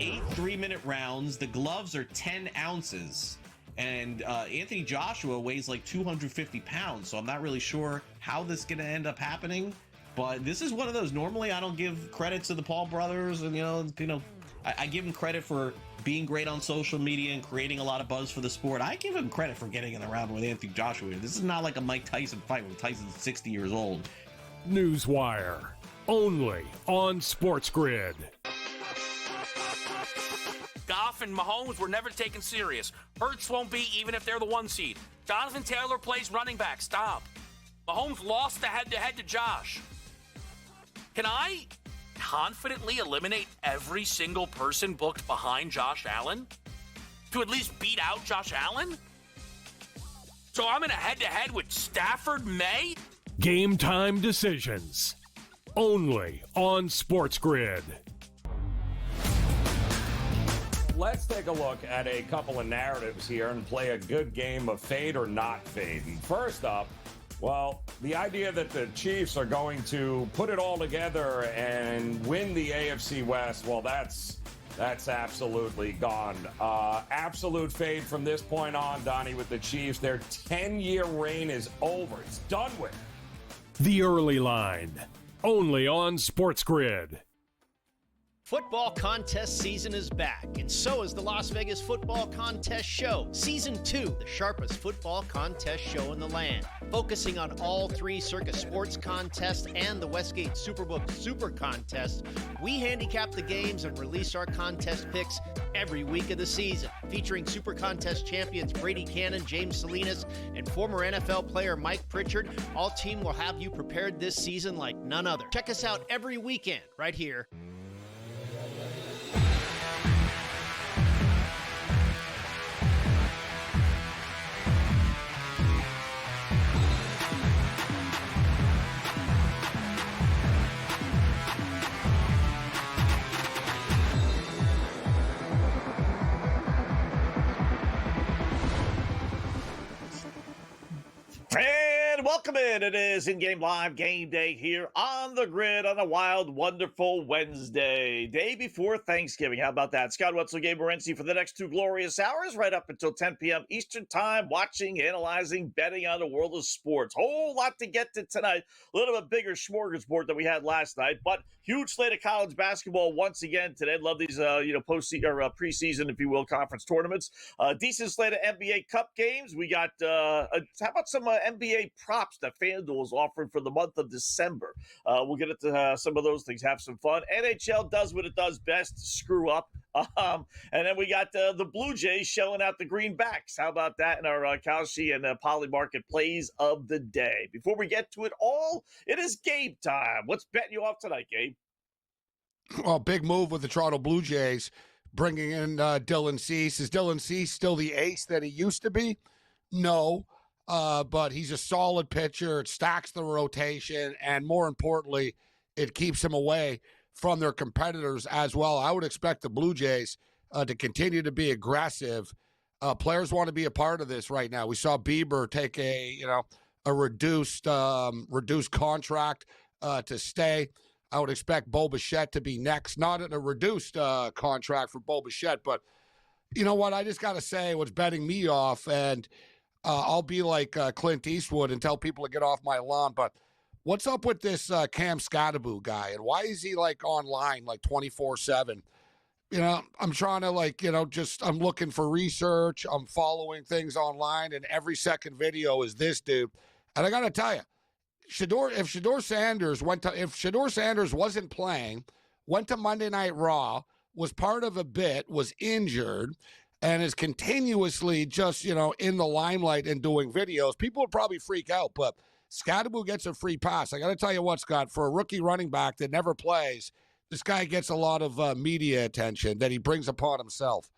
8 3-minute rounds. The gloves are 10 ounces. And Anthony Joshua weighs like 250 pounds, so I'm not really sure how this is going to end up happening. But this is one of those. Normally, I don't give credit to the Paul brothers, and I give them credit for being great on social media and creating a lot of buzz for the sport. I give him credit for getting in the round with Anthony Joshua. This is not like a Mike Tyson fight when Tyson's 60 years old. Newswire, only on SportsGrid. Goff and Mahomes were never taken serious. Hurts won't be even if they're the 1 seed. Jonathan Taylor plays running back. Stop. Mahomes lost the head-to-head to Josh. Can I confidently eliminate every single person booked behind Josh Allen to at least beat out Josh Allen? So I'm in a head-to-head with Stafford May? Game time decisions, only on SportsGrid. Let's take a look at a couple of narratives here and play a good game of fade or not fade. And first up, well, the idea that the Chiefs are going to put it all together and win the AFC West, well, that's absolutely gone. Absolute fade from this point on, Donnie, with the Chiefs. Their 10-year reign is over. It's done with. The early line, only on SportsGrid. Football contest season is back, and so is the Las Vegas Football Contest Show, Season 2, the sharpest football contest show in the land. Focusing on all 3 Circus Sports contests and the Westgate Superbook Super Contest, we handicap the games and release our contest picks every week of the season. Featuring Super Contest champions Brady Cannon, James Salinas, and former NFL player Mike Pritchard, all team will have you prepared this season like none other. Check us out every weekend right here. And welcome in. It is in-game live game day here on the grid on a wild, wonderful Wednesday, day before Thanksgiving. How about that? Scott Wetzel, Gabriel Morency for the next 2 glorious hours, right up until 10 p.m. Eastern time, watching, analyzing, betting on the world of sports. Whole lot to get to tonight. A little bit bigger smorgasbord than we had last night, but huge slate of college basketball once again today. Love these, postseason or preseason, if you will, conference tournaments. Decent slate of NBA Cup games. We got, how about some NBA props that FanDuel is offering for the month of December. We'll get into some of those things, have some fun. NHL does what it does best, screw up. And then we got the Blue Jays shelling out the Greenbacks. How about that in our Kalshi and Poly Market plays of the day? Before we get to it all, it is game time. What's betting you off tonight, Gabe? Well, big move with the Toronto Blue Jays, bringing in Dylan Cease. Is Dylan Cease still the ace that he used to be? No. But he's a solid pitcher. It stacks the rotation, and more importantly, it keeps him away from their competitors as well. I would expect the Blue Jays to continue to be aggressive. Players want to be a part of this right now. We saw Bieber take a reduced contract to stay. I would expect Bo Bichette to be next, not in a reduced contract for Bo Bichette, but you know what? I just got to say what's betting me off, and I'll be like Clint Eastwood and tell people to get off my lawn. But what's up with this Cam Scatterbo guy? And why is he like online like 24/7? I'm trying to I'm looking for research. I'm following things online, and every second video is this dude. And I got to tell you, if Shedeur Sanders wasn't playing, went to Monday Night Raw, was part of a bit, was injured, and is continuously just, in the limelight and doing videos, people would probably freak out. But Scatterbo gets a free pass. I got to tell you what, Scott, for a rookie running back that never plays, this guy gets a lot of media attention that he brings upon himself.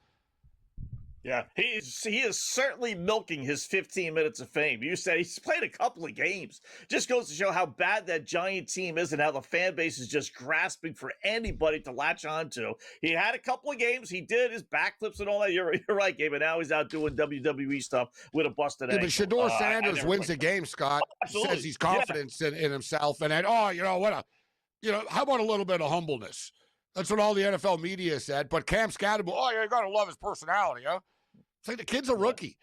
Yeah, he is certainly milking his 15 minutes of fame. You said he's played a couple of games. Just goes to show how bad that Giant team is and how the fan base is just grasping for anybody to latch onto. He had a couple of games. He did his backflips and all that. You're right, Gabe. And now he's out doing WWE stuff with a busted ankle. But Shedeur Sanders wins the game, Scott. Says he's confident in himself. And then, how about a little bit of humbleness? That's what all the NFL media said. But Cam Scatterbo, oh, you got to love his personality, huh? It's like the kid's a rookie.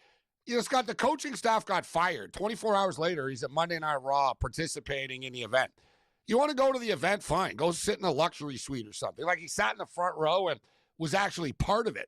You know, Scott, the coaching staff got fired. 24 hours later, he's at Monday Night Raw participating in the event. You want to go to the event? Fine. Go sit in a luxury suite or something. Like, he sat in the front row and was actually part of it.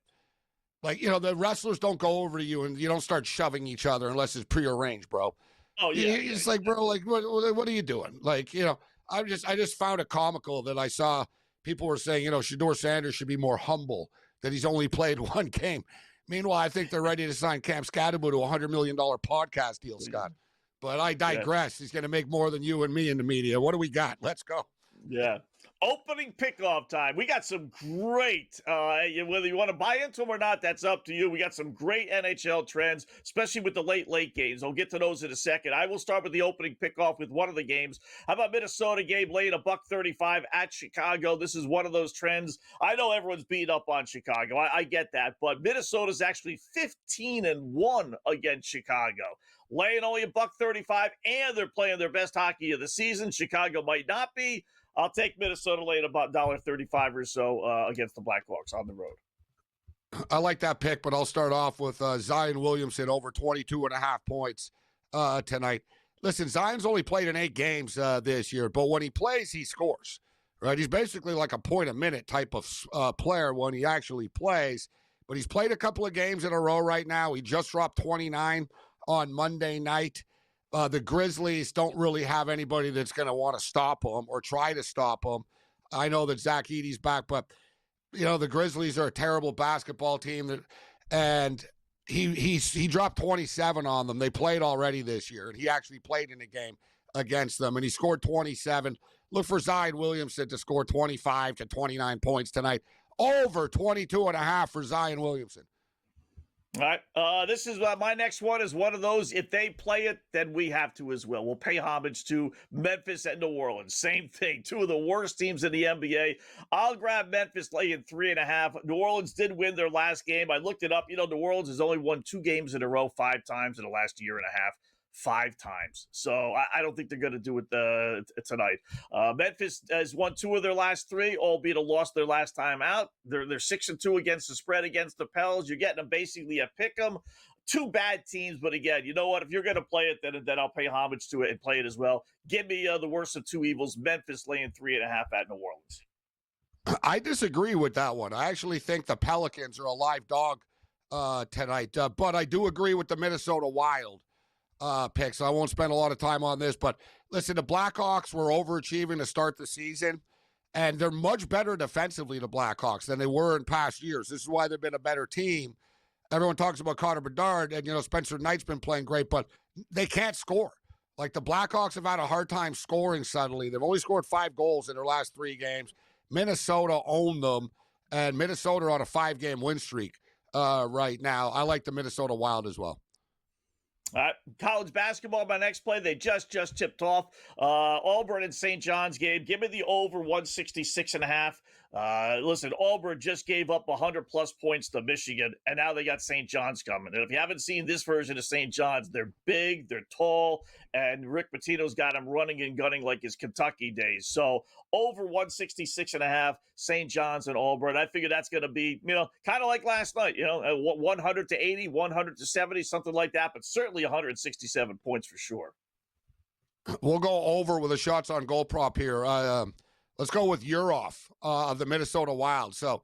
Like, you know, the wrestlers don't go over to you and you don't start shoving each other unless it's prearranged, bro. Oh, yeah. It's like, bro, like, what are you doing? Like, you know, I just found it comical that I saw people were saying, you know, Shedeur Sanders should be more humble, that he's only played one game. Meanwhile, I think they're ready to sign Cam Scatterbo to a $100 million podcast deal, Scott. But I digress. Yeah. He's going to make more than you and me in the media. What do we got? Let's go. Yeah. Opening pickoff time. We got some great, whether you want to buy into them or not, that's up to you. We got some great NHL trends, especially with the late games. I'll get to those in a second. I will start with the opening pickoff with one of the games. How about Minnesota game late, $1.35 at Chicago? This is one of those trends. I know everyone's beat up on Chicago. I get that. But Minnesota's actually 15-1 against Chicago. Laying only $1.35, and they're playing their best hockey of the season. Chicago might not be. I'll take Minnesota late about $1.35 or so against the Blackhawks on the road. I like that pick, but I'll start off with Zion Williamson over 22.5 points tonight. Listen, Zion's only played in 8 games this year, but when he plays, he scores. Right? He's basically like a point-a-minute type of player when he actually plays, but he's played a couple of games in a row right now. He just dropped 29 on Monday night. The Grizzlies don't really have anybody that's going to want to stop him or try to stop him. I know that Zach Edey's back, but, you know, the Grizzlies are a terrible basketball team, and he dropped 27 on them. They played already this year, and he actually played in a game against them, and he scored 27. Look for Zion Williamson to score 25 to 29 points tonight. Over 22.5 for Zion Williamson. All right. This is my next one is one of those. If they play it, then we have to as well. We'll pay homage to Memphis and New Orleans. Same thing. 2 of the worst teams in the NBA. I'll grab Memphis laying 3.5. New Orleans did win their last game. I looked it up. You know, New Orleans has only won 2 games in a row 5 times in the last year and a half. 5 times. So I don't think they're going to do it tonight. Memphis has won 2 of their last 3, albeit lost their last time out. They're 6-2 against the spread against the Pels. You're getting them basically a pick 'em. 2 bad teams, but again, you know what? If you're going to play it, then I'll pay homage to it and play it as well. Give me the worst of 2 evils. Memphis laying 3.5 at New Orleans. I disagree with that one. I actually think the Pelicans are a live dog tonight, but I do agree with the Minnesota Wild pick, so I won't spend a lot of time on this. But listen, the Blackhawks were overachieving to start the season, and they're much better defensively, the Blackhawks, than they were in past years. This is why they've been a better team. Everyone talks about Connor Bedard, and, you know, Spencer Knight's been playing great, but they can't score. Like, the Blackhawks have had a hard time scoring suddenly. They've only scored 5 goals in their last 3 games. Minnesota owned them, and Minnesota are on a 5-game win streak right now. I like the Minnesota Wild as well. All right, college basketball, my next play, they just tipped off. Auburn and St. John's game. Give me the over 166.5. Listen, Auburn just gave up 100-plus points to Michigan, and now they got St. John's coming. And if you haven't seen this version of St. John's, they're big, they're tall, and Rick Pitino's got them running and gunning like his Kentucky days. So over 166.5, St. John's and Auburn. I figure that's going to be, you know, kind of like last night, you know, 100 to 80, 100 to 70, something like that, but certainly 167 points for sure. We'll go over with the shots on goal prop here. Let's go with Urov of the Minnesota Wild. So,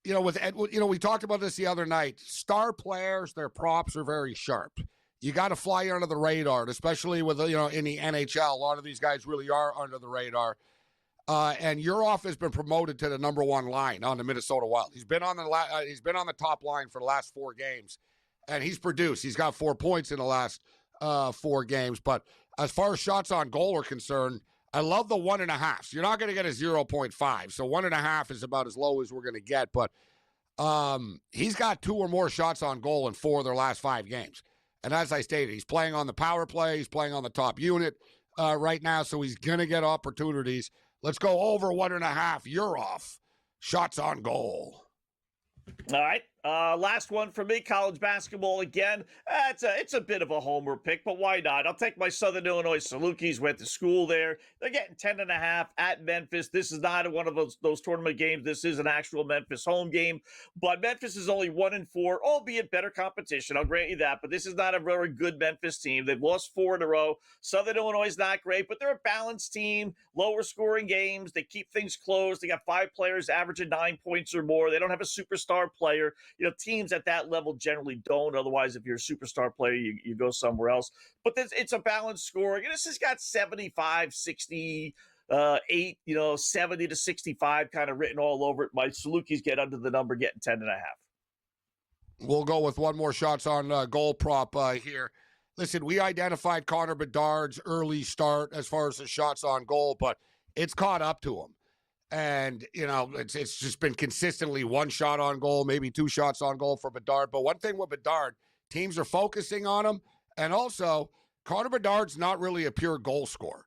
you know, we talked about this the other night. Star players, their props are very sharp. You got to fly under the radar, especially with, you know, in the NHL. A lot of these guys really are under the radar. And Urov has been promoted to the number 1 line on the Minnesota Wild. He's been on the top line for the last 4 games, and he's produced. He's got 4 points in the last 4 games. But as far as shots on goal are concerned, I love the 1.5. So you're not going to get a 0.5. So 1.5 is about as low as we're going to get. But he's got 2 or more shots on goal in 4 of their last 5 games. And as I stated, he's playing on the power play. He's playing on the top unit right now. So he's going to get opportunities. Let's go over 1.5. You're off. Shots on goal. All right. Last one for me, college basketball again. It's a bit of a homer pick, but why not? I'll take my Southern Illinois Salukis. Went to school there. They're getting 10.5 at Memphis. This is not one of those tournament games. This is an actual Memphis home game, but Memphis is only 1-4, albeit better competition. I'll grant you that, but this is not a very good Memphis team. They've lost 4 in a row. Southern Illinois is not great, but they're a balanced team. Lower scoring games. They keep things close. They got 5 players averaging 9 points or more. They don't have a superstar player. Teams at that level generally don't. Otherwise, if you're a superstar player, you go somewhere else. But it's a balanced scoring. And this has got 75, 60, 8, 70 to 65 kind of written all over it. My Salukis get under the number, getting 10.5. We'll go with one more shots on goal prop here. Listen, we identified Connor Bedard's early start as far as the shots on goal, but it's caught up to him. And, it's just been consistently 1 shot on goal, maybe 2 shots on goal for Bedard. But one thing with Bedard, teams are focusing on him. And also, Connor Bedard's not really a pure goal scorer.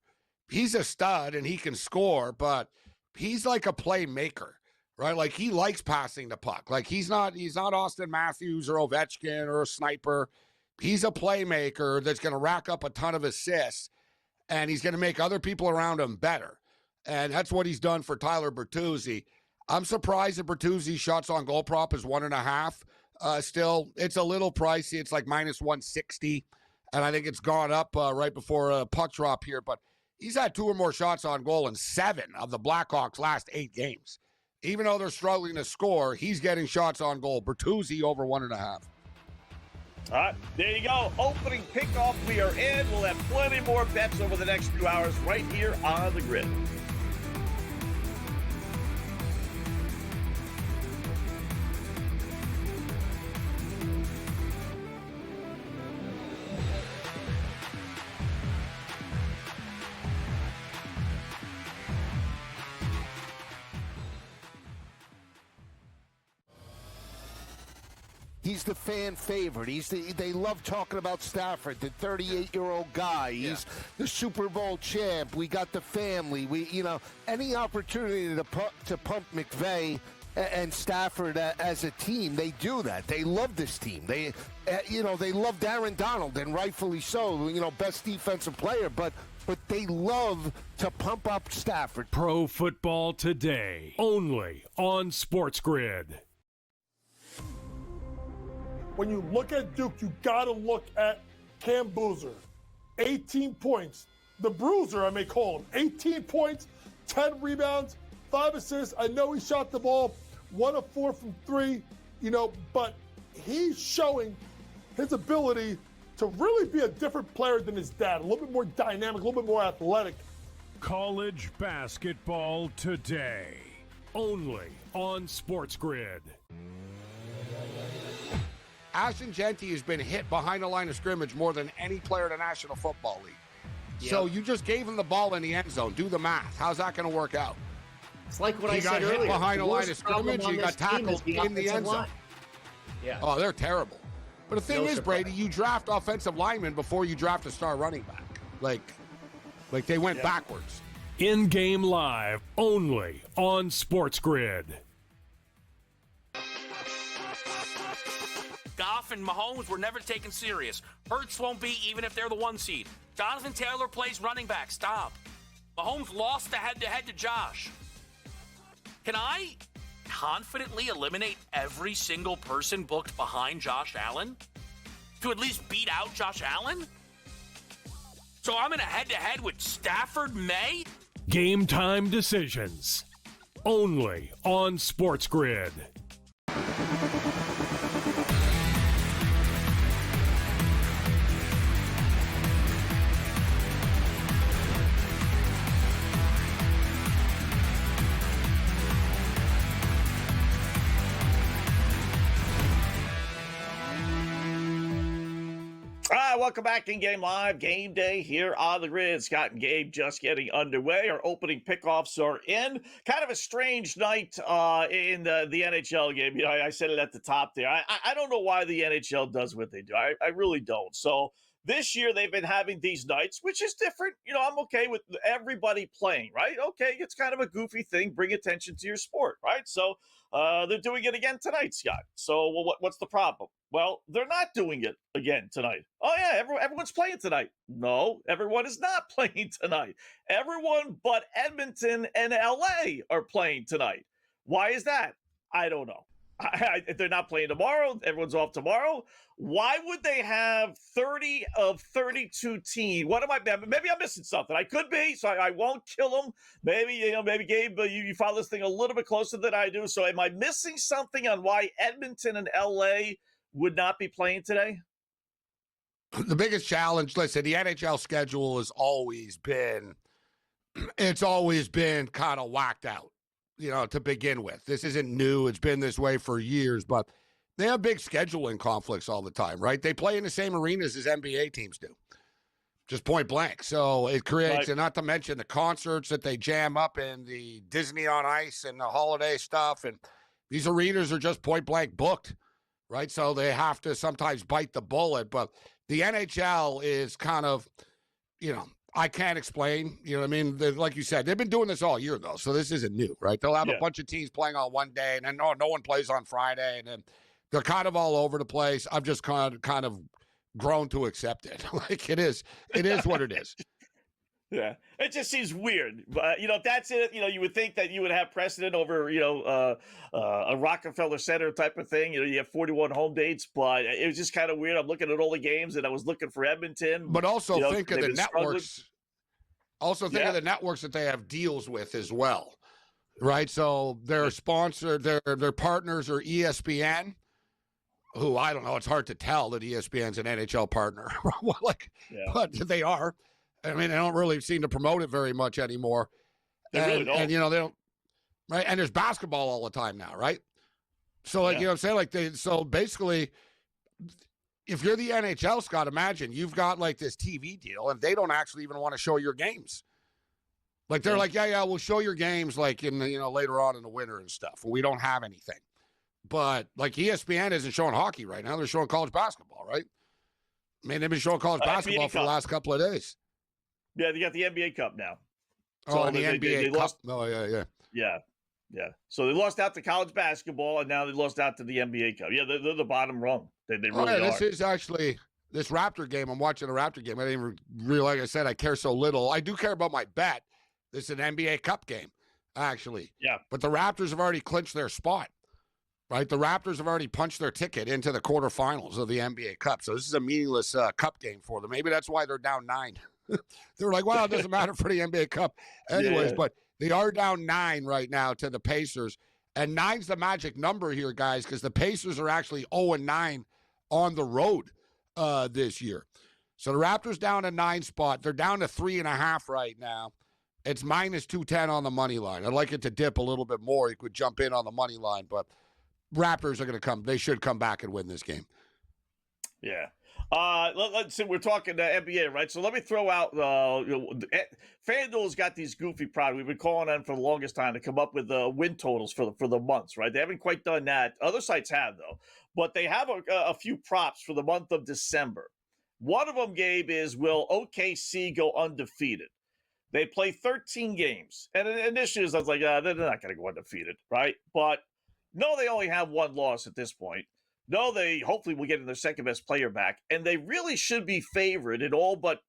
He's a stud and he can score, but he's like a playmaker, right? Like, he likes passing the puck. Like, he's not Austin Matthews or Ovechkin or a sniper. He's a playmaker that's going to rack up a ton of assists, and he's going to make other people around him better. And that's what he's done for Tyler Bertuzzi. I'm surprised that Bertuzzi's shots on goal prop is 1.5. Still, it's a little pricey. It's like minus 160. And I think it's gone up right before a puck drop here. But he's had 2 or more shots on goal in 7 of the Blackhawks' last 8 games. Even though they're struggling to score, he's getting shots on goal. Bertuzzi over 1.5. All right, there you go. Opening kickoff. We are in. We'll have plenty more bets over the next few hours right here on the grid. He's the fan favorite. They love talking about Stafford, the 38-year-old guy. He's the Super Bowl champ. We got the family. Any opportunity to pump McVay and Stafford as a team, they do that. They love this team. They loved Aaron Donald, and rightfully so. Best defensive player, but they love to pump up Stafford. Pro Football Today, only on SportsGrid. When you look at Duke, you got to look at Cam Boozer. 18 points. The Bruiser, I may call him. 18 points, 10 rebounds, 5 assists. I know he shot the ball 1 of 4 from 3, but he's showing his ability to really be a different player than his dad. A little bit more dynamic, a little bit more athletic. College Basketball Today, only on SportsGrid. Ashton Genty has been hit behind the line of scrimmage more than any player in the National Football League. Yep. So you just gave him the ball in the end zone. Do the math. How's that going to work out? It's like what I He said got earlier. hit behind the line of scrimmage. He got tackled in the end zone. Yeah. Oh, they're terrible. But the thing is, Brady, you draft offensive linemen before you draft a star running back. Like they went backwards. In-game live, only on SportsGrid. Goff and Mahomes were never taken serious. Hurts won't be even if they're the 1 seed. Jonathan Taylor plays running back. Stop. Mahomes lost the head-to-head to Josh. Can I confidently eliminate every single person booked behind Josh Allen to at least beat out Josh Allen? So I'm in a head-to-head with Stafford May? Game time decisions, only on SportsGrid. Welcome back in Game Live, Game Day here on the grid. Scott and Gabe just getting underway. Our opening pickoffs are in. Kind of a strange night in the NHL game. I said it at the top there. I don't know why the NHL does what they do. I really don't. So this year they've been having these nights, which is different. I'm okay with everybody playing, right? Okay, it's kind of a goofy thing. Bring attention to your sport. right? So they're doing it again tonight, Scott. So what's the problem? Well, they're not doing it again tonight. Oh, yeah, everyone's playing tonight. No, everyone is not playing tonight. Everyone but Edmonton and LA are playing tonight. Why is that? I don't know. They're not playing tomorrow. Everyone's off tomorrow. Why would they have 30 of 32 teams? What am I? Maybe I'm missing something. I could be, so I won't kill them. Maybe, maybe Gabe, you follow this thing a little bit closer than I do. So am I missing something on why Edmonton and LA would not be playing today? The biggest challenge, listen, the NHL schedule has always been, it's always been kind of whacked out, to begin with. This isn't new. It's been this way for years, but they have big scheduling conflicts all the time, right? They play in the same arenas as NBA teams do, just point blank. So it creates, and not to mention the concerts that they jam up in, the Disney on Ice and the holiday stuff. And these arenas are just point blank booked, right? So they have to sometimes bite the bullet. But the NHL is kind of, I can't explain, what I mean? Like you said, they've been doing this all year, though, so this isn't new, right? They'll have a bunch of teams playing on one day, and then no one plays on Friday, and then they're kind of all over the place. I've just kind of grown to accept it. Like, it is what it is. Yeah, it just seems weird. But, if that's it, you would think that you would have precedent over, a Rockefeller Center type of thing. You have 41 home dates, but it was just kind of weird. I'm looking at all the games, and I was looking for Edmonton. But also think of the networks. Also think of the networks that they have deals with as well, right? So their sponsor, their partners are ESPN, who, I don't know, it's hard to tell that ESPN's an NHL partner. But they are. I mean, they don't really seem to promote it very much anymore. They really don't. And, they don't, right? And there's basketball all the time now, right? So, you know what I'm saying? So basically, if you're the NHL, Scott, imagine you've got like this TV deal and they don't actually even want to show your games. Like, they're like, yeah, we'll show your games like in the, later on in the winter and stuff. We don't have anything. But like ESPN isn't showing hockey right now. They're showing college basketball, right? I mean, they've been showing college basketball for the last couple of days. Yeah, they got the NBA Cup now. And the NBA Cup. Oh, yeah. Yeah. So they lost out to college basketball, and now they lost out to the NBA Cup. Yeah, they're the bottom rung. They really are. This is actually this Raptor game. I'm watching a Raptor game. I didn't even really, like I said, I care so little. I do care about my bet. This is an NBA Cup game, actually. Yeah. But the Raptors have already clinched their spot, right? The Raptors have already punched their ticket into the quarterfinals of the NBA Cup. So this is a meaningless cup game for them. Maybe that's why they're down 9. They're like, well, it doesn't matter for the NBA Cup anyways, but they are down 9 right now to the Pacers. And 9's the magic number here, guys, because the Pacers are actually 0-9 on the road this year. So the Raptors down a 9 spot. They're down to 3.5 right now. It's minus 210 on the money line. I'd like it to dip a little bit more. You could jump in on the money line, but Raptors are going to come. They should come back and win this game. Yeah. Let's see. We're talking NBA, right? So let me throw out. FanDuel's got these goofy products. We've been calling on for the longest time to come up with win totals for the months, right? They haven't quite done that. Other sites have though, but they have a few props for the month of December. One of them, Gabe, is will OKC go undefeated? They play 13 games, and initially I was like, they're not going to go undefeated, right? But no, they only have one loss at this point. No, they hopefully will get their second best player back, and they really should be favored in all but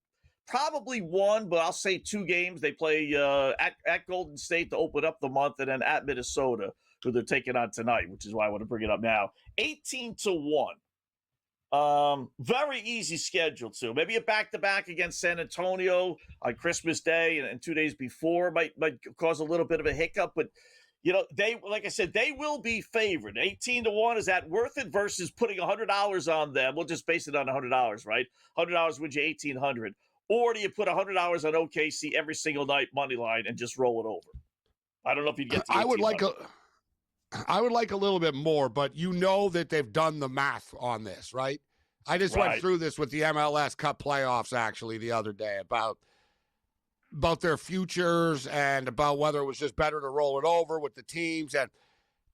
probably one, but I'll say 2 games. They play at Golden State to open up the month, and then at Minnesota, who they're taking on tonight, which is why I want to bring it up now. 18-1. Very easy schedule too. Maybe a back-to-back against San Antonio on Christmas Day and 2 days before might cause a little bit of a hiccup, but they, like I said, they will be favored. 18-1, is that worth it versus putting $100 on them? We'll just base it on $100, right? $100 wins you $1,800. Or do you put $100 on OKC every single night money line and just roll it over? I don't know if you'd get to I would like a little bit more, but that they've done the math on this, right? I just went through this with the MLS Cup playoffs actually the other day about their futures and about whether it was just better to roll it over with the teams. And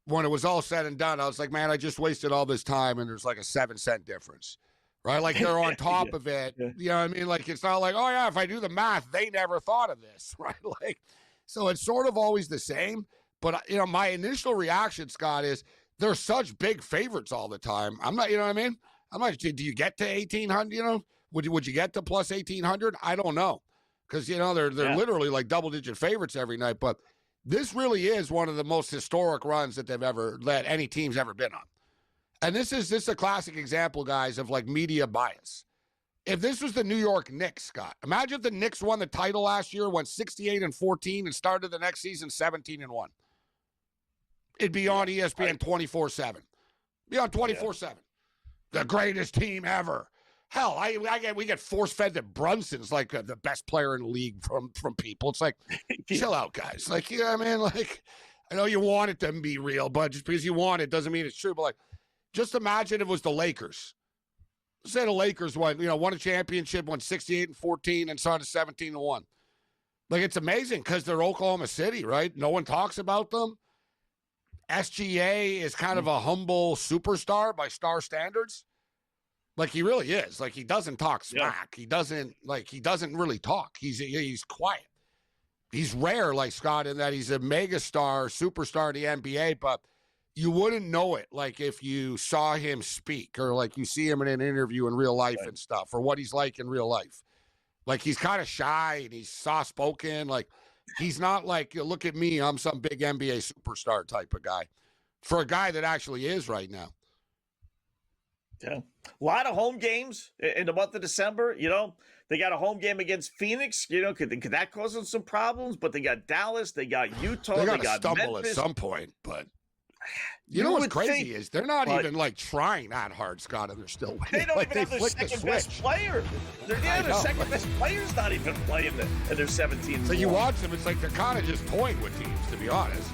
when it was all said and done, I was like, man, I just wasted all this time, and there's like a 7-cent difference, right? Like they're on top of it. You know what I mean? Like, it's not like, oh yeah, if I do the math, they never thought of this, right? Like, so it's sort of always the same, But, my initial reaction, Scott, is they're such big favorites all the time. I'm not, you know what I mean? I'm like, do you get to 1,800, Would you get to plus 1,800? I don't know. Because, they're literally like double-digit favorites every night. But this really is one of the most historic runs that any team's ever been on. And this is a classic example, guys, of like media bias. If this was the New York Knicks, Scott, imagine if the Knicks won the title last year, went 68-14, and started the next season 17-1. It'd be on ESPN 24/7. Be on 24/7. The greatest team ever. Hell, we get force-fed that Brunson's like the best player in the league from people. It's like, chill out, guys. Like, you know what I mean? Like, I know you want it to be real, but just because you want it doesn't mean it's true. But like, just imagine if it was the Lakers. Say the Lakers won a championship, won 68-14, and started 17-1. Like, it's amazing because they're Oklahoma City, right? No one talks about them. SGA is kind of a humble superstar by star standards. Like, he really is. Like, he doesn't talk smack. He doesn't really talk. He's quiet. He's rare, like Scott, in that he's a megastar, superstar in the NBA, but you wouldn't know it, like, if you saw him speak or, like, you see him in an interview in real life and stuff, or what he's like in real life. Like, he's kind of shy and he's soft-spoken. Like, he's not like, look at me, I'm some big NBA superstar type of guy. For a guy that actually is right now. Yeah. A lot of home games in the month of December. They got a home game against Phoenix. Could that cause them some problems? But they got Dallas. They got Utah. They got to stumble Memphis. at some point, but... You know what's crazy is they're not even like trying that hard, Scott, and they're still winning. They don't like, even have their second best player. Their second best player's not even playing, and they're 17. So you watch them, it's like they're kind of just toying with teams, to be honest.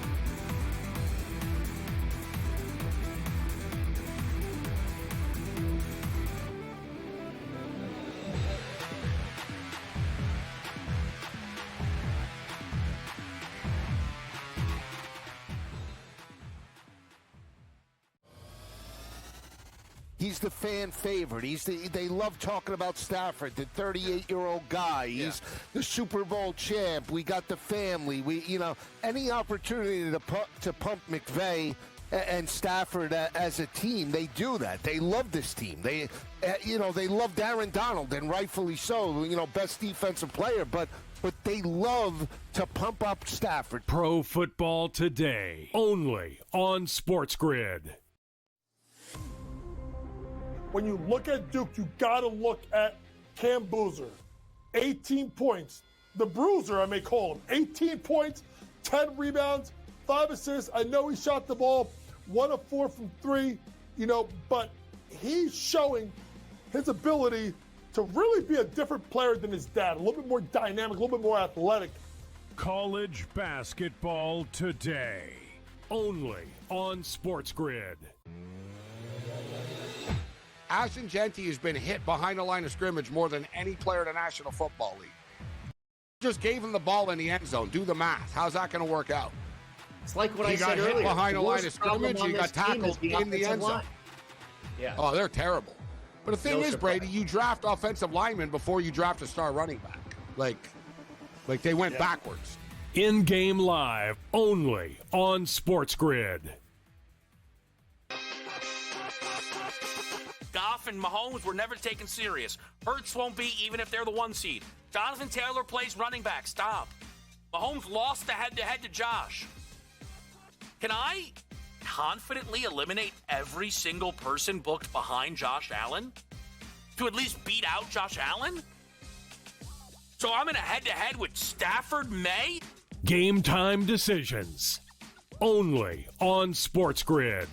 He's the fan favorite. They love talking about Stafford, the 38-year-old guy. He's the Super Bowl champ. We got the family. Any opportunity to pump McVay and Stafford as a team, they do that. They love this team. They loved Aaron Donald, and rightfully so. Best defensive player, but they love to pump up Stafford. Pro Football Today, only on SportsGrid. When you look at Duke, you got to look at Cam Boozer. 18 points. The Bruiser, I may call him. 18 points, 10 rebounds, 5 assists. I know he shot the ball 1 of 4 from 3, but he's showing his ability to really be a different player than his dad. A little bit more dynamic, a little bit more athletic. College Basketball Today, only on SportsGrid. Ashton Genty has been hit behind the line of scrimmage more than any player in the National Football League. Just gave him the ball in the end zone. Do the math. How's that going to work out? It's like what I He said earlier. got hit behind the line of scrimmage. He got tackled in the end zone. Yeah. Oh, they're terrible. But the thing is, Brady, you draft offensive linemen before you draft a star running back. Like they went backwards. In-game live, only on SportsGrid. Goff and Mahomes were never taken serious. Hurts won't be even if they're the 1 seed. Jonathan Taylor plays running back. Stop. Mahomes lost the head-to-head to Josh. Can I confidently eliminate every single person booked behind Josh Allen to at least beat out Josh Allen? So I'm in a head-to-head with Stafford May? Game time decisions, only on SportsGrid.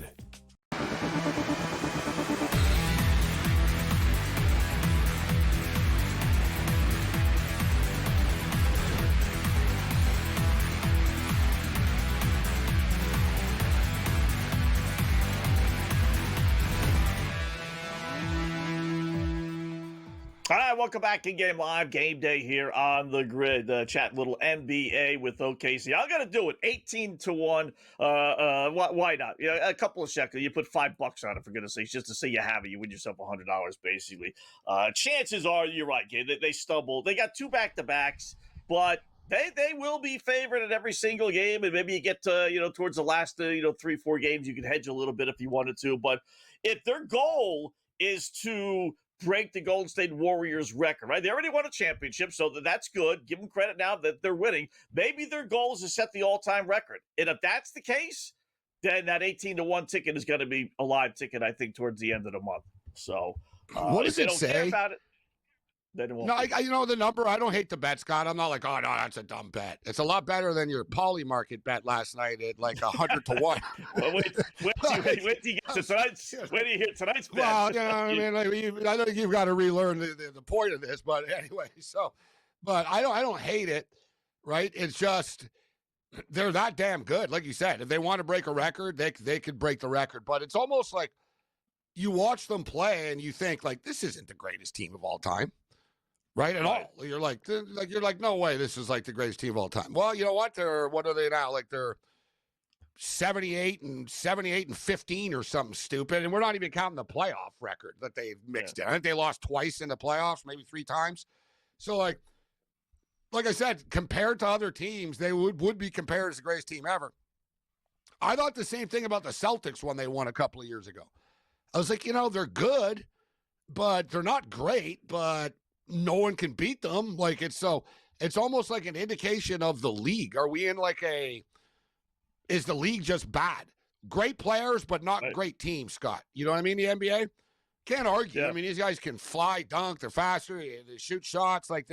All right, welcome back to Game Live, Game Day here on the Grid. Chat little NBA with OKC. I'm gonna do it 18-1. Why not? A couple of shekels. You put $5 on it, for goodness sakes, just to say you have it. You win yourself $100 basically. Chances are you're right, kid. They stumbled. They got 2 back-to-backs, but They will be favored in every single game, and maybe you get to towards the last 3-4 games, you can hedge a little bit if you wanted to. But if their goal is to break the Golden State Warriors record, right? They already won a championship, so that's good. Give them credit now that they're winning. Maybe their goal is to set the all-time record, and if that's the case, then that 18-1 ticket is going to be a live ticket, I think, towards the end of the month. So, what does if they it don't say? care about it, then it won't. No, you know the number. I don't hate the bet, Scott. I'm not like, oh no, that's a dumb bet. It's a lot better than your poly market bet last night at like 100-1. Well, wait till you get to tonight's. Wait till you hear tonight's bet. Well, you know what I mean. Like, I think you've got to relearn the point of this, but anyway. So, but I don't hate it, right? It's just they're that damn good. Like you said, if they want to break a record, they could break the record. But it's almost like you watch them play and you think like this isn't the greatest team of all time. Right at all. You're like, no way. This is like the greatest team of all time. Well, you know what? What are they now? Like they're 78 and 15 or something stupid. And we're not even counting the playoff record that they've mixed in. I think they lost twice in the playoffs, maybe 3 times. So like I said, compared to other teams, they would be compared as the greatest team ever. I thought the same thing about the Celtics when they won a couple of years ago. I was like, they're good, but they're not great, but no one can beat them. Like it's almost like an indication of the league. Are we in is the league just bad? Great players, but not great teams, Scott. You know what I mean? The NBA can't argue. Yeah. I mean, these guys can fly, dunk, they're faster, they shoot shots. I'm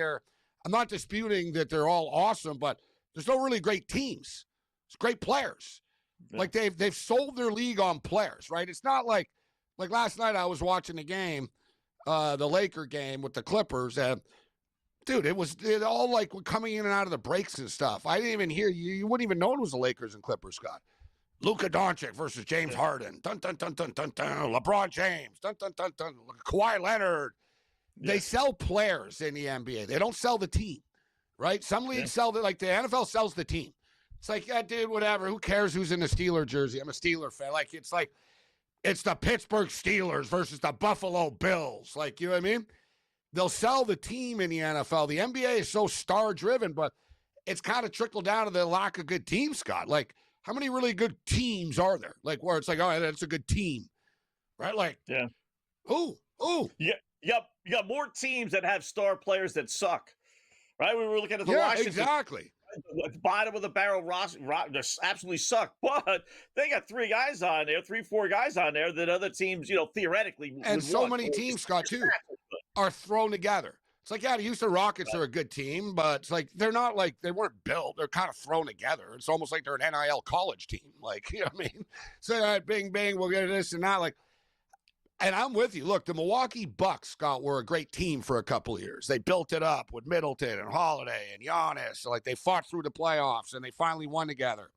not disputing that they're all awesome, but there's no really great teams. It's great players. Yeah. Like they've sold their league on players, right? It's not like last night I was watching the game, the Laker game with the Clippers, and dude, it all like coming in and out of the breaks and stuff. I didn't even hear you wouldn't even know it was the Lakers and Clippers, Scott. Luka Doncic versus James Harden. Dun dun dun dun dun dun. LeBron James. Dun dun dun dun. Kawhi Leonard. Yeah. They sell players in the NBA. They don't sell the team, right? Some leagues sell the NFL sells the team. It's like, yeah, dude, whatever. Who cares who's in the Steeler jersey? I'm a Steeler fan. It's the Pittsburgh Steelers versus the Buffalo Bills. Like, you know what I mean? They'll sell the team in the NFL. The NBA is so star-driven, but it's kind of trickled down to the lack of good teams, Scott. Like, how many really good teams are there? Like, where it's like, oh, that's a good team, right? Like, who? Yeah, you got more teams that have star players that suck, right? We were looking at the Washington. Exactly. At the bottom of the barrel roster, just absolutely suck. But they got 4 guys on there that other teams, theoretically. And so many teams, Scott, too, are thrown together. It's like, yeah, the Houston Rockets are a good team, but it's like they're not like they weren't built. They're kind of thrown together. It's almost like they're an NIL college team. Like, you know what I mean? So, all right, bing, bing, we'll get this and that. Like, and I'm with you. Look, the Milwaukee Bucks, Scott, were a great team for a couple of years. They built it up with Middleton and Holiday and Giannis. Like, they fought through the playoffs, and they finally won together.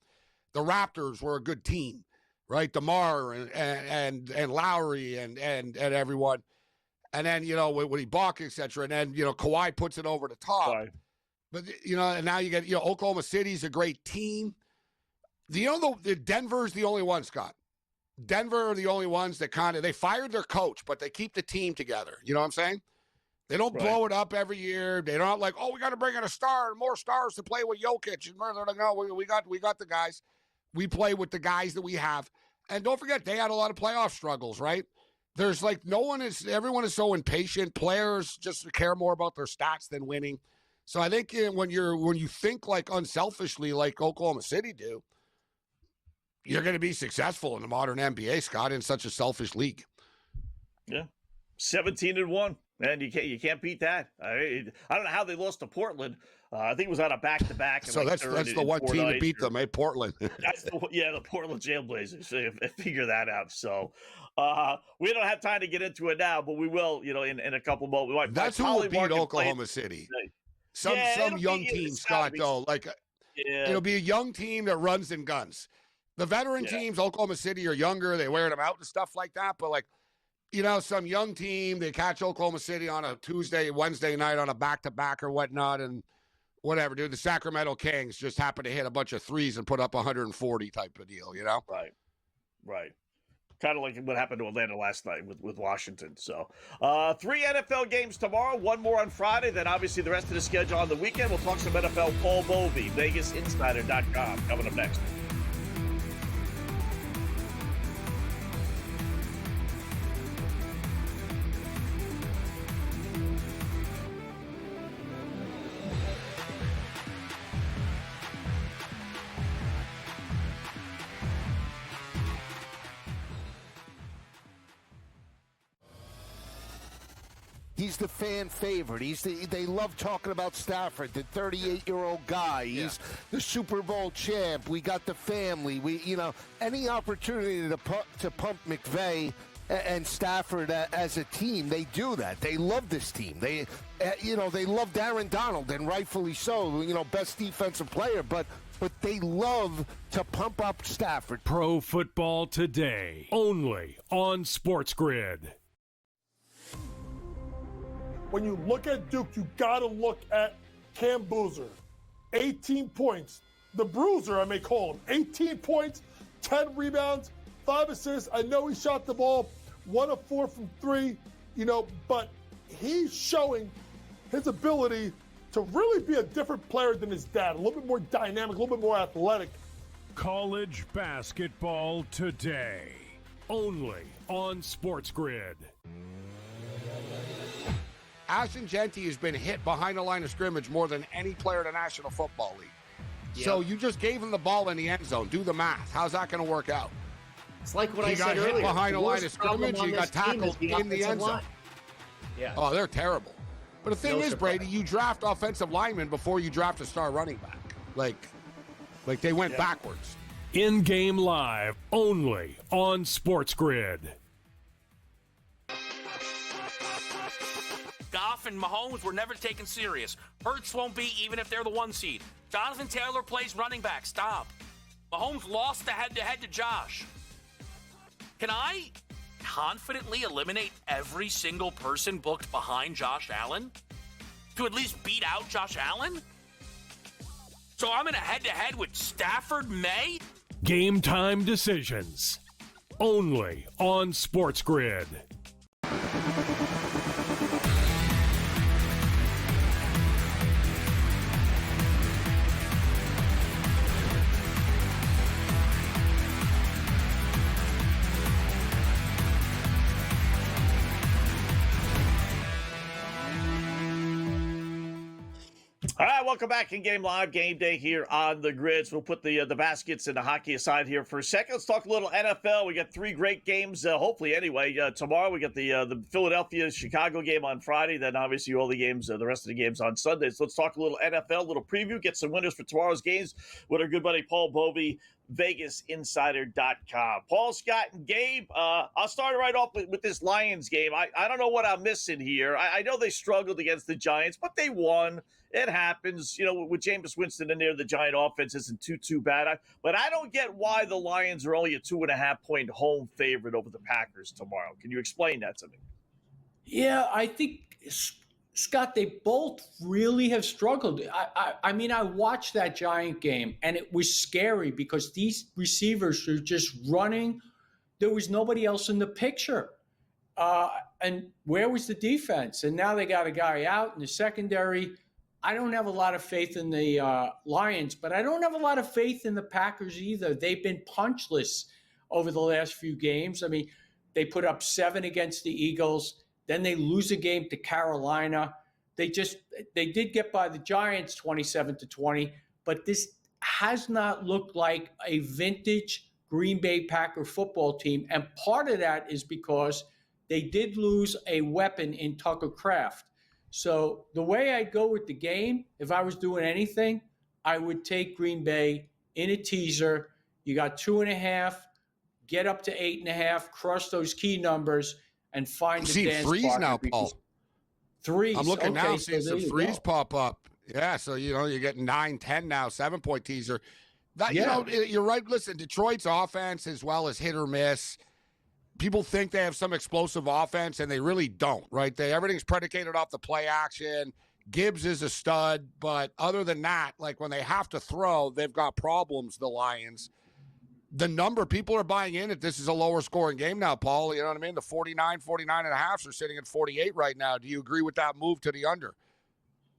The Raptors were a good team, right? DeMar and Lowry and everyone. And then, with Ibaka, et cetera. And then, Kawhi puts it over the top. Right. But, and now you get, Oklahoma City's a great team. The Denver's the only one, Scott. Denver are the only ones that they fired their coach, but they keep the team together. You know what I'm saying? They don't blow it up every year. They're not like, oh, we got to bring in a star and more stars to play with Jokic. And they're like, no, we got the guys. We play with the guys that we have. And don't forget, they had a lot of playoff struggles, right? There's like everyone is so impatient. Players just care more about their stats than winning. So I think when you think like unselfishly like Oklahoma City do, you're going to be successful in the modern NBA, Scott, in such a selfish league. Yeah, 17-1, man. You can't beat that. I don't know how they lost to Portland. I think it was on a back-to-back. So that's the one team to beat them, Portland. That's the Portland Trailblazers. So figure that out. So we don't have time to get into it now, but we will. In a couple of moments. That's who will beat Oklahoma City. Some young team, Scott. Though, it'll be a young team that runs and guns. The veteran teams, Oklahoma City, are younger. They wear them out and stuff like that. But, some young team, they catch Oklahoma City on a Tuesday, Wednesday night on a back-to-back or whatnot, and whatever, dude. The Sacramento Kings just happen to hit a bunch of threes and put up 140 type of deal, Right. Kind of like what happened to Atlanta last night with Washington. So 3 NFL games tomorrow, 1 more on Friday, then obviously the rest of the schedule on the weekend. We'll talk some NFL. Paul Bovey, VegasInsider.com, coming up next. He's the fan favorite. They love talking about Stafford, the 38-year-old guy. He's the Super Bowl champ. We got the family. Any opportunity to pump McVay and Stafford as a team, they do that. They love this team. They loved Aaron Donald, and rightfully so. Best defensive player, but they love to pump up Stafford. Pro Football Today, only on SportsGrid. When you look at Duke, you got to look at Cam Boozer. 18 points. The Bruiser, I may call him. 18 points, 10 rebounds, 5 assists. I know he shot the ball 1 of 4 from 3, but he's showing his ability to really be a different player than his dad. A little bit more dynamic, a little bit more athletic. College Basketball Today, only on SportsGrid. Ashton Genty has been hit behind the line of scrimmage more than any player in the National Football League. Yep. So you just gave him the ball in the end zone. Do the math. How's that going to work out? It's like what I said earlier. He got hit behind the line of scrimmage. He got tackled in the end zone. Yeah. Oh, they're terrible. But the thing is, Brady, you draft offensive linemen before you draft a star running back. Like they went backwards. In-game live, only on SportsGrid. Goff and Mahomes were never taken serious. Hurts won't be even if they're the 1 seed. Jonathan Taylor plays running back. Stop. Mahomes lost the head-to-head to Josh. Can I confidently eliminate every single person booked behind Josh Allen to at least beat out Josh Allen? So I'm in a head-to-head with Stafford May? Game time decisions, only on SportsGrid. All right, welcome back. In-game live, game day here on the grids. We'll put the baskets and the hockey aside here for a second. Let's talk a little NFL. We got 3 great games, hopefully anyway. Tomorrow we got the Philadelphia-Chicago game on Friday. Then obviously all the games, the rest of the games on Sunday. So let's talk a little NFL, a little preview, get some winners for tomorrow's games with our good buddy Paul Bovey, VegasInsider.com. Paul, Scott, and Gabe, I'll start right off with this Lions game. I don't know what I'm missing here. I know they struggled against the Giants, but they won. It happens. With Jameis Winston in there, the Giant offense isn't too bad. But I don't get why the Lions are only a 2.5-point home favorite over the Packers tomorrow. Can you explain that to me? Yeah, I think, Scott, they both really have struggled. I mean, I watched that Giant game, and it was scary because these receivers are just running. There was nobody else in the picture. And where was the defense? And now they got a guy out in the secondary. I don't have a lot of faith in the Lions, but I don't have a lot of faith in the Packers either. They've been punchless over the last few games. I mean, they put up 7 against the Eagles. Then they lose a game to Carolina. They did get by the Giants 27-20, but this has not looked like a vintage Green Bay Packer football team. And part of that is because they did lose a weapon in Tucker Kraft. So the way I go with the game, if I was doing anything, I would take Green Bay in a teaser. You got 2.5, get up to 8.5, crush those key numbers, and find the dance threes partner. now, Paul. Threes. I'm looking now, so seeing some threes go. pop up. Yeah, so you're getting 9, 10 now, 7-point teaser. That you're right. Listen, Detroit's offense as well as hit or miss. People think they have some explosive offense, and they really don't, right? Everything's predicated off the play action. Gibbs is a stud, but other than that, like when they have to throw, they've got problems, the Lions. the number people are buying in that this is a lower scoring game now, Paul. You know what I mean? The 49 and a half are sitting at 48 right now. Do you agree with that move to the under?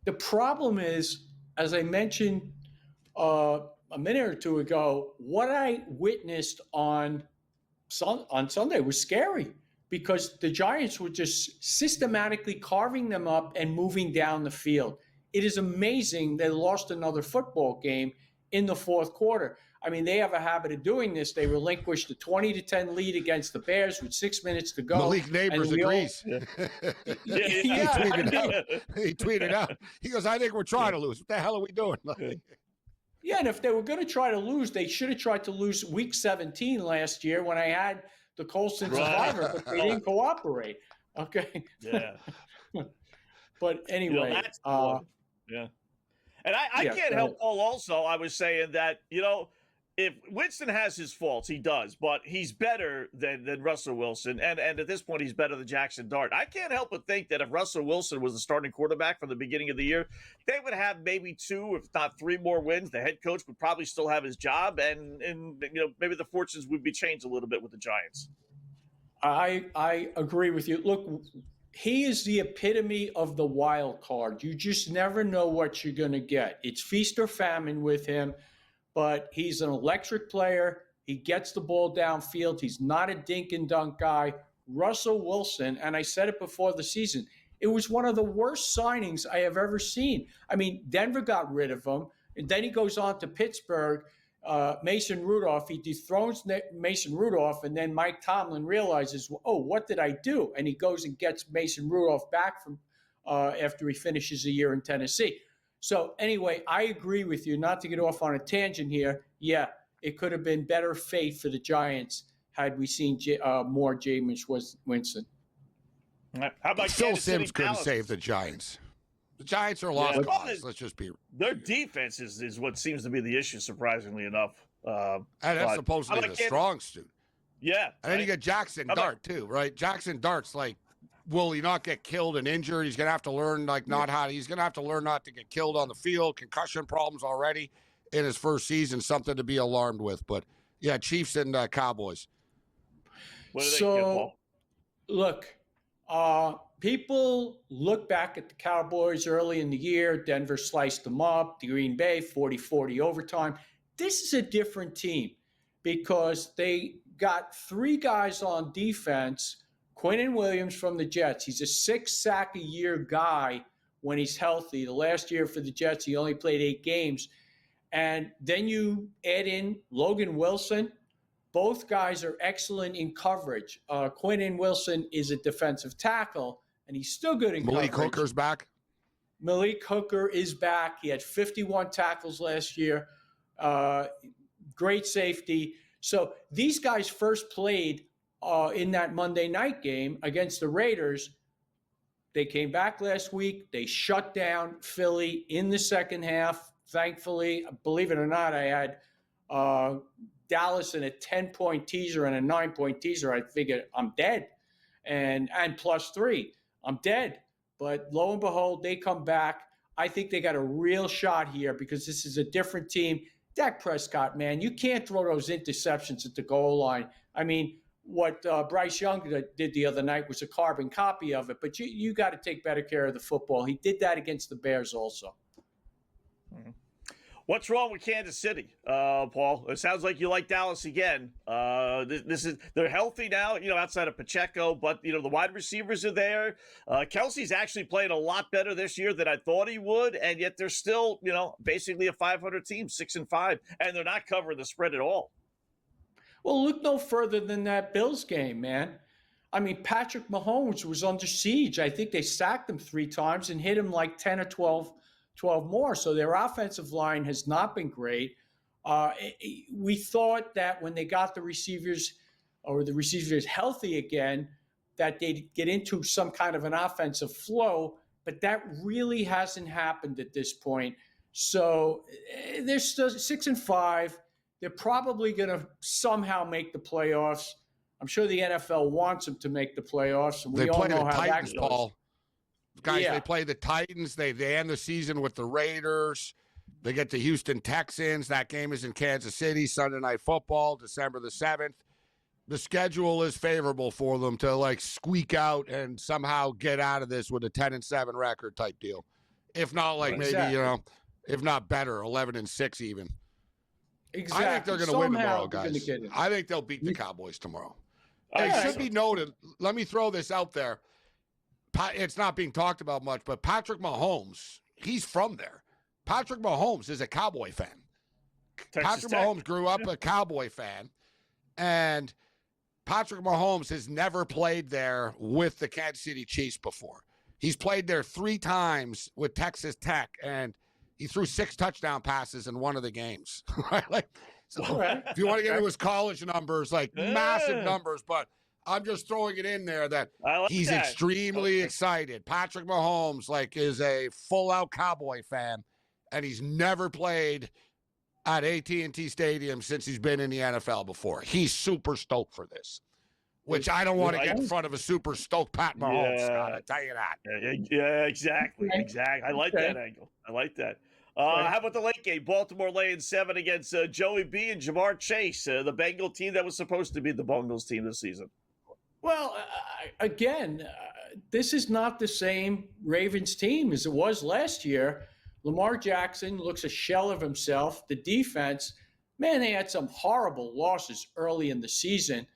The problem is, as I mentioned a minute or two ago, what I witnessed on Sunday was scary because the Giants were just systematically carving them up and moving down the field. It is amazing they lost another football game in the fourth quarter. I mean, they have a habit of doing this. They relinquished a 20-10 lead against the Bears with 6 minutes to go. Malik Neighbors agrees. He tweeted out. He goes, I think we're trying to lose. What the hell are we doing? Yeah, and if they were going to try to lose, they should have tried to lose Week 17 last year when I had the Colson Survivor, but they didn't cooperate. Okay. Yeah. But anyway. That's yeah. And I can't help Paul also. I was saying that, if Winston has his faults, he does, but he's better than Russell Wilson. And at this point, he's better than Jackson Dart. I can't help but think that if Russell Wilson was the starting quarterback from the beginning of the year, they would have maybe 2, if not 3 more wins. The head coach would probably still have his job. And maybe the fortunes would be changed a little bit with the Giants. I agree with you. Look, he is the epitome of the wild card. You just never know what you're going to get. It's feast or famine with him. But he's an electric player. He gets the ball downfield. He's not a dink and dunk guy. Russell Wilson, and I said it before the season, it was one of the worst signings I have ever seen. I mean, Denver got rid of him, and then he goes on to Pittsburgh. Mason Rudolph, he dethrones Mason Rudolph, and then Mike Tomlin realizes, oh, what did I do? And he goes and gets Mason Rudolph back from after he finishes a year in Tennessee. So anyway, I agree with you. Not to get off on a tangent here. Yeah, it could have been better fate for the Giants had we seen more Jameis Winston. How about Phil Simms couldn't save the Giants? The Giants are lost cause. Let's just be. Their defense is what seems to be the issue, surprisingly enough. And that's supposed to be the strong suit. Yeah. And then you get Jackson Dart, too, right? Jackson Dart's like, will he not get killed and injured? He's going to have to learn, he's going to have to learn not to get killed on the field. Concussion problems already in his first season, something to be alarmed with. But, yeah, Chiefs and Cowboys. What do they get, Paul? Look, people look back at the Cowboys early in the year. Denver sliced them up. The Green Bay, 40-40 overtime. This is a different team because they got 3 guys on defense. Quinnen Williams from the Jets. He's a 6-sack-a-year guy when he's healthy. The last year for the Jets, he only played 8 games. And then you add in Logan Wilson. Both guys are excellent in coverage. Quinnen Wilson is a defensive tackle, and he's still good in coverage. Malik Hooker's back. Malik Hooker is back. He had 51 tackles last year. Great safety. So these guys first played in that Monday night game against the Raiders. They came back last week. They shut down Philly in the second half. Thankfully, believe it or not, I had Dallas in a 10-point teaser and a 9-point teaser. I figured I'm dead. And +3, I'm dead. But lo and behold, they come back. I think they got a real shot here because this is a different team. Dak Prescott, man, you can't throw those interceptions at the goal line. I mean, what Bryce Young did the other night was a carbon copy of it, but you got to take better care of the football. He did that against the Bears also. Mm-hmm. What's wrong with Kansas City, Paul? It sounds like you like Dallas again. They're healthy now, outside of Pacheco, but the wide receivers are there. Kelsey's actually playing a lot better this year than I thought he would, and yet they're still, basically a 500 team, 6-5, and they're not covering the spread at all. Well, look no further than that Bills game, man. I mean, Patrick Mahomes was under siege. I think they sacked him 3 times and hit him like 10 or 12 more. So their offensive line has not been great. We thought that when they got the receivers healthy again, that they'd get into some kind of an offensive flow, but that really hasn't happened at this point. So they're still 6-5. They're probably going to somehow make the playoffs. I'm sure the NFL wants them to make the playoffs. And we all know how that goes. Paul. Guys, They play the Titans. They end the season with the Raiders. They get the Houston Texans. That game is in Kansas City, Sunday Night Football, December the 7th. The schedule is favorable for them to like squeak out and somehow get out of this with a 10-7 record type deal. If not like maybe, if not better, 11-6 even. Exactly. I think they're going to win tomorrow, guys. I think they'll beat the Cowboys tomorrow. It should be noted. Let me throw this out there. It's not being talked about much, but Patrick Mahomes, he's from there. Patrick Mahomes is a Cowboy fan. Patrick Mahomes grew up a Cowboy fan, and Patrick Mahomes has never played there with the Kansas City Chiefs before. He's played there 3 times with Texas Tech, and he threw 6 touchdown passes in one of the games. Right? Like, so if you want to get into his college numbers, like massive numbers, but I'm just throwing it in there that he's extremely excited. Patrick Mahomes, like, is a full-out Cowboy fan, and he's never played at AT&T Stadium since he's been in the NFL before. He's super stoked for this, which I don't want to get in front of a super stoked Pat Mahomes, Scott, I tell you that. Yeah, exactly. I like that angle. I like that. How about the late game? Baltimore laying 7 against Joey B and Jamar Chase, the Bengal team that was supposed to be the Bungles team this season. Well, again, this is not the same Ravens team as it was last year. Lamar Jackson looks a shell of himself. The defense, man, they had some horrible losses early in the season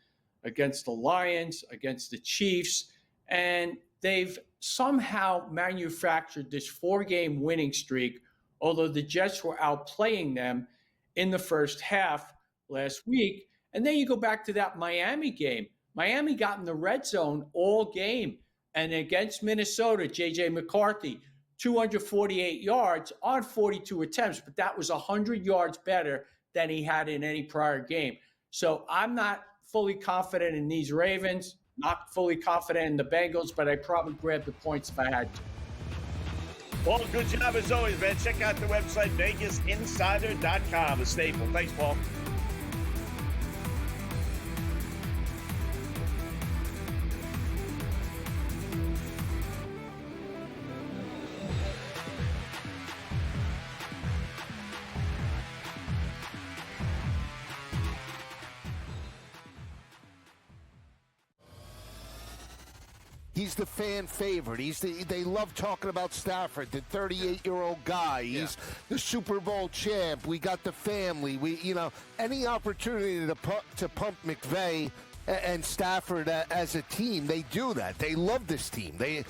against the Lions, against the Chiefs, and they've somehow manufactured this 4-game winning streak, although the Jets were outplaying them in the first half last week. And then you go back to that Miami game. Miami got in the red zone all game. And against Minnesota, J.J. McCarthy, 248 yards on 42 attempts, but that was 100 yards better than he had in any prior game. So I'm not fully confident in these Ravens, not fully confident in the Bengals, but I'd probably grab the points if I had to. Paul, good job as always, man. Check out the website, VegasInsider.com, the staple. Thanks, Paul. He's the fan favorite. They love talking about Stafford, the 38-year-old guy. He's the Super Bowl champ. We got the family. Any opportunity to pump McVay and Stafford as a team, they do that. They love this team. They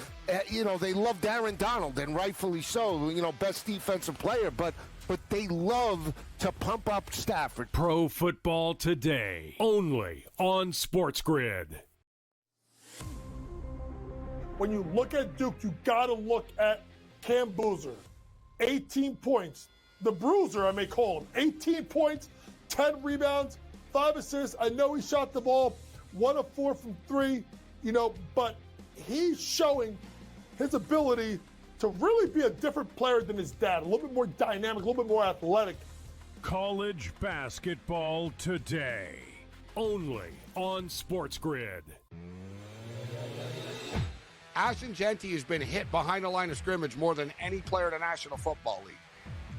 love Aaron Donald, and rightfully so. Best defensive player, but they love to pump up Stafford. Pro Football Today, only on SportsGrid. When you look at Duke, you got to look at Cam Boozer. 18 points. The Bruiser, I may call him. 18 points, 10 rebounds, 5 assists. I know he shot the ball 1 of 4 from 3, but he's showing his ability to really be a different player than his dad. A little bit more dynamic, a little bit more athletic. College Basketball Today, only on SportsGrid. Ashton Genty has been hit behind the line of scrimmage more than any player in the National Football League.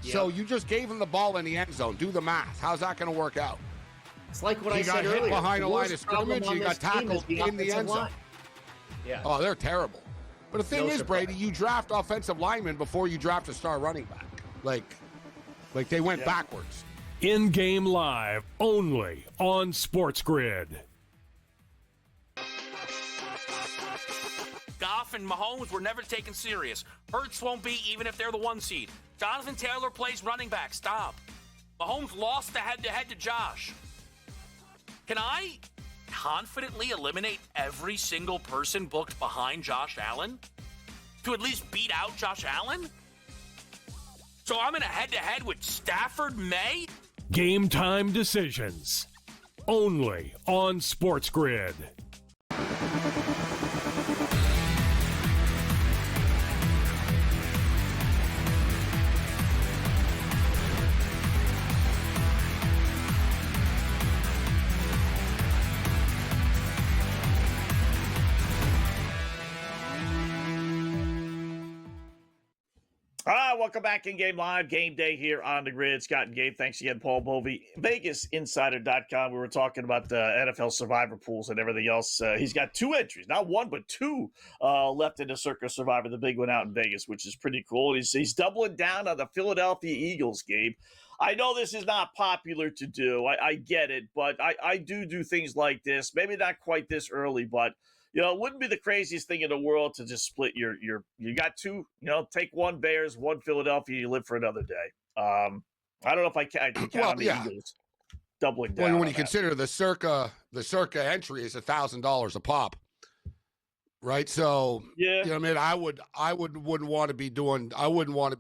Yep. So you just gave him the ball in the end zone. Do the math. How's that going to work out? It's like what I said earlier. He got hit behind the line of scrimmage. He got tackled in the end zone. Yeah. Oh, they're terrible. But the thing is, Brady, you draft offensive linemen before you draft a star running back. Like they went backwards. In-game live, only on SportsGrid. Goff and Mahomes were never taken serious. Hurts won't be even if they're the 1 seed. Jonathan Taylor plays running back. Stop. Mahomes lost the head-to-head to Josh. Can I confidently eliminate every single person booked behind Josh Allen to at least beat out Josh Allen? So I'm in a head-to-head with Stafford May? Game time decisions, only on SportsGrid. Welcome back in Game Live. Game Day here on the grid. Scott and Gabe, thanks again. Paul Bovey, VegasInsider.com. We were talking about the NFL Survivor pools and everything else. He's got 2 entries, not 1, but 2 left in the Circus Survivor, the big one out in Vegas, which is pretty cool. He's doubling down on the Philadelphia Eagles, Gabe. I know this is not popular to do. I get it, but I do things like this. Maybe not quite this early, but it wouldn't be the craziest thing in the world to just split you got 2, take 1 Bears, 1 Philadelphia, you live for another day. I don't know if I can count on the Eagles doubling down. Well, when you consider the circa entry is $1,000 a pop, right? So yeah, I wouldn't want to be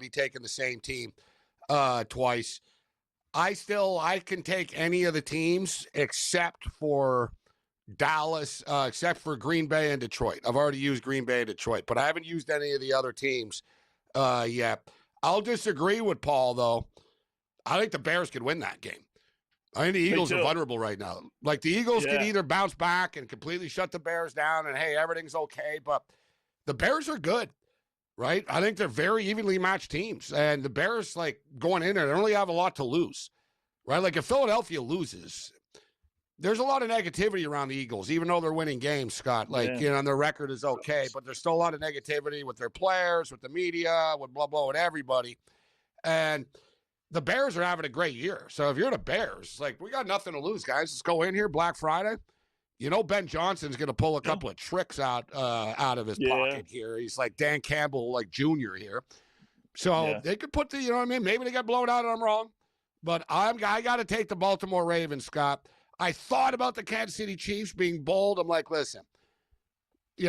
taking the same team twice. I can take any of the teams except for Dallas, except for Green Bay and Detroit. I've already used Green Bay and Detroit, but I haven't used any of the other teams yet. I'll disagree with Paul, though. I think the Bears could win that game. I think the Eagles are vulnerable right now. Like, the Eagles can either bounce back and completely shut the Bears down and, hey, everything's okay, but the Bears are good, right? I think they're very evenly matched teams, and the Bears, like, going in there, they don't really have a lot to lose, right? Like, if Philadelphia loses, there's a lot of negativity around the Eagles, even though they're winning games, Scott. And their record is okay, but there's still a lot of negativity with their players, with the media, with blah, blah, with everybody. And the Bears are having a great year. So if you're the Bears, we got nothing to lose, guys. Let's go in here, Black Friday. Ben Johnson's going to pull a couple of tricks out of his pocket here. He's like Dan Campbell, Junior here. So they could put maybe they got blown out and I'm wrong. But I got to take the Baltimore Ravens, Scott. I thought about the Kansas City Chiefs being bold. I'm like, listen,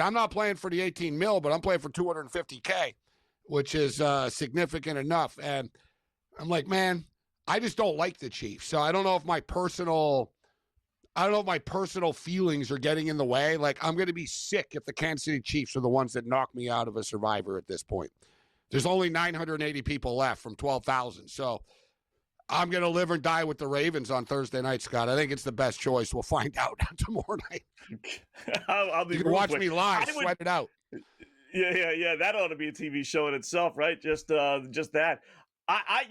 I'm not playing for the 18 mil, but I'm playing for $250K, which is significant enough. And I'm like, man, I just don't like the Chiefs. So I don't know if my personal feelings are getting in the way. I'm going to be sick if the Kansas City Chiefs are the ones that knock me out of a Survivor at this point. There's only 980 people left from 12,000. So I'm going to live or die with the Ravens on Thursday night, Scott. I think it's the best choice. We'll find out tomorrow night. I'll be you can watch me live, sweat it out. Yeah. That ought to be a TV show in itself, right? Just that. I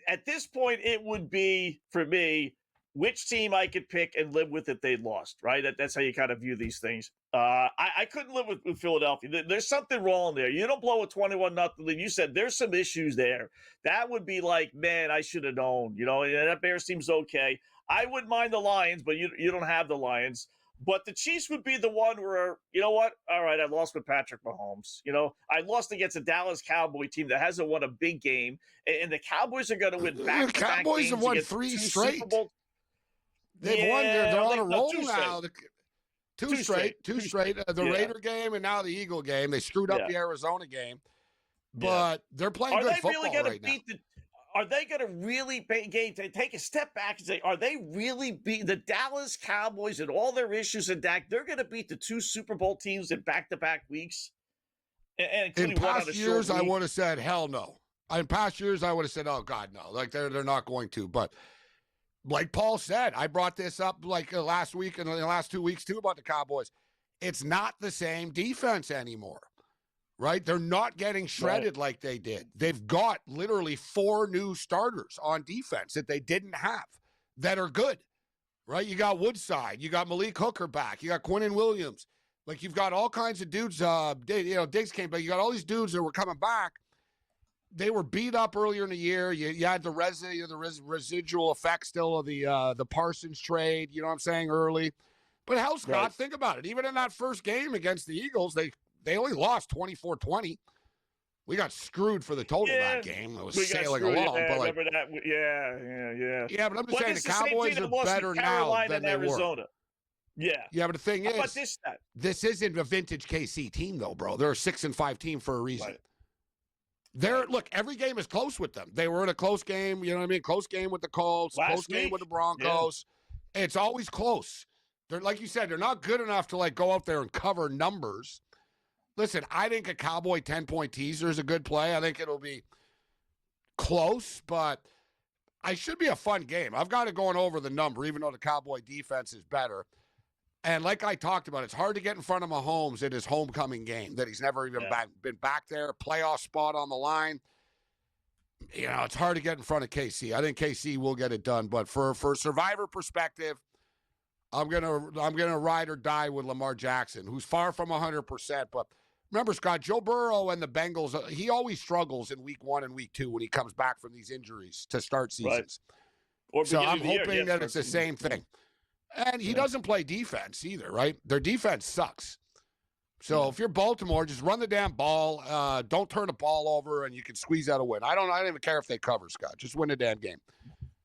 at this point, it would be, for me, which team I could pick and live with if they lost, right? That's how you kind of view these things. I couldn't live with Philadelphia. There's something wrong there. You don't blow a 21-0 lead. You said there's some issues there. That would be like, man, I should have known. That Bears team's okay. I wouldn't mind the Lions, but you don't have the Lions. But the Chiefs would be the one where, you know what? All right, I lost with Patrick Mahomes. I lost against a Dallas Cowboy team that hasn't won a big game, and the Cowboys are going to win back-to-back games. Cowboys have won 3 straight. They've won. They're on a roll now. Two straight. The Raider game and now the Eagle game. They screwed up the Arizona game, but they're playing good football right now. Are they going to really take a step back and say, are they really beat the Dallas Cowboys and all their issues in Dak? They're going to beat the 2 Super Bowl teams in back-to-back weeks? And in past years, I would have said, hell no. In past years, I would have said, oh, God, no. They're not going to. But like Paul said, I brought this up last week and the last 2 weeks, too, about the Cowboys. It's not the same defense anymore. Right? They're not getting shredded like they did. They've got literally 4 new starters on defense that they didn't have that are good. Right? You got Woodside. You got Malik Hooker back. You got Quinnen Williams. You've got all kinds of dudes. Diggs came back. You got all these dudes that were coming back. They were beat up earlier in the year. You had the residual effect still of the Parsons trade, you know what I'm saying, early. But hell, Scott, think about it. Even in that first game against the Eagles, they only lost 24-20. We got screwed for the total that game. It was sailing along. But but I'm just saying the Cowboys are better now than they were. Yeah, but the thing is, this isn't a vintage KC team, though, bro. They're a 6-5 team for a reason. Look, every game is close with them. They were in a close game, you know what I mean? Close game with the Colts, close game with the Broncos. Yeah. It's always close. They're, like you said, they're not good enough to go out there and cover numbers. Listen, I think a Cowboy 10-point teaser is a good play. I think it'll be close, but I should be a fun game. I've got it going over the number, even though the Cowboy defense is better. And like I talked about, it's hard to get in front of Mahomes in his homecoming game that he's never even been back there. Playoff spot on the line. it's hard to get in front of KC. I think KC will get it done, but for Survivor perspective, I'm gonna ride or die with Lamar Jackson, who's far from 100%. But remember, Scott, Joe Burrow and the Bengals, he always struggles in week 1 and week 2 when he comes back from these injuries to start seasons. Right. So I'm hoping that it's the same thing. And he doesn't play defense either, right? Their defense sucks. So if you're Baltimore, just run the damn ball. Don't turn the ball over, and you can squeeze out a win. I don't even care if they cover, Scott. Just win the damn game.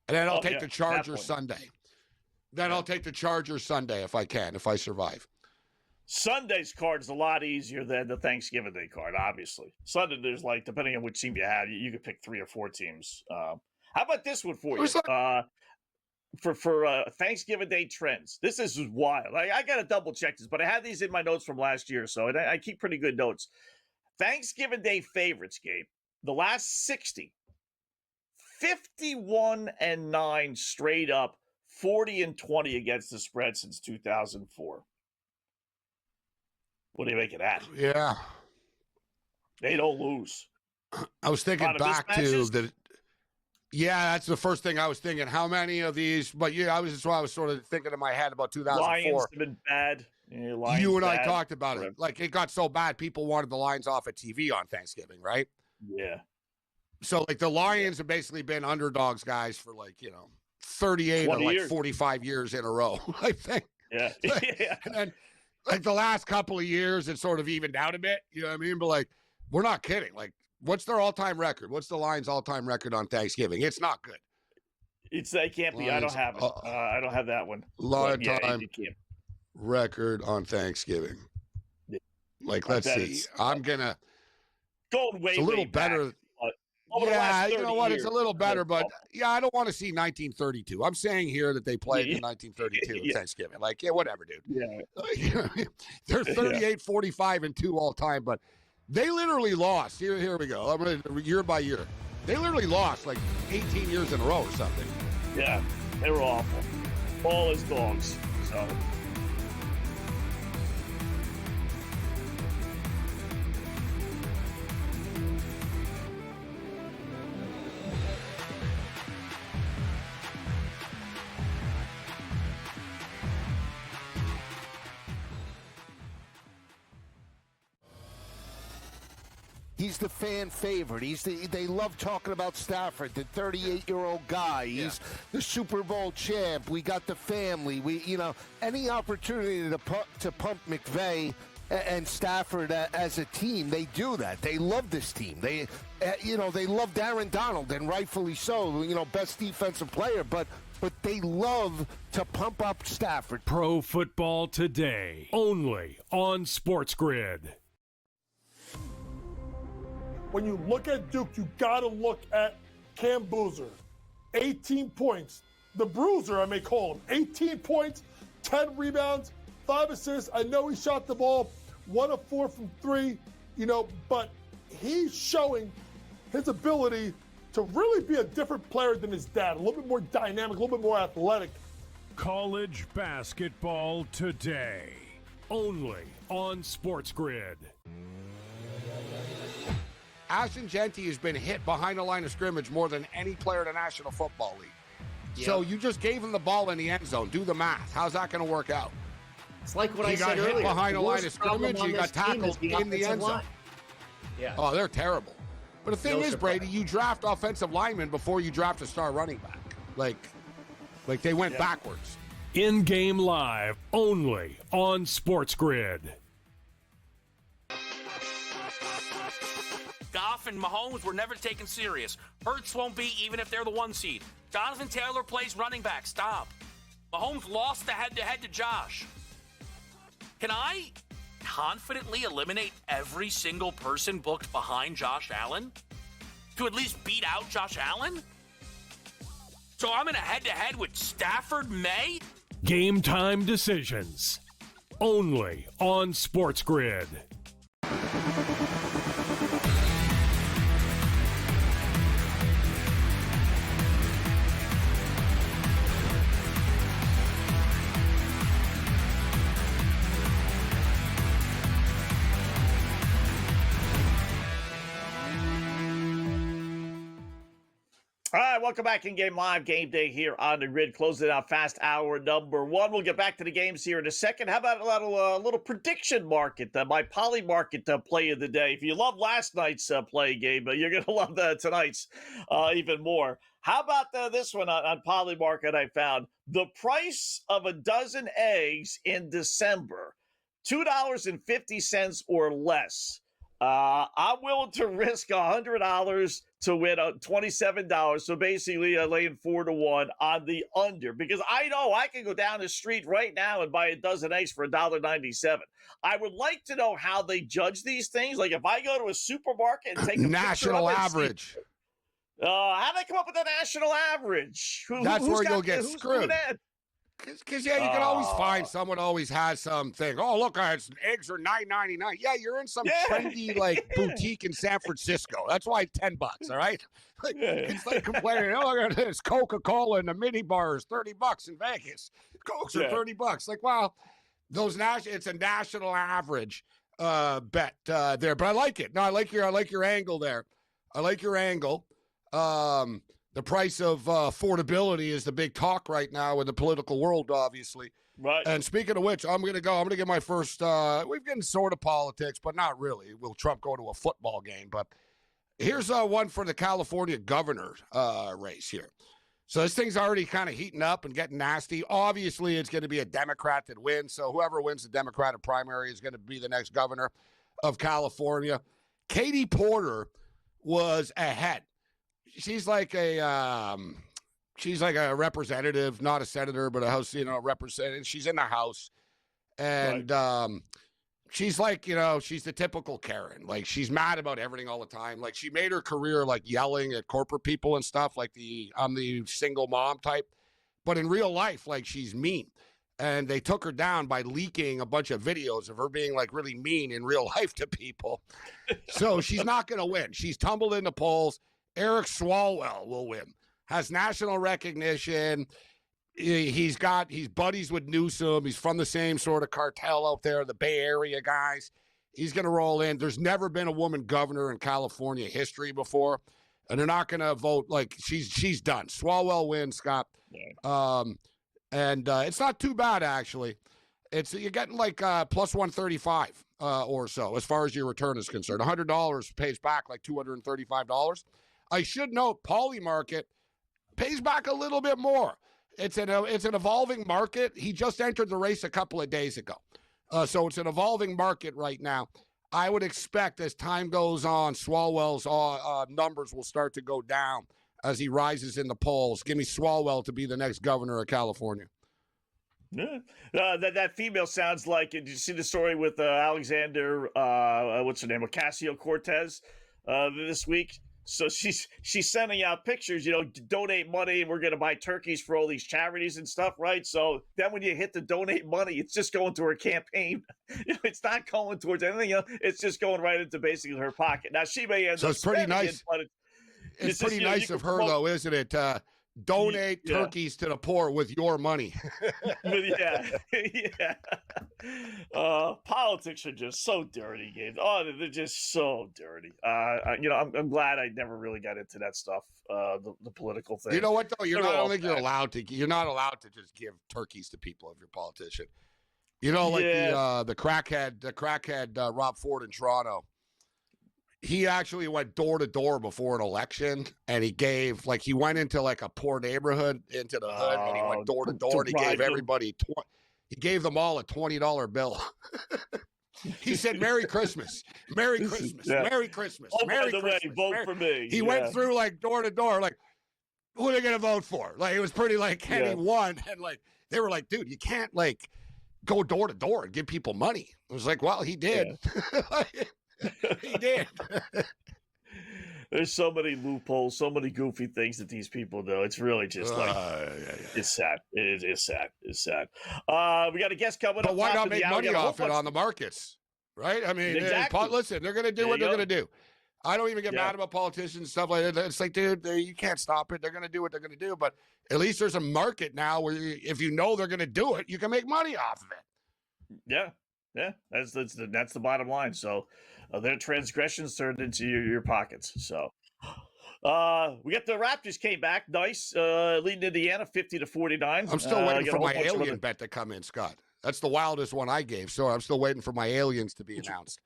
And then I'll take the Chargers Sunday. Then I'll take the Chargers Sunday if I survive. Sunday's card is a lot easier than the Thanksgiving Day card, obviously. Sunday, there's depending on which team you have, you could pick 3 or 4 teams. How about this one for you? For Thanksgiving Day trends. This is wild. I got to double check this, but I had these in my notes from last year, so I keep pretty good notes. Thanksgiving Day favorites, Gabe. The last 60. 51-9 straight up, 40-20 against the spread since 2004. What do you make of that? Yeah. They don't lose. I was thinking back to the... Yeah, that's the first thing I was thinking. How many of these? But yeah, that's why I was sort of thinking in my head about 2004. Lions have been bad. Yeah, you and I talked about it. It got so bad, people wanted the Lions off of TV on Thanksgiving, right? Yeah. So the Lions have basically been underdogs, guys, for 38 or 45 years in a row, I think. Yeah. And then the last couple of years, it sort of evened out a bit. You know what I mean? But we're not kidding. What's their all-time record? What's the Lions' all-time record on Thanksgiving? It's not good. It can't be. Lions, I don't have it. I don't have that one. Long-time record on Thanksgiving. Yeah. Let's see. I'm gonna going way. It's a little way better. Yeah, you know what? It's a little better, but I don't want to see 1932. I'm saying here that they played in 1932 Thanksgiving. Whatever, dude. Yeah. They're 38, 45, and 2 all time, but. They literally lost. Here we go. I'm going to year by year. They literally lost 18 years in a row or something. Yeah, they were awful. All as dogs. So. He's the fan favorite. They love talking about Stafford, the 38-year-old guy. He's the Super Bowl champ. We got the family. Any opportunity to pump McVay and Stafford as a team, they do that. They love this team. They loved Aaron Donald, and rightfully so. Best defensive player, but they love to pump up Stafford. Pro Football Today, only on SportsGrid. When you look at Duke, you got to look at Cam Boozer. 18 points. The Bruiser, I may call him. 18 points, 10 rebounds, 5 assists. I know he shot the ball 1 of 4 from 3, but he's showing his ability to really be a different player than his dad. A little bit more dynamic, a little bit more athletic. College Basketball Today, only on SportsGrid. Ashton Genty has been hit behind the line of scrimmage more than any player in the National Football League. Yep. So you just gave him the ball in the end zone. Do the math. How's that going to work out? It's like what I said earlier. He got hit behind the line of scrimmage. He got tackled in the end zone. Yeah. Oh, they're terrible. But the thing is, Brady, you draft offensive linemen before you draft a star running back. They went backwards. In-game live, only on SportsGrid. Goff and Mahomes were never taken serious. Hurts won't be even if they're the 1 seed. Jonathan Taylor plays running back. Stop. Mahomes lost the head-to-head to Josh. Can I confidently eliminate every single person booked behind Josh Allen to at least beat out Josh Allen? So I'm in a head-to-head with Stafford May? Game time decisions. Only on SportsGrid. All right, welcome back in Game Live. Game Day here on the grid, closing out fast hour number 1. We'll get back to the games here in a second. How about a little prediction market, my poly market play of the day? If you love last night's play game, you're going to love tonight's even more. How about this one on poly market I found? The price of a dozen eggs in December, $2.50 or less. I'm willing to risk $100 to win $27. So basically, laying 4-1 on the under, because I know I can go down the street right now and buy a dozen eggs for $1.97. I would like to know how they judge these things. Like if I go to a supermarket and take a national average. How do they come up with a national average? That's where you'll get screwed. Because you can always find someone always has something. Oh, look, eggs are $9.99. Yeah, you're in some trendy boutique in San Francisco. That's why $10. All right, it's like complaining. Oh, look at this Coca-Cola and the mini bar is $30 in Vegas. Cokes are $30. Like, wow, it's a national average bet there. But I like it. No, I like your angle there. I like your angle. The price of affordability is the big talk right now in the political world, obviously. Right. And speaking of which, I'm going to get my first, we've gotten sort of politics, but not really. Will Trump go to a football game? But here's one for the California governor race here. So this thing's already kind of heating up and getting nasty. Obviously, it's going to be a Democrat that wins. So whoever wins the Democratic primary is going to be the next governor of California. Katie Porter was ahead. She's like a representative, not a senator, but a House, representative. She's in the House, and she's like, she's the typical Karen. Like she's mad about everything all the time. Like she made her career like yelling at corporate people and stuff. Like I'm the single mom type, but in real life, like she's mean. And they took her down by leaking a bunch of videos of her being like really mean in real life to people. So she's not going to win. She's tumbled in the polls. Eric Swalwell will win. Has national recognition. He's buddies with Newsom. He's from the same sort of cartel out there, the Bay Area guys. He's going to roll in. There's never been a woman governor in California history before, and they're not going to vote like she's done. Swalwell wins, Scott. And it's not too bad actually. You're getting like plus 135 or so as far as your return is concerned. $100 pays back like $235. I should note, Poly Market pays back a little bit more. It's an evolving market. He just entered the race a couple of days ago. So it's an evolving market right now. I would expect as time goes on, Swalwell's numbers will start to go down as he rises in the polls. Give me Swalwell to be the next governor of California. Yeah. That female sounds like, did you see the story with Alexander, what's her name, Ocasio-Cortez this week? So she's sending out pictures, donate money, and we're going to buy turkeys for all these charities and stuff, right? So then when you hit the donate money, it's just going to her campaign. It's not going towards anything else. It's just going right into basically her pocket. Now, she may end up it's pretty nice. It's pretty nice of her, though, isn't it? Donate turkeys to the poor with your money. Yeah. Politics are just so dirty, Gabe. Oh, they're just so dirty. I'm glad I never really got into that stuff. The political thing. You know what though? I don't think you're allowed to. You're not allowed to just give turkeys to people if you're a politician. The crackhead Rob Ford in Toronto. He actually went door to door before an election, and he went into like a poor neighborhood into the hood, and he went door to door, and he gave everybody he gave them all a $20 bill. He said, "Merry Christmas, Merry Christmas, Merry Christmas, Merry Christmas." Vote for me. He went through like door to door, like, who are they gonna vote for? Like it was pretty like Kenny won, and like they were like, dude, you can't like go door to door and give people money. It was like, well, he did. He did. There's so many loopholes, so many goofy things that these people do. It's really just it's sad. It is sad. It's sad. We got a guest coming up. But why not make money off it on the markets? Right? I mean, listen, they're going to do what they're going to do. I don't even get mad about politicians and stuff like that. It's like, dude, you can't stop it. They're going to do what they're going to do. But at least there's a market now where if you know they're going to do it, you can make money off of it. Yeah. That's the bottom line. So their transgressions turned into your pockets. So We got the Raptors came back. Nice. Leading Indiana 50-49. I'm still waiting for my alien bet to come in, Scott. That's the wildest one I gave. So I'm still waiting for my aliens to be announced.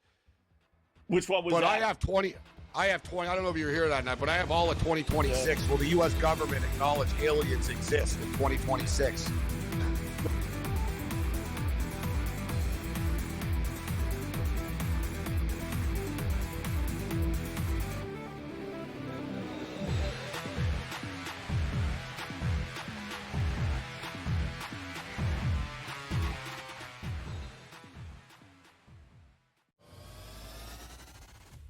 Which one was that? But I have 20. I don't know if you were here that night, but I have all of 2026. Will the U.S. government acknowledge aliens exist in 2026?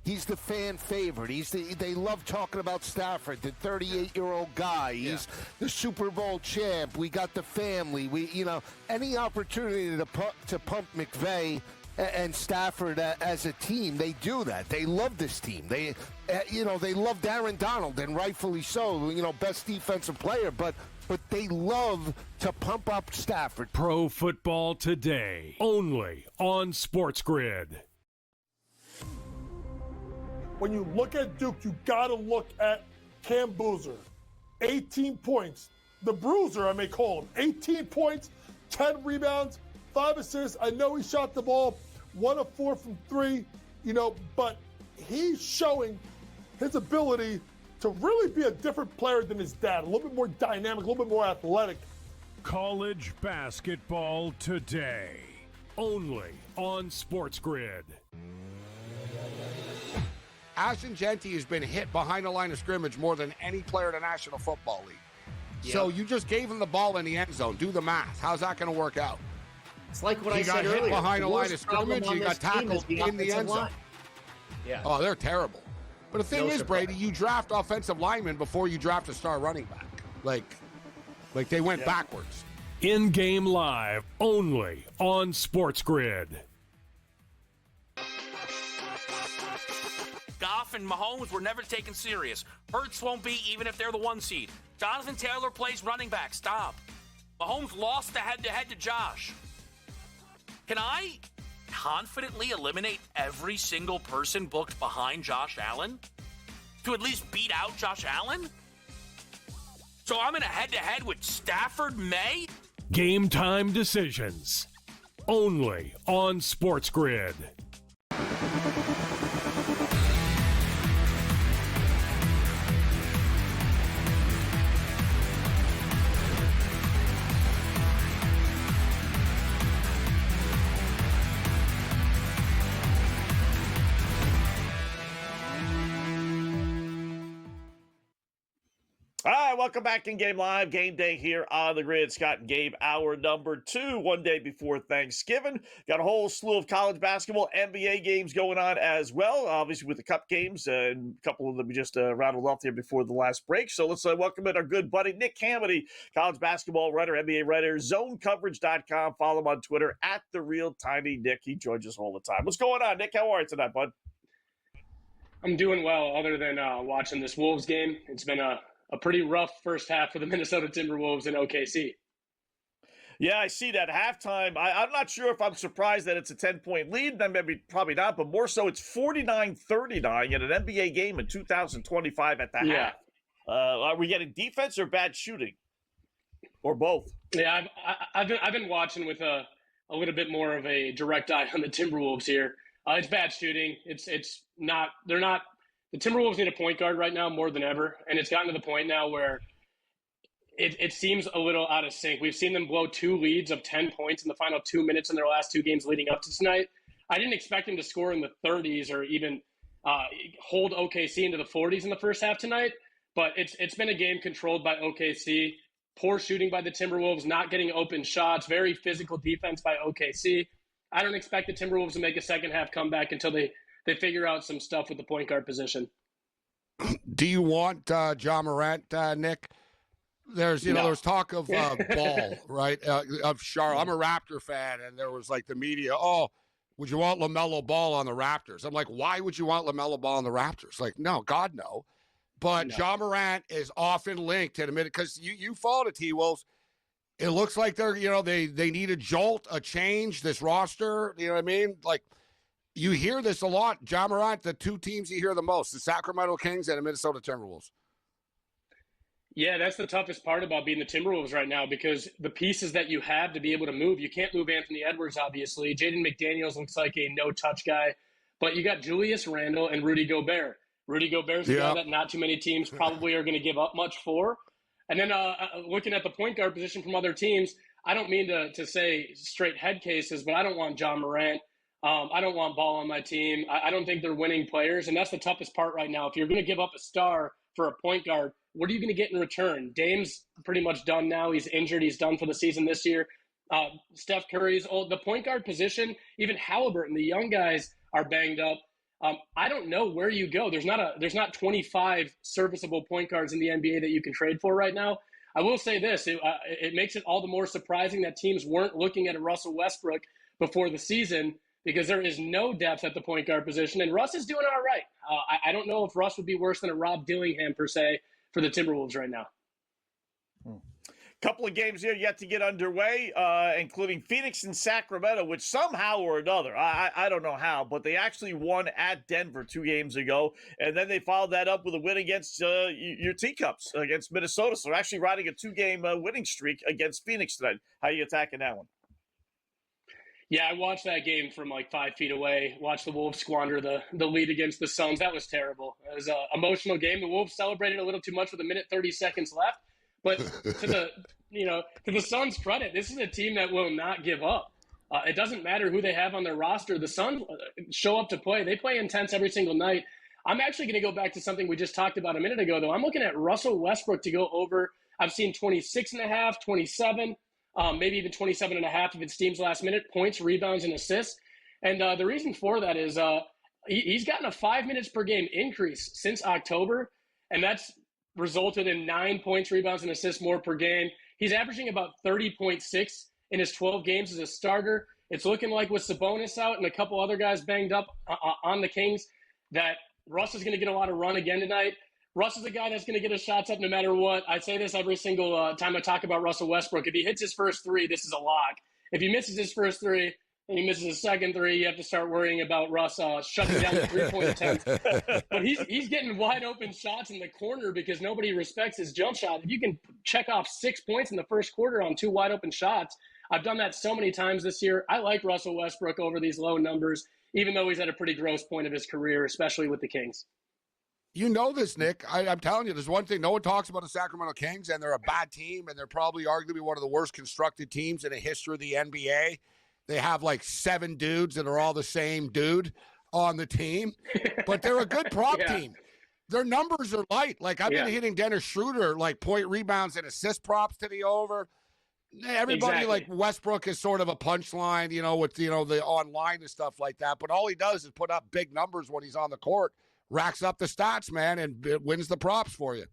He's the fan favorite. They love talking about Stafford, the 38-year-old guy. He's the Super Bowl champ. We got the family. Any opportunity to pump McVay and Stafford as a team, they do that. They love this team. They love Darren Donald, and rightfully so. Best defensive player, but they love to pump up Stafford. Pro Football Today, only on SportsGrid. When you look at Duke, you got to look at Cam Boozer. 18 points. The Bruiser, I may call him. 18 points, 10 rebounds, 5 assists. I know he shot the ball 1 of 4 from 3, but he's showing his ability to really be a different player than his dad. A little bit more dynamic, a little bit more athletic. College Basketball Today, only on SportsGrid. Ashton Genty has been hit behind the line of scrimmage more than any player in the National Football League. Yep. So you just gave him the ball in the end zone. Do the math. How's that going to work out? It's like what I said earlier. He got hit behind the line of scrimmage. He got tackled in the end zone. Yeah. Oh, they're terrible. But the thing is, Brady, you draft offensive linemen before you draft a star running back. Like they went backwards. In-game live, only on SportsGrid. Goff and Mahomes were never taken serious. Hurts won't be even if they're the 1 seed. Jonathan Taylor plays running back. Stop. Mahomes lost the head-to-head to Josh. Can I confidently eliminate every single person booked behind Josh Allen to at least beat out Josh Allen? So I'm in a head-to-head with Stafford May? Game time decisions, only on SportsGrid. All right, welcome back in Game Live. Game Day here on the grid. Scott and Gabe, hour number 2, 1 day before Thanksgiving. Got a whole slew of college basketball, NBA games going on as well, obviously with the Cup games, and a couple of them we just rattled off here before the last break. So let's welcome in our good buddy, Nick Hamady, college basketball writer, NBA writer, zonecoverage.com. Follow him on Twitter, @TheRealTinyNick. He joins us all the time. What's going on, Nick? How are you tonight, bud? I'm doing well, other than watching this Wolves game. It's been a pretty rough first half for the Minnesota Timberwolves in OKC. Yeah, I see that. Halftime, I'm not sure if I'm surprised that it's a 10-point lead. Then probably not, but more so it's 49-39 in an NBA game in 2025 at the half. Are we getting defense or bad shooting? Or both? Yeah, I've been watching with a little bit more of a direct eye on the Timberwolves here. It's bad shooting. It's not – they're not – the Timberwolves need a point guard right now more than ever, and it's gotten to the point now where it seems a little out of sync. We've seen them blow 2 leads of 10 points in the final 2 minutes in their last 2 games leading up to tonight. I didn't expect them to score in the 30s or even hold OKC into the 40s in the first half tonight, but it's been a game controlled by OKC. Poor shooting by the Timberwolves, not getting open shots, very physical defense by OKC. I don't expect the Timberwolves to make a second half comeback until they figure out some stuff with the point guard position. Do you want Ja Morant, Nick? There's talk of Ball, right? Of Charlotte. I'm a Raptor fan, and there was like the media. Oh, would you want LaMelo Ball on the Raptors? I'm like, why would you want LaMelo Ball on the Raptors? Like, no, God, no. But Ja Morant is often linked to the minute because you follow the T-Wolves. It looks like they're they need a jolt, a change. This roster, you know what I mean? Like. You hear this a lot. Ja Morant, the 2 teams you hear the most, the Sacramento Kings and the Minnesota Timberwolves. Yeah, that's the toughest part about being the Timberwolves right now, because the pieces that you have to be able to move, you can't move Anthony Edwards, obviously. Jaden McDaniels looks like a no-touch guy, but you got Julius Randle and Rudy Gobert. Rudy Gobert's a guy that not too many teams probably are going to give up much for. And then looking at the point guard position from other teams, I don't mean to say straight head cases, but I don't want John Morant. I don't want Ball on my team. I don't think they're winning players, and that's the toughest part right now. If you're going to give up a star for a point guard, what are you going to get in return? Dame's pretty much done now. He's injured. He's done for the season this year. Steph Curry's old. The point guard position, even Halliburton, the young guys are banged up. I don't know where you go. There's not 25 serviceable point guards in the NBA that you can trade for right now. I will say this: it makes it all the more surprising that teams weren't looking at a Russell Westbrook before the season, because there is no depth at the point guard position, and Russ is doing all right. I don't know if Russ would be worse than a Rob Dillingham per se for the Timberwolves right now. Couple of games here yet to get underway, including Phoenix and Sacramento, which somehow or another, I don't know how, but they actually won at Denver 2 games ago, and then they followed that up with a win against your Teacups against Minnesota. So they're actually riding a 2-game winning streak against Phoenix tonight. How are you attacking that one? Yeah, I watched that game from like 5 feet away. Watched the Wolves squander the lead against the Suns. That was terrible. It was an emotional game. The Wolves celebrated a little too much with 1:30 left. But to the Suns' credit, this is a team that will not give up. It doesn't matter who they have on their roster. The Suns show up to play. They play intense every single night. I'm actually going to go back to something we just talked about a minute ago, though. I'm looking at Russell Westbrook to go over. I've seen 26.5, 27. Maybe even 27.5 if it's team's last minute, points, rebounds, and assists. And the reason for that is he's gotten a 5 minutes per game increase since October, and that's resulted in 9 points, rebounds, and assists more per game. He's averaging about 30.6 in his 12 games as a starter. It's looking like with Sabonis out and a couple other guys banged up on the Kings that Russ is going to get a lot of run again tonight. Russ is a guy that's going to get his shots up no matter what. I say this every single time I talk about Russell Westbrook. If he hits his first 3, this is a lock. If he misses his first 3 and he misses his second 3, you have to start worrying about Russ shutting down the three-point attempts. But he's getting wide open shots in the corner because nobody respects his jump shot. If you can check off 6 points in the first quarter on 2 wide open shots, I've done that so many times this year. I like Russell Westbrook over these low numbers, even though he's at a pretty gross point of his career, especially with the Kings. You know this, Nick. I'm telling you, there's one thing. No one talks about the Sacramento Kings, and they're a bad team, and they're probably arguably one of the worst constructed teams in the history of the NBA. They have like 7 dudes that are all the same dude on the team, but they're a good prop team. Their numbers are light. Like I've been hitting Dennis Schroeder, like point rebounds and assist props to the over. Everybody like Westbrook is sort of a punchline, with, the online and stuff like that. But all he does is put up big numbers when he's on the court. Racks up the stats, man, and it wins the props for you.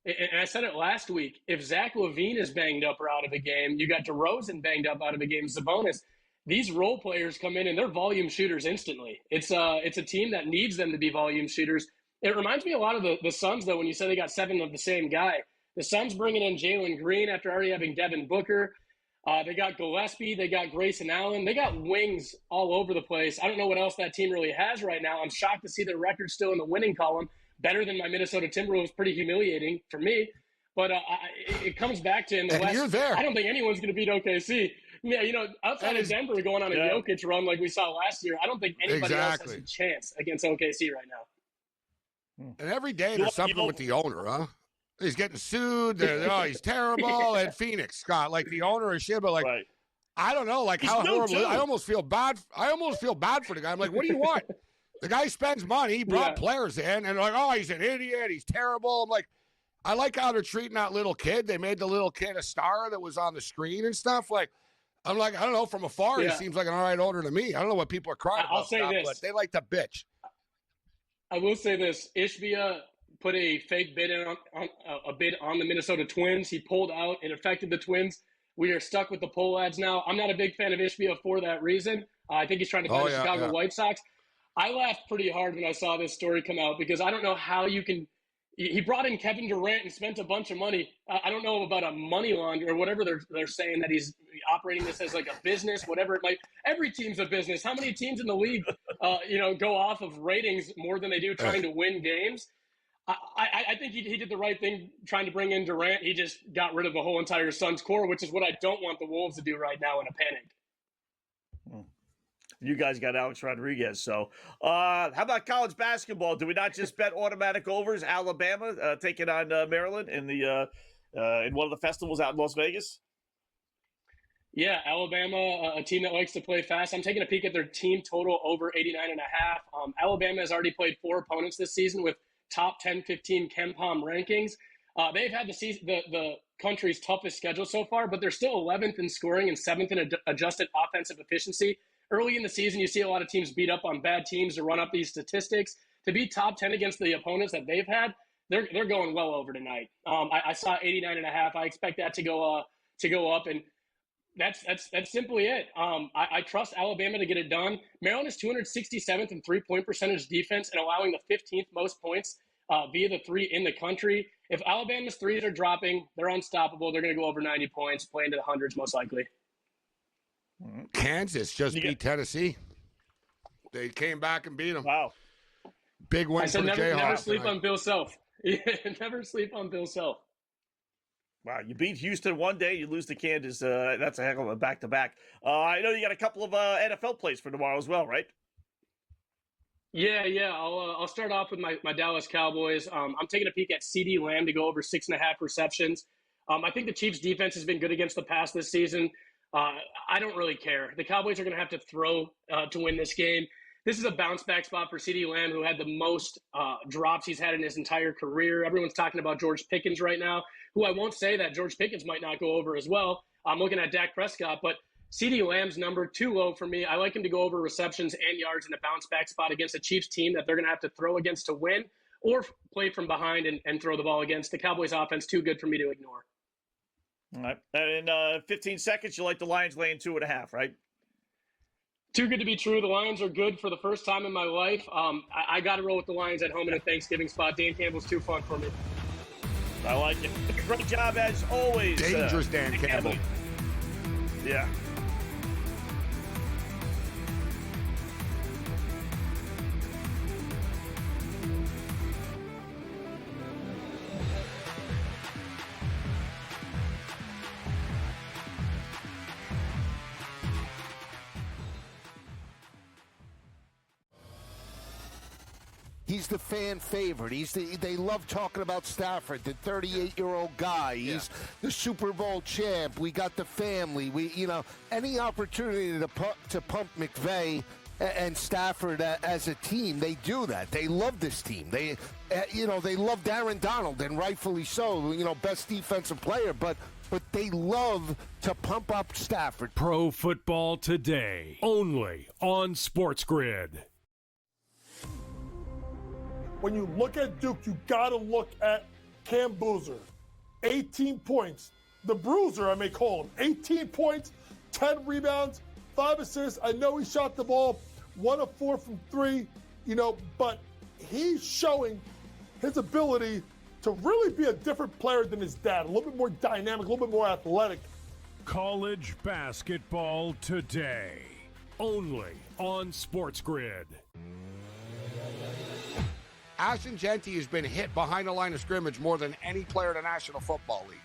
And I said it last week. If Zach LaVine is banged up or out of a game, you got DeRozan banged up out of a game, Sabonis. These role players come in and they're volume shooters instantly. It's a team that needs them to be volume shooters. It reminds me a lot of the Suns, though, when you say they got 7 of the same guy. The Suns bringing in Jalen Green after already having Devin Booker. They got Gillespie. They got Grayson Allen. They got wings all over the place. I don't know what else that team really has right now. I'm shocked to see their record still in the winning column. Better than my Minnesota Timberwolves. Pretty humiliating for me. But it comes back to in the West. You're there. I don't think anyone's going to beat OKC. Yeah, outside of Denver going on a Jokic run like we saw last year, I don't think anybody else has a chance against OKC right now. And every day there's something with the owner, huh? He's getting sued. He's terrible. And Phoenix, Scott, like the owner is shit, but like, I don't know, like how horrible. I almost feel bad for the guy. I'm like, what do you want? The guy spends money. He brought players in, and they're like, oh, he's an idiot. He's terrible. I'm like, I like how they're treating that little kid. They made the little kid a star that was on the screen and stuff. Like, I'm like, I don't know. From afar, he seems like an all right owner to me. I don't know what people are crying about. I'll say this, but they like to bitch. I will say this: Ishbia put a fake bid on the Minnesota Twins. He pulled out. It affected the Twins. We are stuck with the poll ads now. I'm not a big fan of Ishbia for that reason. I think he's trying to find the Chicago White Sox. I laughed pretty hard when I saw this story come out because I don't know how you can – he brought in Kevin Durant and spent a bunch of money. I don't know about a money laundry or whatever they're saying, that he's operating this as like a business, whatever it might – every team's a business. How many teams in the league, go off of ratings more than they do trying to win games? I think he did the right thing trying to bring in Durant. He just got rid of the whole entire Suns core, which is what I don't want the Wolves to do right now in a panic. You guys got Alex Rodriguez. So how about college basketball? Do we not just bet automatic overs? Alabama taking on Maryland in one of the festivals out in Las Vegas? Yeah, Alabama, a team that likes to play fast. I'm taking a peek at their team total over 89.5. Alabama has already played 4 opponents this season with top 10, 15 KenPom rankings. They've had the country's toughest schedule so far, but they're still 11th in scoring and 7th in adjusted offensive efficiency. Early in the season, you see a lot of teams beat up on bad teams to run up these statistics. To be top 10 against the opponents that they've had, they're going well over tonight. I saw 89.5. I expect that to go up, and that's simply it. I trust Alabama to get it done. Maryland is 267th in three-point percentage defense and allowing the 15th most points via the three in the country. If Alabama's threes are dropping, they're unstoppable. They're going to go over 90 points, play into the hundreds most likely. Kansas just beat Tennessee. They came back and beat them. Wow. Big win for the Jayhawks. Never sleep on Bill Self. Never sleep on Bill Self. Wow, you beat Houston one day, you lose to Kansas. That's a heck of a back-to-back. I know you got a couple of NFL plays for tomorrow as well, right? Yeah. I'll start off with my Dallas Cowboys. I'm taking a peek at CeeDee Lamb to go over 6.5 receptions. I think the Chiefs' defense has been good against the pass this season. I don't really care. The Cowboys are going to have to throw to win this game. This is a bounce-back spot for CeeDee Lamb, who had the most drops he's had in his entire career. Everyone's talking about George Pickens right now, who I won't say that George Pickens might not go over as well. I'm looking at Dak Prescott, but CeeDee Lamb's number too low for me. I like him to go over receptions and yards in a bounce-back spot against a Chiefs team that they're going to have to throw against to win or play from behind and throw the ball against. The Cowboys' offense too good for me to ignore. All right. And in 15 seconds, you like the Lions laying 2.5, right? Too good to be true. The Lions are good for the first time in my life. I got to roll with the Lions at home in a Thanksgiving spot. Dan Campbell's too fun for me. I like it. Great job as always. Dangerous Dan Campbell. Yeah. He's the fan favorite. They love talking about Stafford, the 38-year-old guy. He's the Super Bowl champ. We got the family. Any opportunity to pump McVay and Stafford as a team, they do that. They love this team. They love Aaron Donald, and rightfully so. Best defensive player, but they love to pump up Stafford. Pro Football Today, only on SportsGrid. When you look at Duke, you got to look at Cam Boozer. 18 points. The Bruiser, I may call him. 18 points, 10 rebounds, 5 assists. I know he shot the ball 1 of 4 from 3, but he's showing his ability to really be a different player than his dad. A little bit more dynamic, a little bit more athletic. College Basketball Today, only on SportsGrid. Ashton Genty has been hit behind the line of scrimmage more than any player in the National Football League.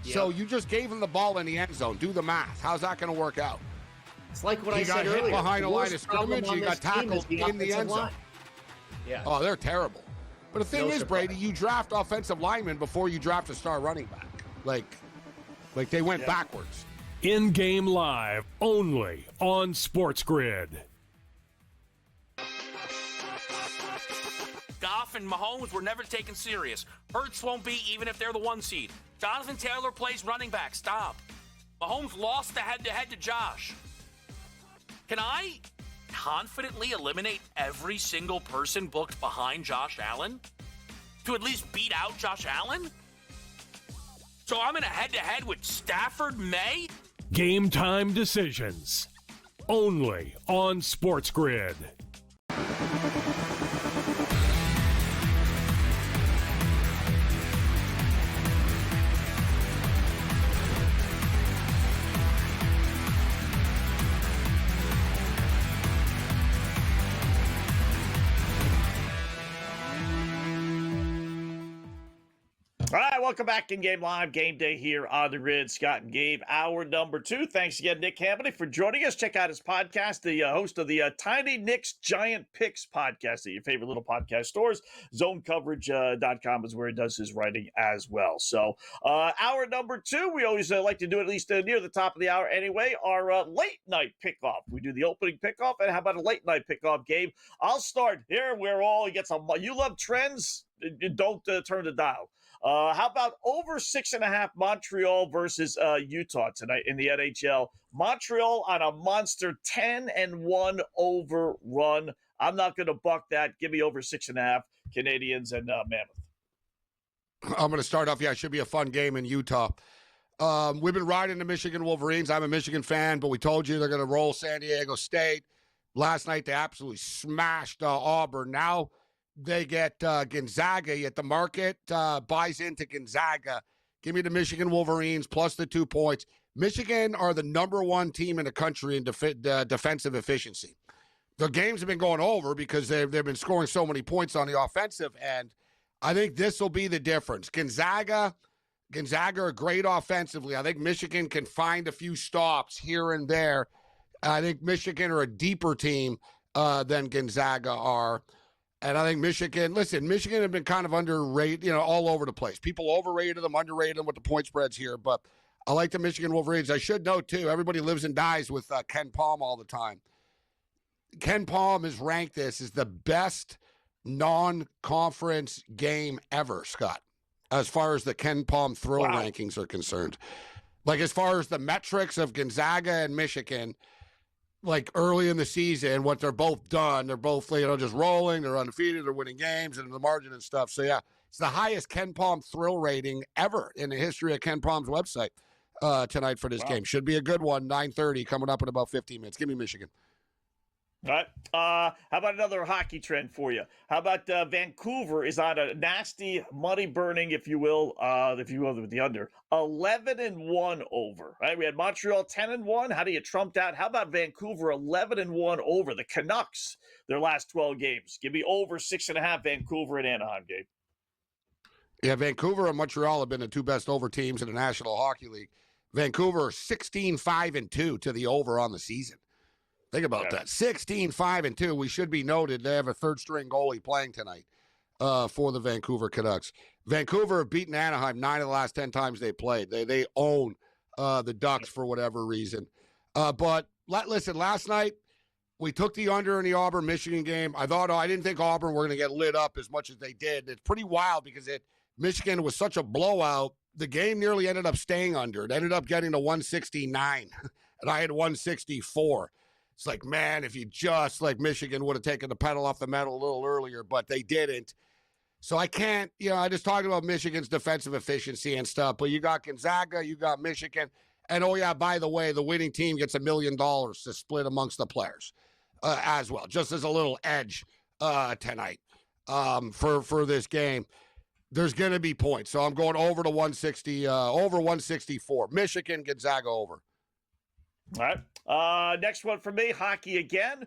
Yep. So you just gave him the ball in the end zone. Do the math. How's that going to work out? It's like what I He said got earlier. hit behind the line of scrimmage. He got tackled in the end zone. Yeah. Oh, they're terrible. But the thing is, Brady, you draft offensive linemen before you draft a star running back. Like they went backwards. In-game live, only on SportsGrid. Goff and Mahomes were never taken serious. Hurts won't be even if they're the 1 seed. Jonathan Taylor plays running back. Stop. Mahomes lost the head-to-head to Josh. Can I confidently eliminate every single person booked behind Josh Allen to at least beat out Josh Allen? So I'm in a head-to-head with Stafford May? Game time decisions, only on SportsGrid. right, welcome back in Game Live, Game Day here on the Grid. Scott and Gabe, hour number 2. Thanks again, Nick Hamilton, for joining us. Check out his podcast, the host of the Tiny Nick's Giant Picks podcast at your favorite little podcast stores. Zonecoverage.com is where he does his writing as well. So, hour number 2, we always like to do it at least near the top of the hour anyway, our late night pickoff. We do the opening pickoff, and how about a late night pickoff, Gabe? I'll start here. We're all, you love trends, don't turn the dial. How about over 6.5 Montreal versus Utah tonight in the NHL? Montreal on a monster 10-1 over run. I'm not going to buck that. Give me over 6.5 Canadians and Mammoth. I'm going to start off. Yeah, it should be a fun game in Utah. We've been riding the Michigan Wolverines. I'm a Michigan fan, but we told you they're going to roll San Diego State. Last night, they absolutely smashed Auburn. Now they get Gonzaga at the market, buys into Gonzaga. Give me the Michigan Wolverines plus the 2 points. Michigan are the number 1 team in the country in defensive efficiency. The games have been going over because they've been scoring so many points on the offensive end. I think this will be the difference. Gonzaga are great offensively. I think Michigan can find a few stops here and there. I think Michigan are a deeper team than Gonzaga are. And I think Michigan have been kind of underrated, all over the place. People overrated them, underrated them with the point spreads here. But I like the Michigan Wolverines. I should note, too, everybody lives and dies with Ken Palm all the time. Ken Palm has ranked this as the best non-conference game ever, Scott, as far as the Ken Palm thrill rankings are concerned. Like, as far as the metrics of Gonzaga and Michigan, like early in the season, what they're both done, they're both, just rolling, they're undefeated, they're winning games and the margin and stuff. So, yeah, it's the highest Ken Palm thrill rating ever in the history of Ken Palm's website tonight for this game. Should be a good one, 9:30, coming up in about 15 minutes. Give me Michigan. All right. How about another hockey trend for you? How about Vancouver is on a nasty money burning, if you will, with the under 11-1 over. Right? We had Montreal 10-1. How do you trump that? How about Vancouver 11-1 over the Canucks? Their last 12 games. Give me over 6.5 Vancouver and Anaheim, Gabe. Yeah, Vancouver and Montreal have been the 2 best over teams in the National Hockey League. Vancouver 16-5-2 to the over on the season. Think about that. 16-5-2. We should be noted they have a third-string goalie playing tonight for the Vancouver Canucks. Vancouver have beaten Anaheim 9 of the last 10 times they played. They own the Ducks for whatever reason. But listen, last night we took the under in the Auburn-Michigan game. I didn't think Auburn were going to get lit up as much as they did. It's pretty wild because Michigan was such a blowout. The game nearly ended up staying under. It ended up getting to 169, and I had 164. It's like, man, if you just, Michigan would have taken the pedal off the metal a little earlier, but they didn't. So I can't, I just talked about Michigan's defensive efficiency and stuff, but you got Gonzaga, you got Michigan, and oh yeah, by the way, the winning team gets $1 million to split amongst the players as well, just as a little edge tonight for this game. There's going to be points, so I'm going over to 160, over 164. Michigan, Gonzaga over. All right. Next one for me, hockey again.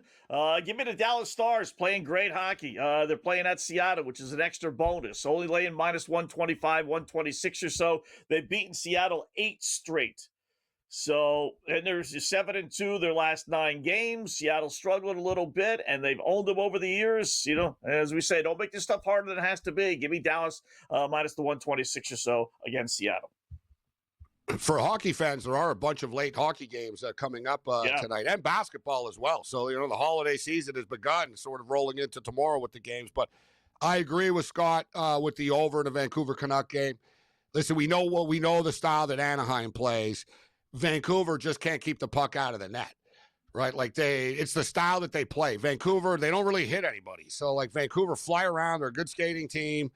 Give me the Dallas Stars playing great hockey. They're playing at Seattle, which is an extra bonus. Only laying minus 125, 126 or so. They've beaten Seattle 8 straight. So, and there's 7-2 their last 9 games. Seattle struggled a little bit, and they've owned them over the years. As we say, don't make this stuff harder than it has to be. Give me Dallas minus the 126 or so against Seattle. For hockey fans, there are a bunch of late hockey games coming up tonight, and basketball as well. So, the holiday season has begun, sort of rolling into tomorrow with the games. But I agree with Scott with the over in the Vancouver Canuck game. Listen, we know the style that Anaheim plays. Vancouver just can't keep the puck out of the net, right? It's the style that they play. Vancouver, they don't really hit anybody. So, Vancouver fly around. They're a good skating team.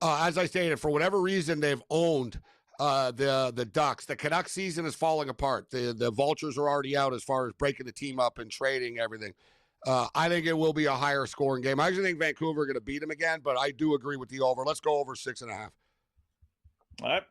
As I stated, for whatever reason, they've owned the Ducks. The Canucks season is falling apart. The Vultures are already out as far as breaking the team up and trading everything. I think it will be a higher scoring game. I actually think Vancouver are going to beat them again, but I do agree with the over. Let's go over 6.5. All right.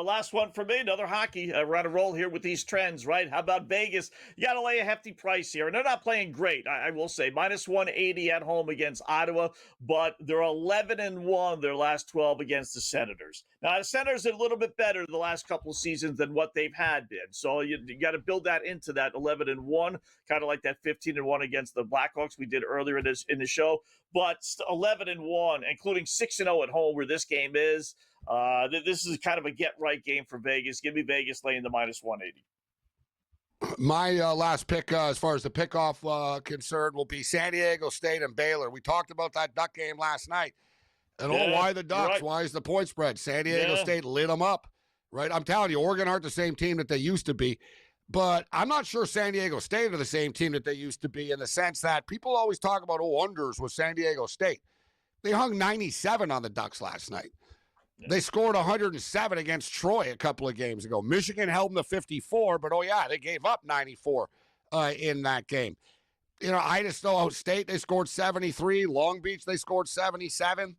Last one for me. Another hockey. We're on a roll here with these trends, right? How about Vegas? You got to lay a hefty price here. And they're not playing great, I will say. Minus 180 at home against Ottawa, but they're 11-1 their last 12 against the Senators. Now, the Senators are a little bit better the last couple of seasons than what they've had been. So you got to build that into that 11-1, kind of like that 15-1 against the Blackhawks we did earlier in the show. But 11-1, including 6-0 at home where this game is. This is kind of a get-right game for Vegas. Give me Vegas laying the minus 180. My last pick, as far as the pickoff concerned, will be San Diego State and Baylor. We talked about that Duck game last night. And why the Ducks? Right. Why is the point spread? San Diego State lit them up, right? I'm telling you, Oregon aren't the same team that they used to be. But I'm not sure San Diego State are the same team that they used to be in the sense that people always talk about, unders with San Diego State. They hung 97 on the Ducks last night. They scored 107 against Troy a couple of games ago. Michigan held them to 54, but they gave up 94 in that game. Idaho State, they scored 73. Long Beach, they scored 77.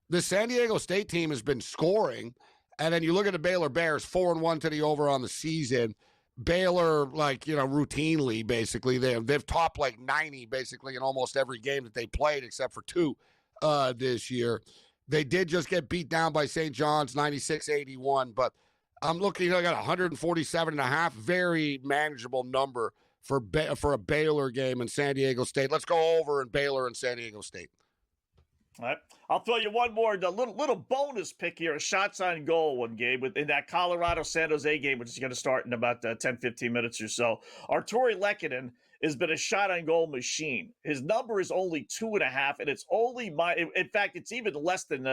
The San Diego State team has been scoring, and then you look at the Baylor Bears, 4-1 to the over on the season. Baylor, routinely, basically, they've topped 90 basically in almost every game that they played except for 2 this year. They did just get beat down by St. John's, 96-81, but I'm looking, I got 147.5, very manageable number for a Baylor game in San Diego State. Let's go over in Baylor and San Diego State. All right. I'll throw you one more, a little bonus pick here, a shots on goal one game in that Colorado-San Jose game, which is going to start in about 10, 15 minutes or so. Arturi Lehkonen has been a shot on goal machine. His number is only 2.5, and it's only in fact, it's even less than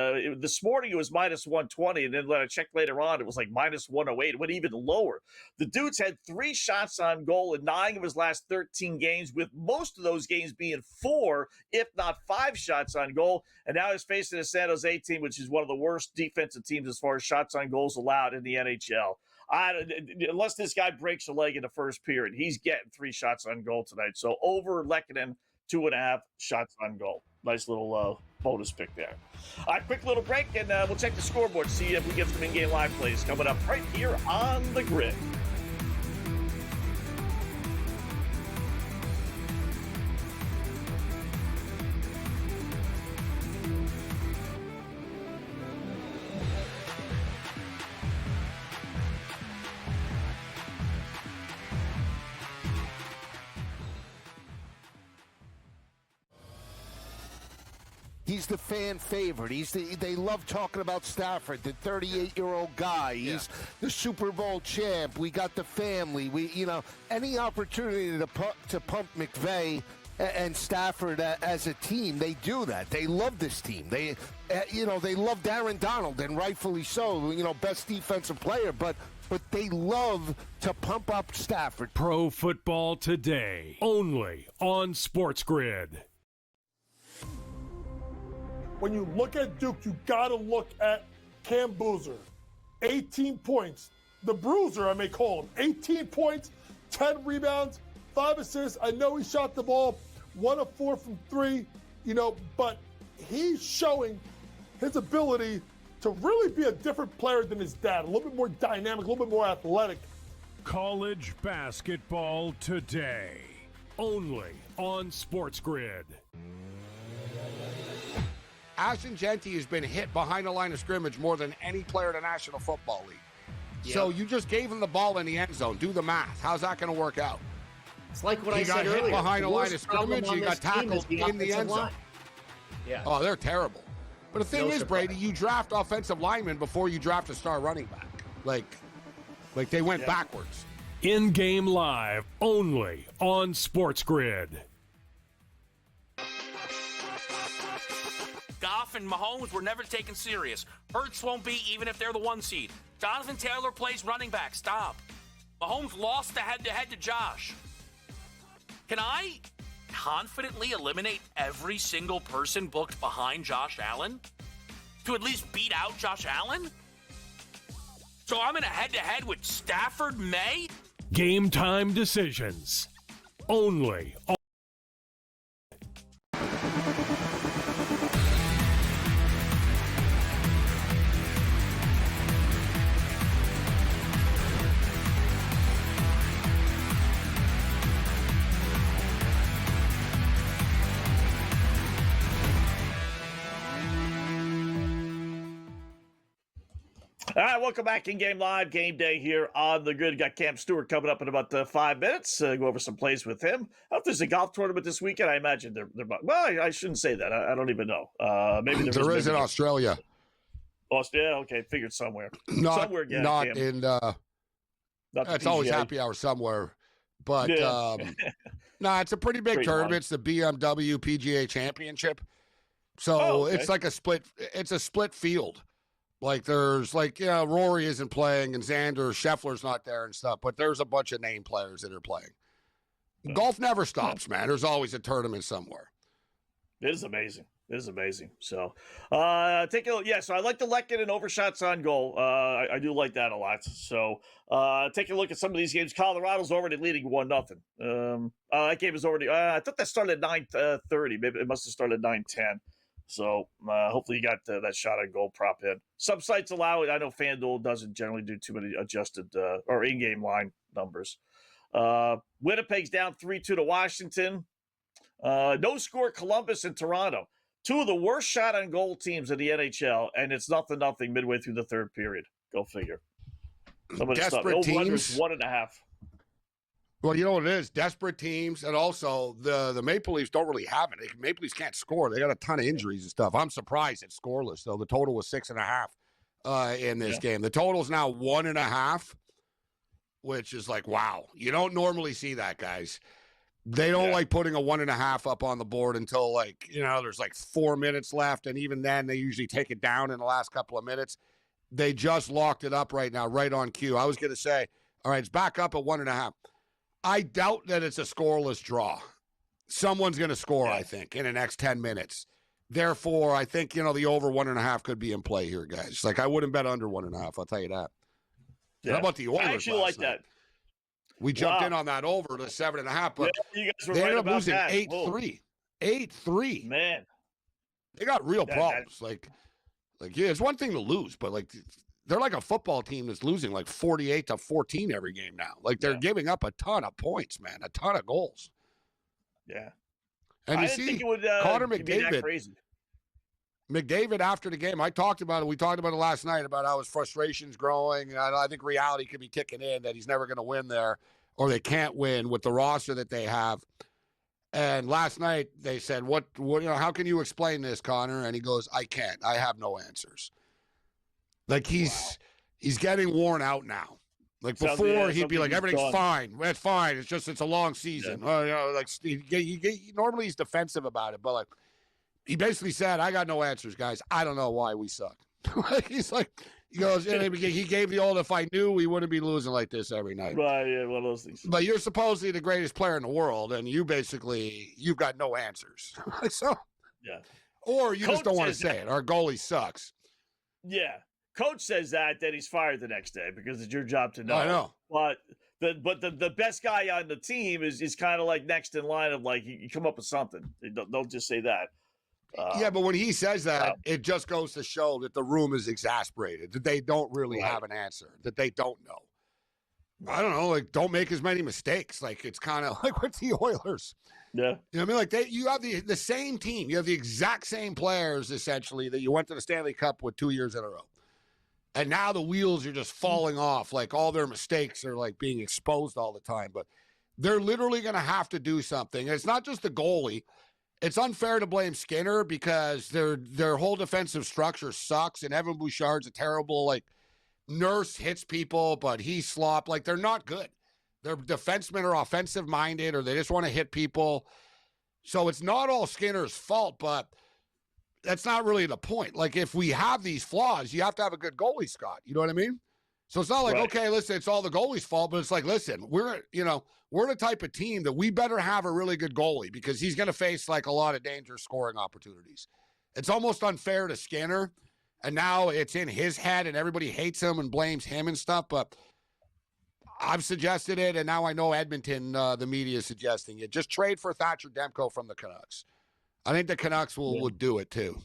this morning. It was minus 120, and then when I checked later on, it was like minus 108. It went even lower. The dude's had 3 shots on goal in 9 of his last 13 games, with most of those games being 4, if not 5 shots on goal. And now he's facing a San Jose team, which is one of the worst defensive teams as far as shots on goals allowed in the NHL. Unless this guy breaks a leg in the first period, he's getting 3 shots on goal tonight. So over Lehkonen, 2.5 shots on goal. Nice little bonus pick there. All right, quick little break, and we'll check the scoreboard, see if we get some in-game live plays coming up right here on the grid. He's the fan favorite. They love talking about Stafford, the 38-year-old guy. He's the Super Bowl champ. We got the family. Any opportunity to pump McVay and Stafford as a team, they do that. They love this team. They love Aaron Donald, and rightfully so. Best defensive player, but they love to pump up Stafford. Pro Football Today, only on SportsGrid. When you look at Duke, you got to look at Cam Boozer. 18 points. The Bruiser, I may call him. 18 points, 10 rebounds, 5 assists. I know he shot the ball 1 of 4 from 3, but he's showing his ability to really be a different player than his dad. A little bit more dynamic, a little bit more athletic. College Basketball Today, only on SportsGrid. Ashton Genty has been hit behind the line of scrimmage more than any player in the National Football League. Yep. So you just gave him the ball in the end zone. Do the math. How's that going to work out? It's like what I said earlier. You got hit behind the line of scrimmage. You got tackled in the end zone. Yeah. Oh, they're terrible. But the thing is, Brady, you draft offensive linemen before you draft a star running back. Like they went backwards. In-game live, only on SportsGrid. Goff and Mahomes were never taken serious. Hurts won't be even if they're the 1 seed. Jonathan Taylor plays running back. Stop. Mahomes lost the head-to-head to Josh. Can I confidently eliminate every single person booked behind Josh Allen to at least beat out Josh Allen? So I'm in a head-to-head with Stafford May? Game time decisions. Only on All right, welcome back in Game Live, Game Day here on the Grid. Got Cam Stewart coming up in about 5 minutes. Go over some plays with him. I don't know if there's a golf tournament this weekend. I imagine they're well, I shouldn't say that. I don't even know. Maybe there is in Australia. Australia, okay, figured somewhere. Not yeah, not Cam. in. It's always happy hour somewhere, but Yeah. it's a pretty big Great tournament. line. It's the BMW PGA Championship, so okay. it's like a split. It's a split field. Like there's Rory isn't playing and Xander Scheffler's not there and stuff, but there's a bunch of name players that are playing. Golf never stops, man. There's always a tournament somewhere. It is amazing. It is amazing. So, take a look. Yeah, so I like the Lekkinen and overshots on goal. I do like that a lot. So, take a look at some of these games. Colorado's already leading 1-0. That game is already. I thought that started at 9:30. Maybe it must have started at 9:10. So, hopefully you got that shot on goal prop in. Some sites allow it. I know FanDuel doesn't generally do too many adjusted or in-game line numbers. Winnipeg's down 3-2 to Washington. No score Columbus and Toronto. Two of the worst shot on goal teams in the NHL, and it's 0-0 midway through the third period. Go figure. Some of the stuff. Desperate Over-under teams. is 1.5. Well, you know what it is? Desperate teams, and also the Maple Leafs don't really have it. Maple Leafs can't score. They got a ton of injuries and stuff. I'm surprised it's scoreless, though. The total was 6.5 in this game. The total's now 1.5, which is like, wow. You don't normally see that, guys. They don't like putting a 1.5 up on the board until there's 4 minutes left, and even then they usually take it down in the last couple of minutes. They just locked it up right now, right on cue. I was going to say, all right, it's back up at 1.5. I doubt that it's a scoreless draw. Someone's going to score, I think, in the next 10 minutes. Therefore, I think, the over 1.5 could be in play here, guys. I wouldn't bet under 1.5, I'll tell you that. Yeah. How about the Oilers? I actually like that. We jumped in on that over to 7.5, but you guys were they right ended up about losing that. 8-3. 8-3. Man. They got real problems. It's one thing to lose, but they're like a football team that's losing 48-14 every game now. They're giving up a ton of points, man, a ton of goals. Yeah. And you didn't see, think it would Connor be that McDavid. crazy. McDavid after the game, I talked about it. We talked about it last night about how his frustration's growing. And I think reality could be kicking in that he's never going to win there, or they can't win with the roster that they have. And last night they said, "What? How can you explain this, Connor?" And he goes, "I can't. I have no answers." He's getting worn out now. Before he'd be like, "Everything's fine. It's fine. It's a long season." Normally he's defensive about it, but he basically said, "I got no answers, guys. I don't know why we suck." He goes, he gave the old, "If I knew, we wouldn't be losing like this every night." Right, yeah, one of those things. But you're supposedly the greatest player in the world, and you've got no answers. Or you just don't want to say it. Our goalie sucks. Yeah. Coach says that, then he's fired the next day because it's your job to know. I know. But the best guy on the team is kind of next in line of you come up with something. Don't just say that. But when he says that, it just goes to show that the room is exasperated, that they don't really have an answer, that they don't know. I don't know, don't make as many mistakes. It's kind of like with the Oilers. Yeah. You know what I mean? You have the same team. You have the exact same players, essentially, that you went to the Stanley Cup with 2 years in a row. And now the wheels are just falling off. All their mistakes are being exposed all the time. But they're literally going to have to do something. And it's not just the goalie. It's unfair to blame Skinner because their whole defensive structure sucks, and Evan Bouchard's a terrible Nurse hits people, but he's slop. They're not good. Their defensemen are offensive minded, or they just want to hit people. So it's not all Skinner's fault, but that's not really the point. If we have these flaws, you have to have a good goalie, Scott. You know what I mean? So it's not okay, listen, it's all the goalie's fault, but it's listen, we're the type of team that we better have a really good goalie because he's going to face a lot of dangerous scoring opportunities. It's almost unfair to Skinner, and now it's in his head and everybody hates him and blames him and stuff, but I've suggested it, and now I know Edmonton, the media is suggesting it. Just trade for Thatcher Demko from the Canucks. I think the Canucks would do it too.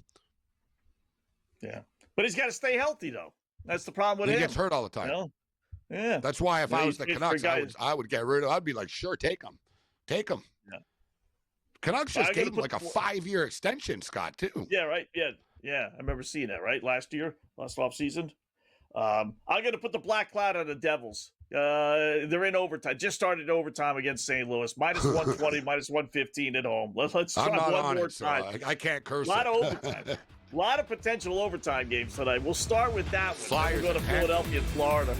Yeah. But he's got to stay healthy, though. That's the problem with him. He gets hurt all the time. Yeah. That's why if I was the Canucks, I would get rid of him. I'd be sure, take him. Take him. Yeah. Canucks just gave him a 5-year extension, Scott, too. Yeah, right. Yeah. I remember seeing that, right? Last offseason. I'm going to put the black cloud on the Devils. They're in overtime. Just started overtime against St. Louis. Minus 120, minus 115 at home. Let's try one more time. I can't curse. A lot of overtime. A lot of potential overtime games tonight. We'll start with that one. Flyers We'll go to Philadelphia and Florida.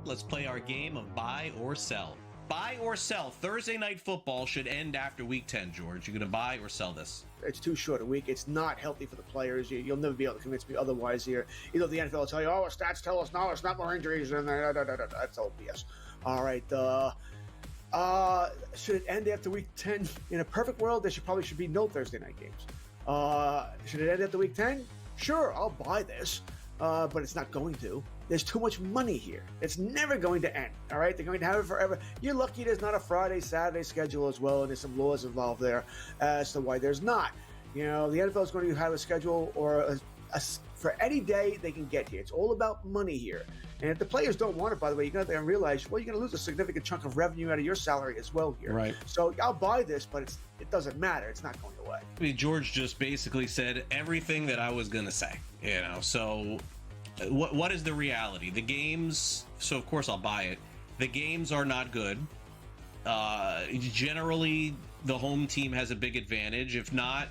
Let's play our game of buy or sell. Buy or sell. Thursday night football should end after week 10, George. You going to buy or sell this? It's too short a week. It's not healthy for the players. You'll never be able to convince me otherwise here. Either the NFL will tell you, oh, stats tell us no, it's not more injuries. And that's all BS. All right. Should it end after week 10? In a perfect world, there probably should be no Thursday night games. Should it end after week 10? Sure, I'll buy this. But it's not going to. There's too much money here. It's never going to end, all right? They're going to have it forever. You're lucky there's not a Friday, Saturday schedule as well, and there's some laws involved there as to why there's not. You know, the NFL is going to have a schedule or for any day they can get here. It's all about money here. And if the players don't want it, by the way, you go out there and realize, well, you're going to lose a significant chunk of revenue out of your salary as well here. Right. So I'll buy this, but it doesn't matter. It's not going away. I mean, George just basically said everything that I was going to say, you know, so what is the reality? The games, so of course I'll buy it. The games are not good. Generally, the home team has a big advantage. If not,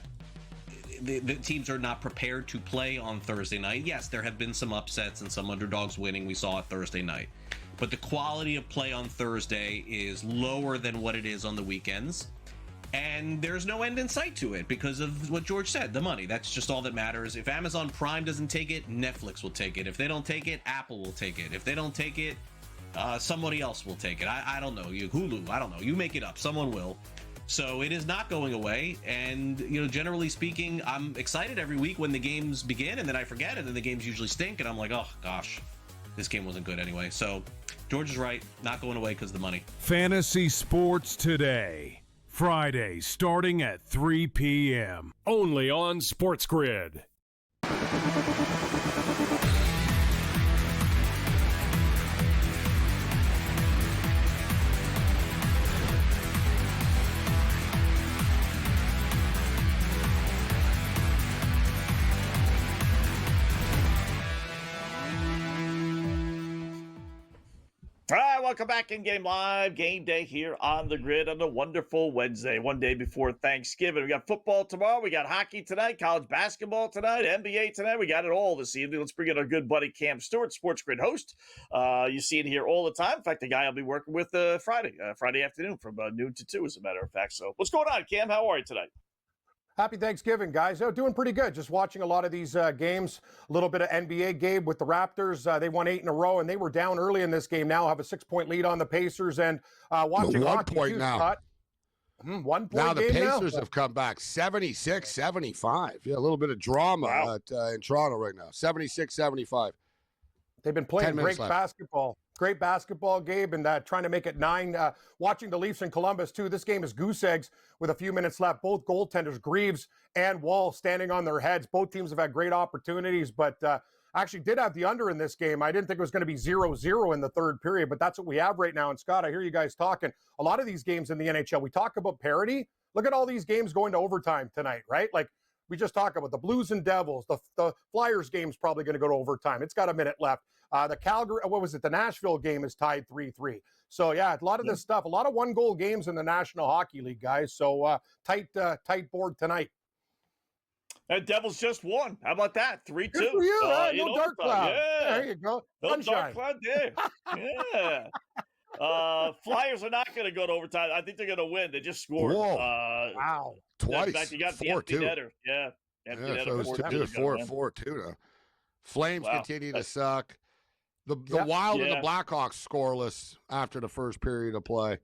the teams are not prepared to play on Thursday night. Yes, there have been some upsets and some underdogs winning. We saw it Thursday night. But the quality of play on Thursday is lower than what it is on the weekends. And there's no end in sight to it because of what George said, the money. That's just all that matters. If Amazon Prime doesn't take it, Netflix will take it. If they don't take it, Apple will take it. If they don't take it, somebody else will take it. I don't know. Hulu, I don't know. You make it up. Someone will. So it is not going away. And, you know, generally speaking, I'm excited every week when the games begin, and then I forget, and then the games usually stink, and I'm like, oh, gosh, this game wasn't good anyway. So George is right. Not going away because of the money. Fantasy Sports Today. Friday, starting at 3 p.m. Only on SportsGrid. All right, welcome back in Game Live. Game day here on the grid on a wonderful Wednesday, one day before Thanksgiving. We got football tomorrow. We got hockey tonight, college basketball tonight, NBA tonight. We got it all this evening. Let's bring in our good buddy Cam Stewart, SportsGrid host. You see it here all the time. In fact, the guy I'll be working with Friday afternoon from noon to 2, as a matter of fact. So what's going on, Cam? How are you tonight? Happy Thanksgiving, guys. Oh, doing pretty good. Just watching a lot of these games. A little bit of NBA, Gabe, with the Raptors. They won 8 in a row, and they were down early in this game. Now have a 6-point lead on the Pacers. And watching hockey, 1 point now. Scott. 1 point now the game Pacers now. have come back 76-75. Yeah, a little bit of drama in Toronto right now. 76-75. They've been playing great basketball. Great basketball, Gabe, and trying to make it 9. Watching the Leafs in Columbus, too. This game is goose eggs with a few minutes left. Both goaltenders, Greaves and Wall, standing on their heads. Both teams have had great opportunities, but actually did have the under in this game. I didn't think it was going to be 0-0 in the third period, but that's what we have right now. And, Scott, I hear you guys talking. A lot of these games in the NHL, we talk about parity. Look at all these games going to overtime tonight, right? Like, we just talked about the Blues and Devils. The Flyers game's probably going to go to overtime. It's got a minute left. The Nashville game is tied 3-3. So, yeah, a lot of this stuff, a lot of one-goal games in the National Hockey League, guys. So, tight board tonight. And Devils just won. How about that? 3-2. Good for you, no dark cloud. Yeah. There you go. No Sunshine. dark cloud there. Yeah. Flyers are not going to go to overtime. I think they're going to win. They just scored. Wow. Twice. In fact, you got the empty netter. Yeah. Empty netter. So it was 4-4-2 now. Flames continue to suck. The Wild and the Blackhawks scoreless after the first period of play.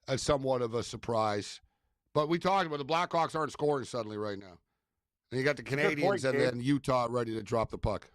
That's somewhat of a surprise. But we talked about the Blackhawks aren't scoring suddenly right now. And you got the Canadians and then Utah ready to drop the puck.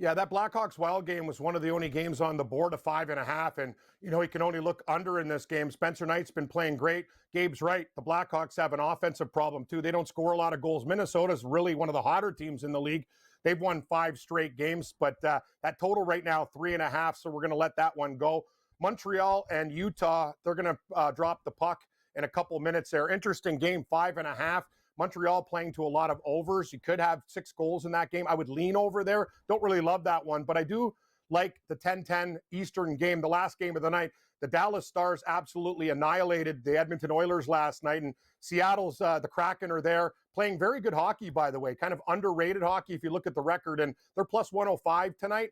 Yeah, that Blackhawks Wild game was one of the only games on the board of 5.5. And, you know, he can only look under in this game. Spencer Knight's been playing great. Gabe's right. The Blackhawks have an offensive problem, too. They don't score a lot of goals. Minnesota's really one of the hotter teams in the league. They've won 5 straight games, but that total right now, 3.5. So we're going to let that one go. Montreal and Utah, they're going to drop the puck in a couple minutes there. Interesting game, 5.5. Montreal playing to a lot of overs. You could have 6 goals in that game. I would lean over there. Don't really love that one, but I do like the 10-10 Eastern game, the last game of the night. The Dallas Stars absolutely annihilated the Edmonton Oilers last night, and Seattle's the Kraken are there playing very good hockey, by the way, kind of underrated hockey if you look at the record, and they're plus 105 tonight.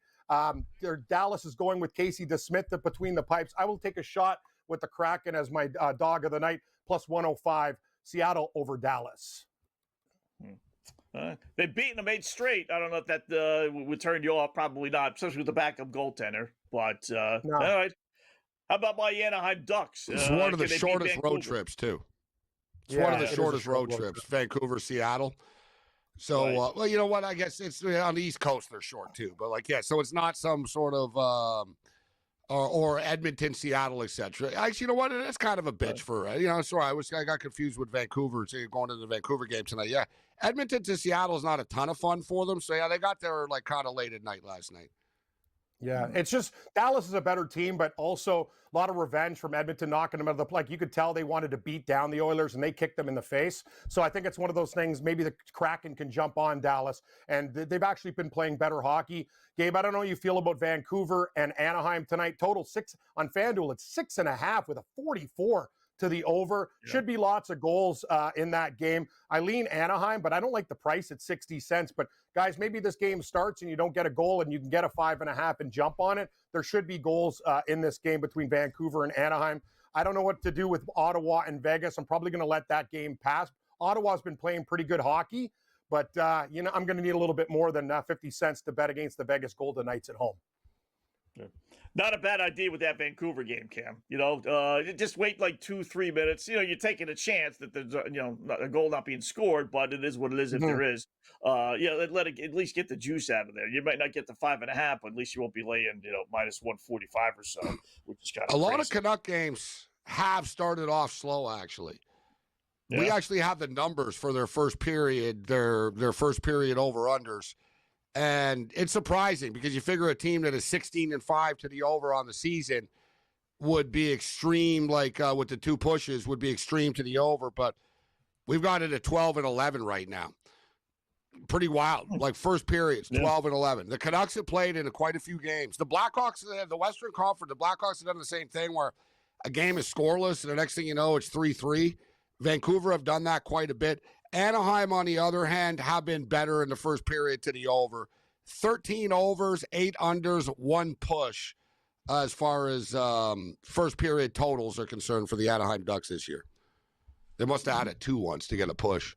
Dallas is going with Casey DeSmith between the pipes. I will take a shot with the Kraken as my dog of the night, plus 105. Seattle over Dallas. They've beaten them 8 straight. I don't know if that would turn you off. Probably not, especially with the backup goaltender. But no. All right. How about my Anaheim Ducks? It's one of the shortest road trips, too. It's one of the shortest road trips, Vancouver, Seattle. So, right. Well, you know what? I guess it's on the East Coast, they're short, too. But, so it's not some sort of or Edmonton, Seattle, etc. Actually, you know what? That's kind of a bitch for Sorry, I got confused with Vancouver going to the Vancouver game tonight. Yeah, Edmonton to Seattle is not a ton of fun for them. So yeah, they got there kind of late at night last night. Yeah, it's just Dallas is a better team, but also a lot of revenge from Edmonton knocking them out of the play. You could tell they wanted to beat down the Oilers, and they kicked them in the face. So I think it's one of those things, maybe the Kraken can jump on Dallas, and they've actually been playing better hockey. Gabe, I don't know how you feel about Vancouver and Anaheim tonight. Total 6 on FanDuel. It's 6.5 with a 44 to the over. Yeah. Should be lots of goals in that game. I lean Anaheim, but I don't like the price at 60 cents. But guys, maybe this game starts and you don't get a goal and you can get a 5.5 and jump on it. There should be goals in this game between Vancouver and Anaheim. I don't know what to do with Ottawa and Vegas. I'm probably going to let that game pass. Ottawa's been playing pretty good hockey, but I'm going to need a little bit more than 50 cents to bet against the Vegas Golden Knights at home. Yeah. Not a bad idea with that Vancouver game, Cam. Just wait 2-3 minutes. You're taking a chance that there's a goal not being scored, but it is what it is if there is. Let it at least get the juice out of there. You might not get the 5.5, but at least you won't be laying minus 145 or so, which is kind of lot of Canuck games have started off slow. Actually, we actually have the numbers for their first period, their first period over unders. And it's surprising because you figure a team that is 16-5 to the over on the season would be extreme, with the 2 pushes, would be extreme to the over. But we've got it at 12-11 right now. Pretty wild. First periods, 12-11. The Canucks have played in quite a few games. The Blackhawks, the Western Conference, the Blackhawks have done the same thing where a game is scoreless and the next thing you know, it's 3-3. Vancouver have done that quite a bit. Anaheim, on the other hand, have been better in the first period to the over. 13 overs, 8 unders, 1 push as far as first period totals are concerned for the Anaheim Ducks this year. They must have added 2 once to get a push.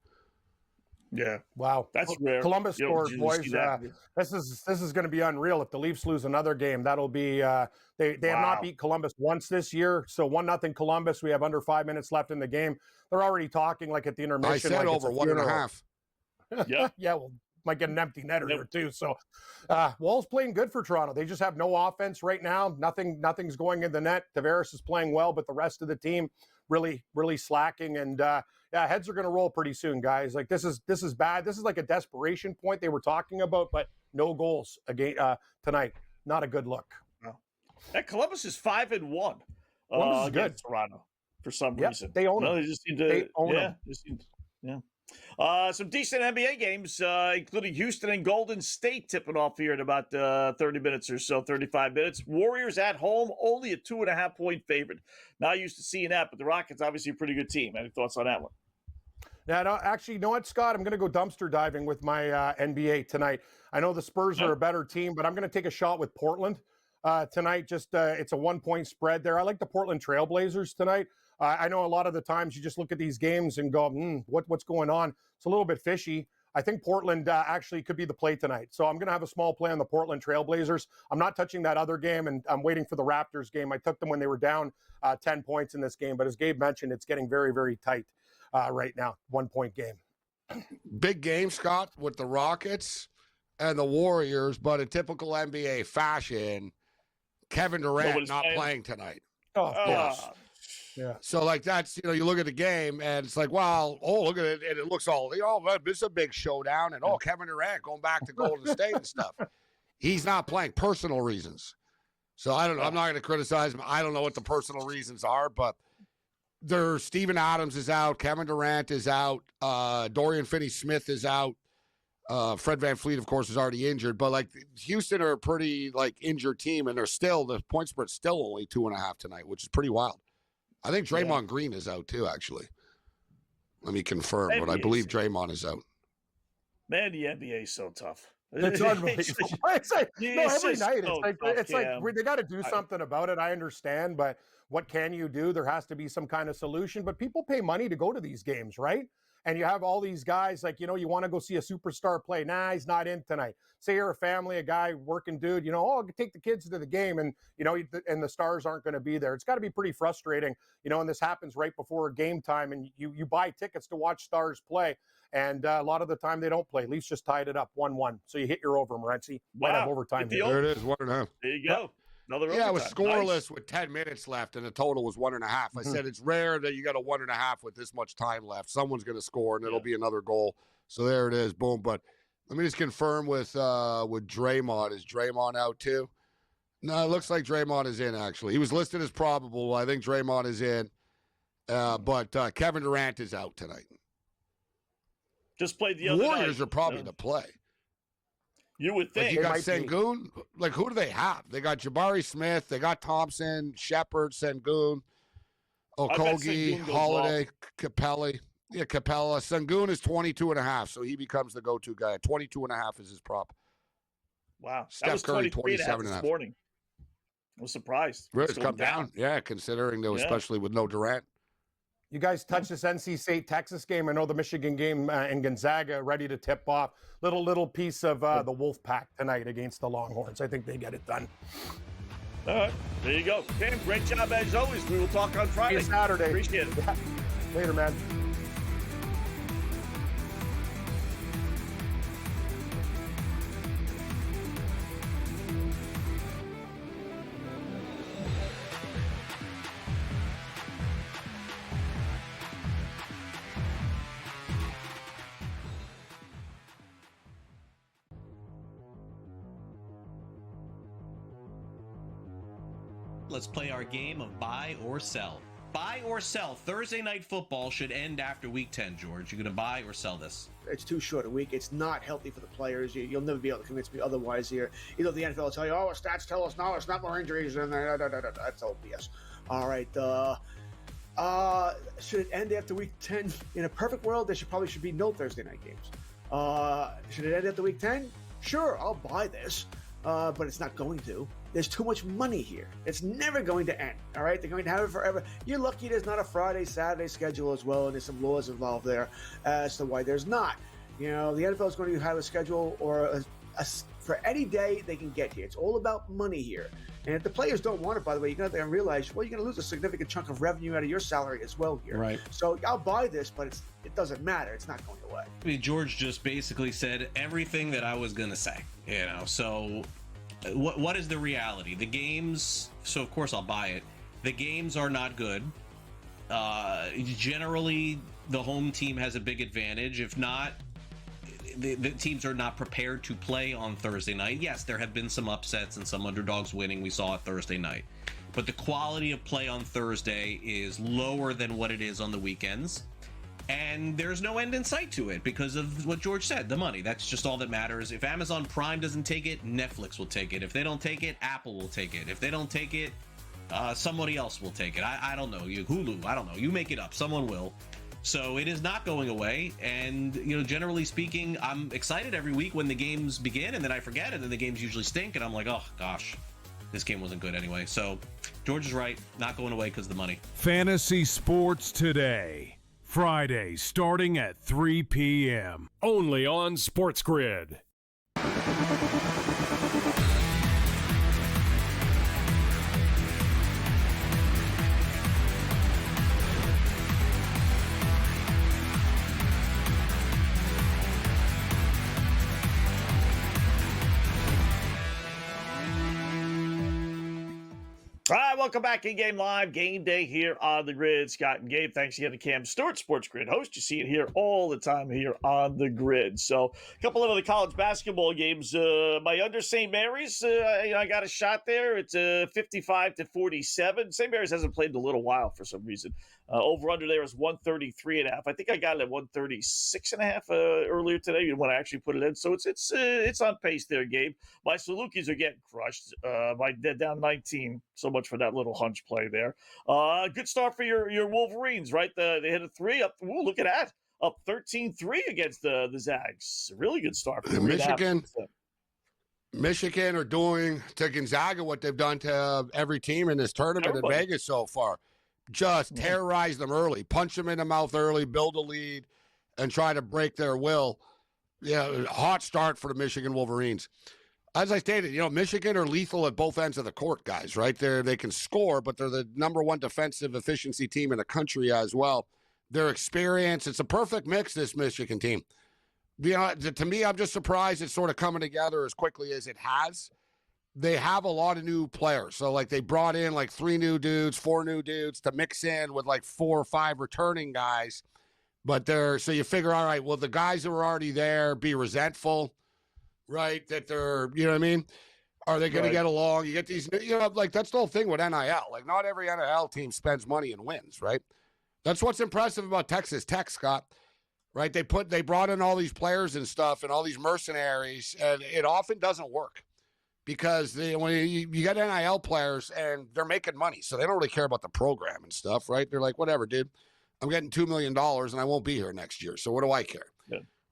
Yeah. Wow. That's rare. Columbus scored, boys. This is going to be unreal. If the Leafs lose another game, that'll be they have not beat Columbus once this year. So 1-0 Columbus. We have under 5 minutes left in the game. They're already talking at the intermission. I said over 1.5. Yeah. Yeah, well, might get an empty netter there too. So Wall's playing good for Toronto. They just have no offense right now. Nothing's going in the net. Tavares is playing well, but the rest of the team really, really slacking. And heads are going to roll pretty soon, guys. This is bad. This is like a desperation point they were talking about, but no goals again tonight. Not a good look. No. And Columbus is 5-1. Columbus is good. Toronto for some reason. They own them. They just seem to. They own them. Some decent NBA games, including Houston and Golden State tipping off here in about 30 minutes or so, 35 minutes. Warriors at home, only a 2.5-point favorite. Not used to seeing that, but the Rockets obviously a pretty good team. Any thoughts on that one? Yeah, no, actually, you know what, Scott? I'm going to go dumpster diving with my NBA tonight. I know the Spurs are a better team, but I'm going to take a shot with Portland tonight. Just it's a 1-point spread there. I like the Portland Trailblazers tonight. I know a lot of the times you just look at these games and go, what's going on? It's a little bit fishy. I think Portland actually could be the play tonight. So I'm going to have a small play on the Portland Trailblazers. I'm not touching that other game, and I'm waiting for the Raptors game. I took them when they were down 10 points in this game. But as Gabe mentioned, it's getting very, very tight right now. 1-point game. Big game, Scott, with the Rockets. and the Warriors, but in typical NBA fashion, Kevin Durant not playing tonight. Oh, of course. Yeah. So, like, that's, you look at the game, and it's like, well, look at it, and it looks all, this is a big showdown, and, Kevin Durant going back to Golden State and stuff. He's not playing, personal reasons. So, I don't know. I'm not going to criticize him. I don't know what the personal reasons are, but Steven Adams is out. Kevin Durant is out. Dorian Finney-Smith is out. Fred VanVleet, of course, is already injured. But, like, Houston are a pretty, like, injured team, and the point spread's still only 2.5 tonight, which is pretty wild. I think Draymond Green is out, too, actually. Let me confirm, but I believe Draymond is out. Man, the NBA is so tough. It's unbelievable. Every night it's like they got to do something about it. I understand, but what can you do? There has to be some kind of solution. But people pay money to go to these games, right? And you have all these guys like, you want to go see a superstar play. Nah, he's not in tonight. Say you're a family, a guy, working dude, I'll take the kids to the game and, and the stars aren't going to be there. It's got to be pretty frustrating, and this happens right before game time and you buy tickets to watch stars play. And a lot of the time they don't play. Leafs just tied it up 1-1. So you hit your over, Morency. Might have overtime. There it is, 1.5. There you go. Another it was scoreless with 10 minutes left, and the total was 1.5. I said it's rare that you got a 1.5 with this much time left. Someone's going to score, and it'll be another goal. So there it is, boom. But let me just confirm with Draymond. Is Draymond out too? No, it looks like Draymond is in, actually. He was listed as probable. I think Draymond is in. But Kevin Durant is out tonight. Just played the other night. Warriors are probably to play. You would think. Like you got Sengun. Like, who do they have? They got Jabari Smith. They got Thompson, Shepard, Sengun, Okogie, Holiday, Capelli. Yeah, Capella. Sengun is 22.5, so he becomes the go-to guy. 22.5 is his prop. Wow. Steph Curry, 27.5 this morning. I was surprised. Really, it's come down. Yeah, considering, though, especially with no Durant. You guys touched this NC State Texas game. I know the Michigan game in Gonzaga ready to tip off. Little piece of the Wolf Pack tonight against the Longhorns. I think they get it done. All right, there you go. Tim, great job as always. We will talk on Friday. Saturday. Appreciate it. Later, man. Let's play our game of buy or sell. Buy or sell. Thursday night football should end after week 10, George. You going to buy or sell this? It's too short a week. It's not healthy for the players. You'll never be able to convince me otherwise here. The NFL will tell you, stats tell us now it's not more injuries. And that's all BS. All right. Should it end after week 10? In a perfect world, there should be no Thursday night games. Should it end after week 10? Sure, I'll buy this. But it's not going to. There's too much money here. It's never going to end, all right? They're going to have it forever. You're lucky there's not a Friday, Saturday schedule as well, and there's some laws involved there as to why there's not. The NFL is going to have a schedule or for any day they can get here. It's all about money here. And if the players don't want it, by the way, you're going to have to realize, you're going to lose a significant chunk of revenue out of your salary as well here. Right. So I'll buy this, but it doesn't matter. It's not going away. I mean, George just basically said everything that I was going to say, so... What is the reality? The games, so of course I'll buy it. The games are not good. Generally, the home team has a big advantage. If not, the teams are not prepared to play on Thursday night. Yes, there have been some upsets and some underdogs winning. We saw it Thursday night. But the quality of play on Thursday is lower than what it is on the weekends. And there's no end in sight to it because of what George said, the money. That's just all that matters. If Amazon Prime doesn't take it, Netflix will take it. If they don't take it, Apple will take it. If they don't take it, somebody else will take it. I don't know. Hulu, I don't know. You make it up. Someone will. So it is not going away. And, generally speaking, I'm excited every week when the games begin, and then I forget, and then the games usually stink, and I'm like, oh, gosh, this game wasn't good anyway. So George is right. Not going away because of the money. Fantasy Sports Today. Friday, starting at 3 p.m. Only on SportsGrid. All right, welcome back in Game Live. Game Day here on the Grid. Scott and Gabe, thanks again to Cam Stewart, Sports Grid host. You see it here all the time here on the Grid. So a couple of other college basketball games. My under St. Mary's, I got a shot there. It's 55-47. St. Mary's hasn't played in a little while for some reason. Over under there is 133.5. I think I got it at 136.5 earlier today when I actually put it in. So it's on pace there, Gabe. My Salukis are getting crushed. They're down 19. So much for that little hunch play there. Good start for your Wolverines, right? They hit a 3 up. Ooh, look at that. Up 13-3 against the Zags. Really good start for Michigan are doing to Gonzaga what they've done to every team in this tournament in Vegas so far. Just terrorize them early, punch them in the mouth early, build a lead, and try to break their will. Yeah, hot start for the Michigan Wolverines. As I stated, Michigan are lethal at both ends of the court, guys, right? They can score, but they're the number one defensive efficiency team in the country as well. Their experience, it's a perfect mix, this Michigan team. To me, I'm just surprised it's sort of coming together as quickly as it has. They have a lot of new players. So, they brought in, 3 new dudes, 4 new dudes to mix in with, 4 or 5 returning guys. But so you figure, all right, will the guys that were already there be resentful, right? That they're, you know what I mean? Are they going to get along? You get these, that's the whole thing with NIL. Not every NIL team spends money and wins, right? That's what's impressive about Texas Tech, Scott, right? They brought in all these players and stuff and all these mercenaries, and it often doesn't work. Because when you get NIL players and they're making money, so they don't really care about the program and stuff, right? They're like, whatever, dude. I'm getting $2 million and I won't be here next year, so what do I care,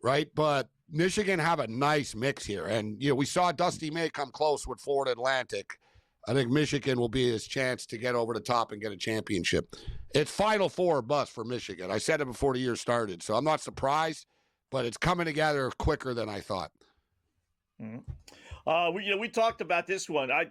right? But Michigan have a nice mix here, and we saw Dusty May come close with Florida Atlantic. I think Michigan will be his chance to get over the top and get a championship. It's Final Four or bust for Michigan. I said it before the year started, so I'm not surprised, but it's coming together quicker than I thought. Mm-hmm. We talked about this one. I'm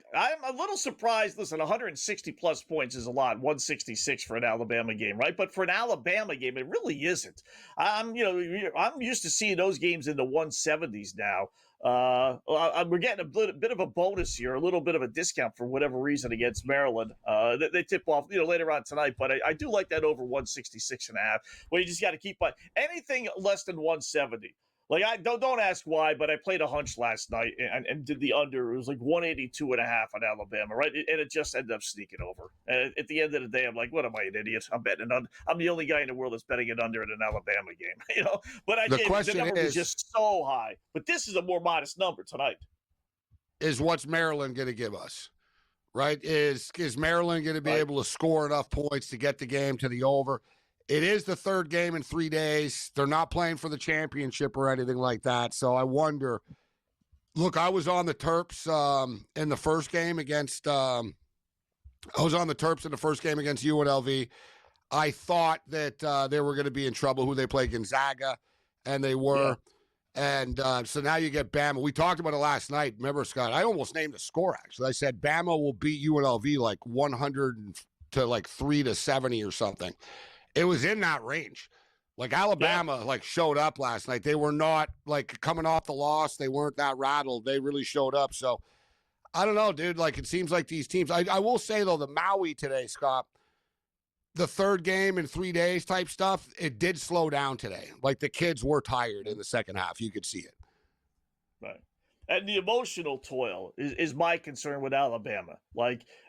a little surprised. Listen, 160 plus points is a lot. 166 for an Alabama game, right? But for an Alabama game, it really isn't. I'm used to seeing those games in the 170s now. We're getting a bit of a bonus here, a little bit of a discount for whatever reason against Maryland. They tip off, later on tonight, but I do like that over 166.5. Well, you just got to keep on anything less than 170. I don't ask why, but I played a hunch last night and did the under. It was 182.5 on Alabama, right? And it just ended up sneaking over. And at the end of the day, I'm like, what am I, an idiot? I'm betting on. I'm the only guy in the world that's betting it under in an Alabama game, But the number was just so high. But this is a more modest number tonight. Is what's Maryland going to give us, right? Is Maryland going to be able to score enough points to get the game to the over? It is the third game in 3 days. They're not playing for the championship or anything like that. So I wonder. Look, I was on the Terps in the first game against UNLV. I thought that they were going to be in trouble. Who they play, Gonzaga, and they were. Yeah. And so now you get Bama. We talked about it last night. Remember, Scott? I almost named the score. Actually, I said Bama will beat UNLV 100 to 3-70 or something. It was in that range. Alabama, showed up last night. They were not, coming off the loss. They weren't that rattled. They really showed up. So, I don't know, dude. It seems like these teams. I will say, though, the Maui today, Scott, the third game in 3 days type stuff, it did slow down today. The kids were tired in the second half. You could see it. Right. And the emotional toil is my concern with Alabama.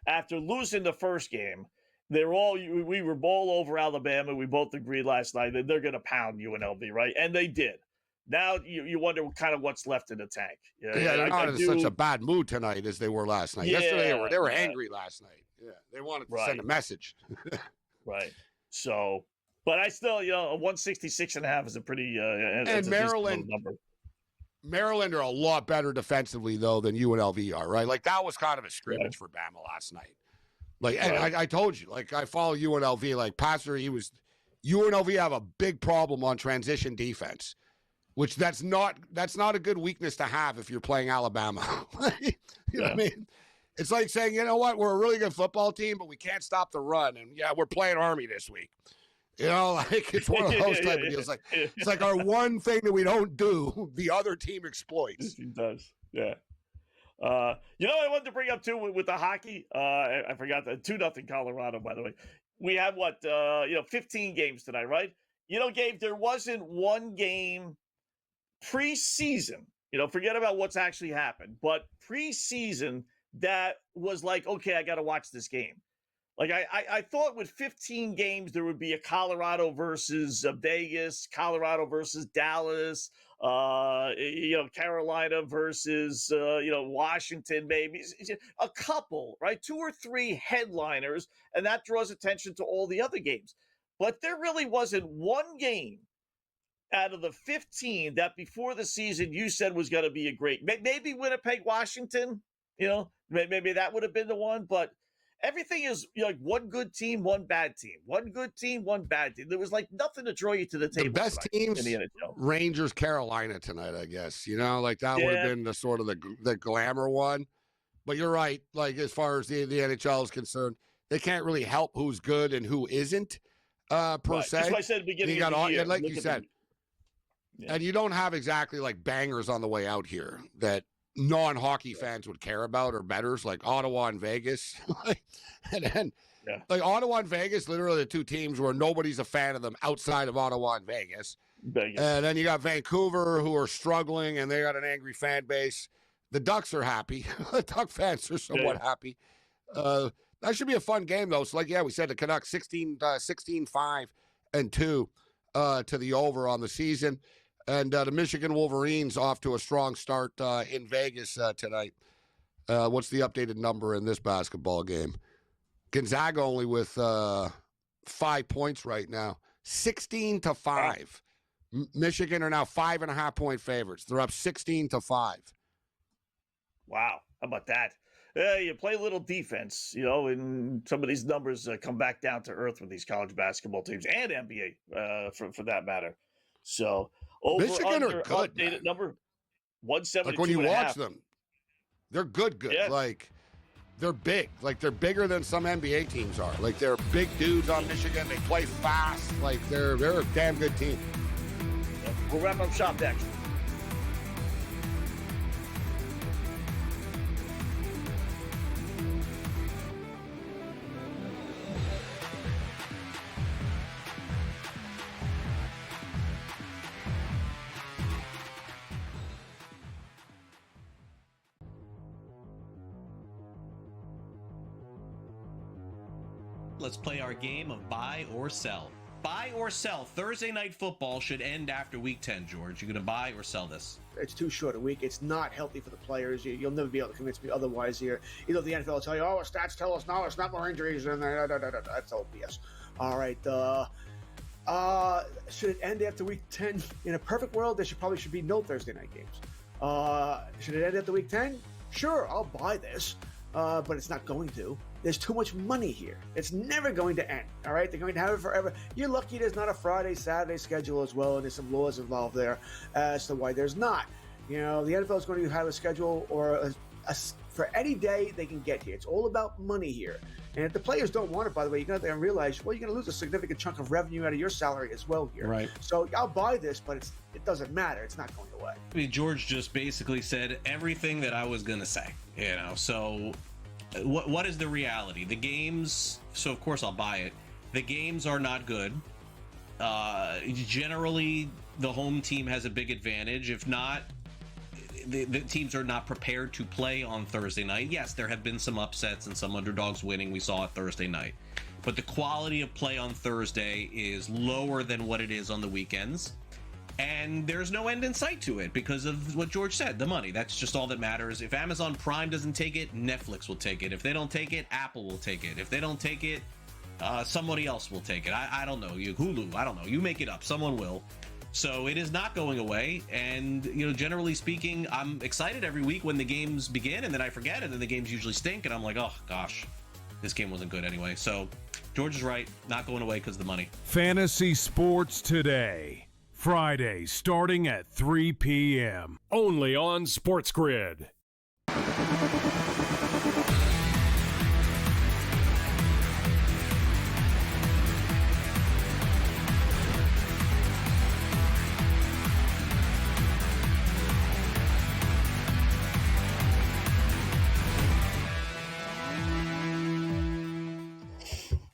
After losing the first game, we were all over Alabama. We both agreed last night that they're going to pound UNLV, right? And they did. Now you wonder kind of what's left in the tank. They're not in such a bad mood tonight as they were last night. Yesterday they were angry last night. Yeah, they wanted to send a message. Right. So, but I still, a 166.5 is a pretty and Maryland number. Maryland are a lot better defensively though than UNLV are, right? That was kind of a scrimmage for Bama last night. And I told you, I follow UNLV. Passer, UNLV have a big problem on transition defense, which that's not a good weakness to have if you're playing Alabama. You know what I mean? It's like saying, you know what, we're a really good football team, but we can't stop the run, and we're playing Army this week. It's one of those type of deals. It's like our one thing that we don't do, the other team exploits. It does, yeah. I wanted to bring up too with the hockey. I forgot the 2-0 Colorado. By the way, we have 15 games tonight, right? Gabe, there wasn't one game preseason. Forget about what's actually happened, but preseason that was like, okay, I got to watch this game. Like I thought with 15 games there would be a Colorado versus Vegas, Colorado versus Dallas, Carolina versus Washington, maybe a couple, right? 2 or 3 headliners, and that draws attention to all the other games. But there really wasn't one game out of the 15 that before the season you said was going to be a great, maybe Winnipeg, Washington, maybe that would have been the one, but everything is like one good team, one bad team, one good team, one bad team. There was like nothing to draw you to the table. The best teams, in the NHL. Rangers, Carolina tonight, I guess. That would have been the sort of the glamour one. But you're right. Like as far as the NHL is concerned, they can't really help who's good and who isn't per se. That's why I said at the beginning of the year. Like you said. And you don't have exactly like bangers on the way out here that non-hockey fans would care about or bettors like Ottawa and Vegas. And then like Ottawa and Vegas, literally the two teams where nobody's a fan of them outside of Ottawa and Vegas. And then you got Vancouver who are struggling and they got an angry fan base. The Ducks are happy. The Duck fans are somewhat happy. That should be a fun game though. So we said the Canucks 16-5-2 to the over on the season. And the Michigan Wolverines off to a strong start in Vegas tonight. What's the updated number in this basketball game? Gonzaga only with 5 points right now, 16-5. Michigan are now 5.5-point favorites. They're up 16-5. Wow, how about that? You play a little defense, and some of these numbers come back down to earth with these college basketball teams and NBA for that matter. So. Michigan are good. Updated number 172. Like when you watch them, they're good. Yeah. Like they're big. Like they're bigger than some NBA teams are. Like they're big dudes on Michigan. They play fast. Like they're a damn good team. We'll wrap up shop next. Let's play our game of buy or sell. Buy or sell. Thursday night football should end after week 10, George. You going to buy or sell this? It's too short a week. It's not healthy for the players. You'll never be able to convince me otherwise here. The NFL will tell you, stats tell us now it's not more injuries in there. That's all BS. All right. Should it end after week 10? In a perfect world, there probably should be no Thursday night games. Should it end after week 10? Sure, I'll buy this. But it's not going to. There's too much money here. It's never going to end, all right? They're going to have it forever. You're lucky there's not a Friday, Saturday schedule as well, and there's some laws involved there as to why there's not. The NFL is going to have a schedule or for any day they can get here. It's all about money here. And if the players don't want it, by the way, you got to realize, you're going to lose a significant chunk of revenue out of your salary as well here. Right. So I'll buy this, but it doesn't matter. It's not going away. I mean, George just basically said everything that I was going to say, so what is the reality? The games, so of course I'll buy it. The games are not good. Generally, the home team has a big advantage. If not, the teams are not prepared to play on Thursday night. Yes, there have been some upsets and some underdogs winning. We saw it Thursday night. But the quality of play on Thursday is lower than what it is on the weekends. And there's no end in sight to it because of what George said, the money. That's just all that matters. If Amazon Prime doesn't take it, Netflix will take it. If they don't take it, Apple will take it. If they don't take it, somebody else will take it. I don't know. Hulu, I don't know. You make it up. Someone will. So it is not going away. And, generally speaking, I'm excited every week when the games begin and then I forget and then the games usually stink. And I'm like, oh, gosh, this game wasn't good anyway. So George is right. Not going away because of the money. Fantasy Sports Today. Friday, starting at 3 p.m. Only on SportsGrid.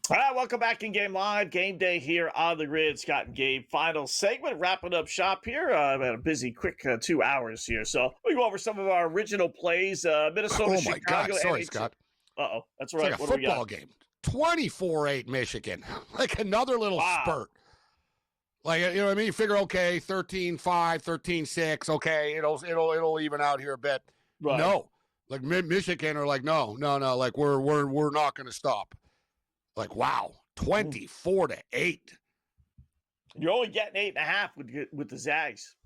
All right, welcome back in Game Live. Game Day here on the grid. Scott and Gabe, final segment, wrapping up shop here. Had a busy, quick 2 hours here. So we go over some of our original plays. Minnesota, oh, my Chicago. God. Sorry, NHL. Scott. Uh-oh. That's It's right. like a What do we got? football game. 24-8 Michigan. Like another little spurt. Like, you know what I mean? You figure, okay, 13-5, 13-6. Okay, it'll even out here a bit. Right. No. Like Michigan are like, no. Like we're not going to stop. Like, wow, 24-8. You're only getting 8.5 with the Zags.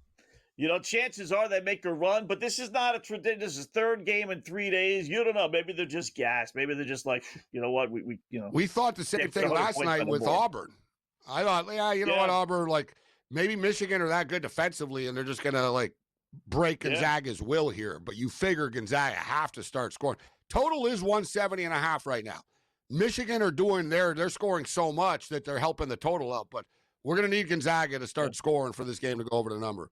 You know, chances are they make a run, but this is not a tradition. This is third game in 3 days. You don't know. Maybe they're just gassed. Maybe they're just like, you know what? We thought the same thing last night with Auburn. I thought, you know what, Auburn, like maybe Michigan are that good defensively, and they're just gonna like break Gonzaga's will here. But you figure Gonzaga have to start scoring. Total is 170.5 right now. Michigan are doing they're scoring so much that they're helping the total up, but we're going to need Gonzaga to start scoring for this game to go over the number.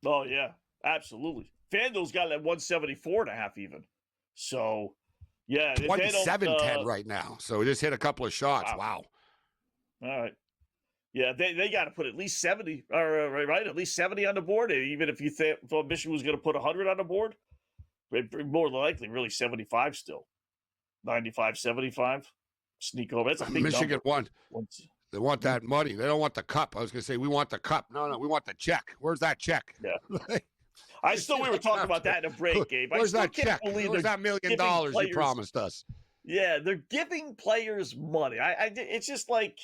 Oh, yeah, absolutely. FanDuel's got that 174.5 even. So, yeah. 27-10 right now. So we just hit a couple of shots. Wow. All right. Yeah, they got to put at least 70, right? At least 70 on the board. Even if you thought Michigan was going to put 100 on the board, more than likely, really 75 still. 95, 75. Sneak over. That's a big Michigan number. won. They want that money. They don't want the cup. I was going to say, we want the cup. No, we want the check. Where's that check? Yeah. we were talking about that in a break, Gabe. Where's that check? Where's that $1 million you promised us? Yeah, they're giving players money. It's just like,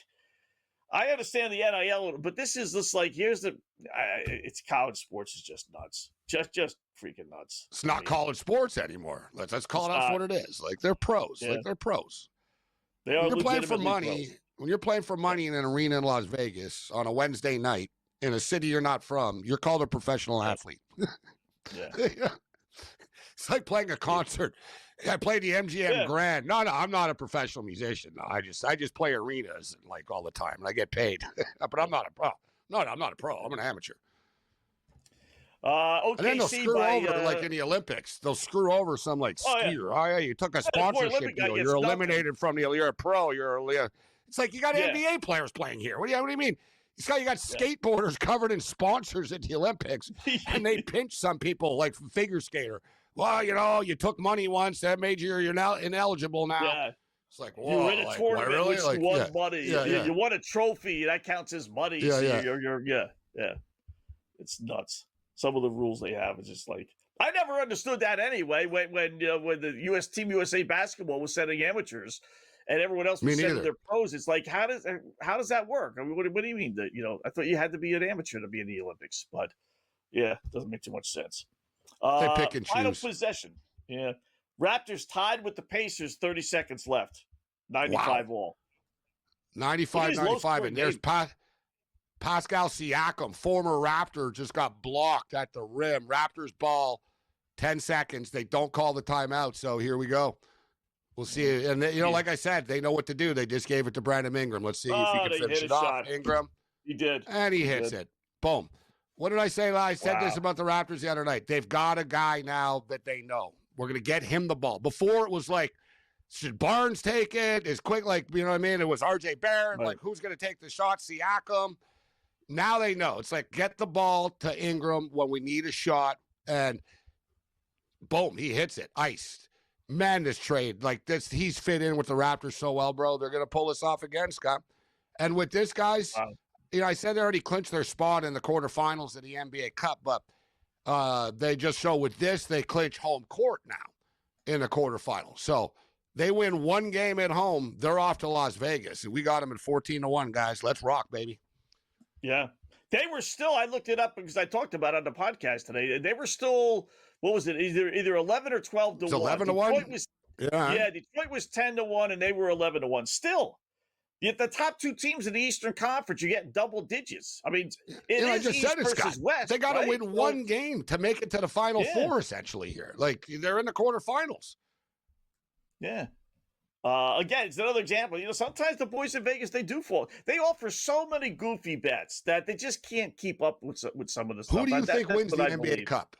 I understand the NIL, but this is just like, it's college sports is just nuts. Just freaking nuts. It's not college sports anymore. Let's call it out for what it is. Like, they're pros. Yeah. Like, they're pros. They are when you're playing for money, pros. when you're playing for money in an arena in Las Vegas on a Wednesday night in a city you're not from, you're called a professional athlete. Yeah. It's like playing a concert. I played the MGM Grand. No, I'm not a professional musician. No, I just play arenas like all the time, and I get paid. But I'm not a pro. No, I'm not a pro. I'm an amateur. OKC and then they'll screw over like in the Olympics. They'll screw over some like skier. Oh yeah, you took a sponsorship deal. You're eliminated from the. You're a pro. It's like you got NBA players playing here. What do you mean? You got skateboarders covered in sponsors at the Olympics, and they pinch some people like figure skater. Well, you took money once. That made you're now ineligible now. Yeah. It's like, whoa, you win a tournament, really? which won money. You won a trophy, that counts as money. Yeah. It's nuts. Some of the rules they have is just like, I never understood that anyway. When the U.S. Team USA basketball was sending amateurs, and everyone else was sending their pros, it's like, how does that work? I mean, what do you mean that I thought you had to be an amateur to be in the Olympics, but yeah, it doesn't make too much sense. They pick and choose. Final possession. Yeah. Raptors tied with the Pacers, 30 seconds left. 95 all. 95-95. And there's Pascal Siakam, former Raptor, just got blocked at the rim. Raptors ball, 10 seconds. They don't call the timeout, so here we go. We'll see. And, like I said, they know what to do. They just gave it to Brandon Ingram. Let's see if he can finish it off. Ingram. He did. And he hits it. Boom. What did I say? I said this about the Raptors the other night. They've got a guy now that they know. We're going to get him the ball. Before it was like, should Barnes take it? Is quick, like, you know what I mean? It was RJ Barrett. Right. Like, who's going to take the shot? Siakam. Now they know. It's like, get the ball to Ingram when we need a shot. And boom, he hits it. Iced. Man, this trade. Like, this, he's fit in with the Raptors so well, bro. They're going to pull this off again, Scott. And with this, guys, I said they already clinched their spot in the quarterfinals of the NBA Cup, but they just show with this, they clinch home court now in the quarterfinals. So they win one game at home. They're off to Las Vegas. And we got them at 14-1, guys. Let's rock, baby. Yeah. They were still, I looked it up because I talked about it on the podcast today. They were still, what was it? Either 11 or 12 to 1. 11-1? Yeah, Detroit was 10-1 and they were 11-1. Still, yet the top two teams in the Eastern Conference, you get double digits. I mean, I just said it, Scott. West, they got to win one game to make it to the Final Four, essentially, here. Like, they're in the quarterfinals. Yeah. Again, it's another example. Sometimes the boys in Vegas, they do fall. They offer so many goofy bets that they just can't keep up with some of the stuff. Who do you think wins the NBA Cup?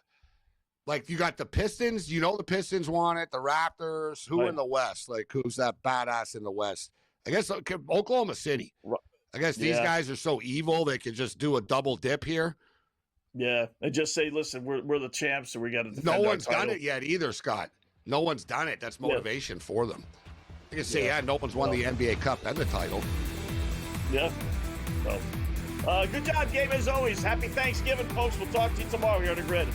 Like, you got the Pistons. The Pistons won it. The Raptors. Who in the West? Like, who's that badass in the West? I guess Oklahoma City. I guess these guys are so evil they could just do a double dip here. Yeah, and just say, listen, we're the champs, so we got to defend No our one's title. done it yet either, Scott. No one's done it. That's motivation for them. You can say, no one's won the NBA Cup and the title. Yeah. So, good job, Gabe, as always. Happy Thanksgiving, folks. We'll talk to you tomorrow here on the Grid.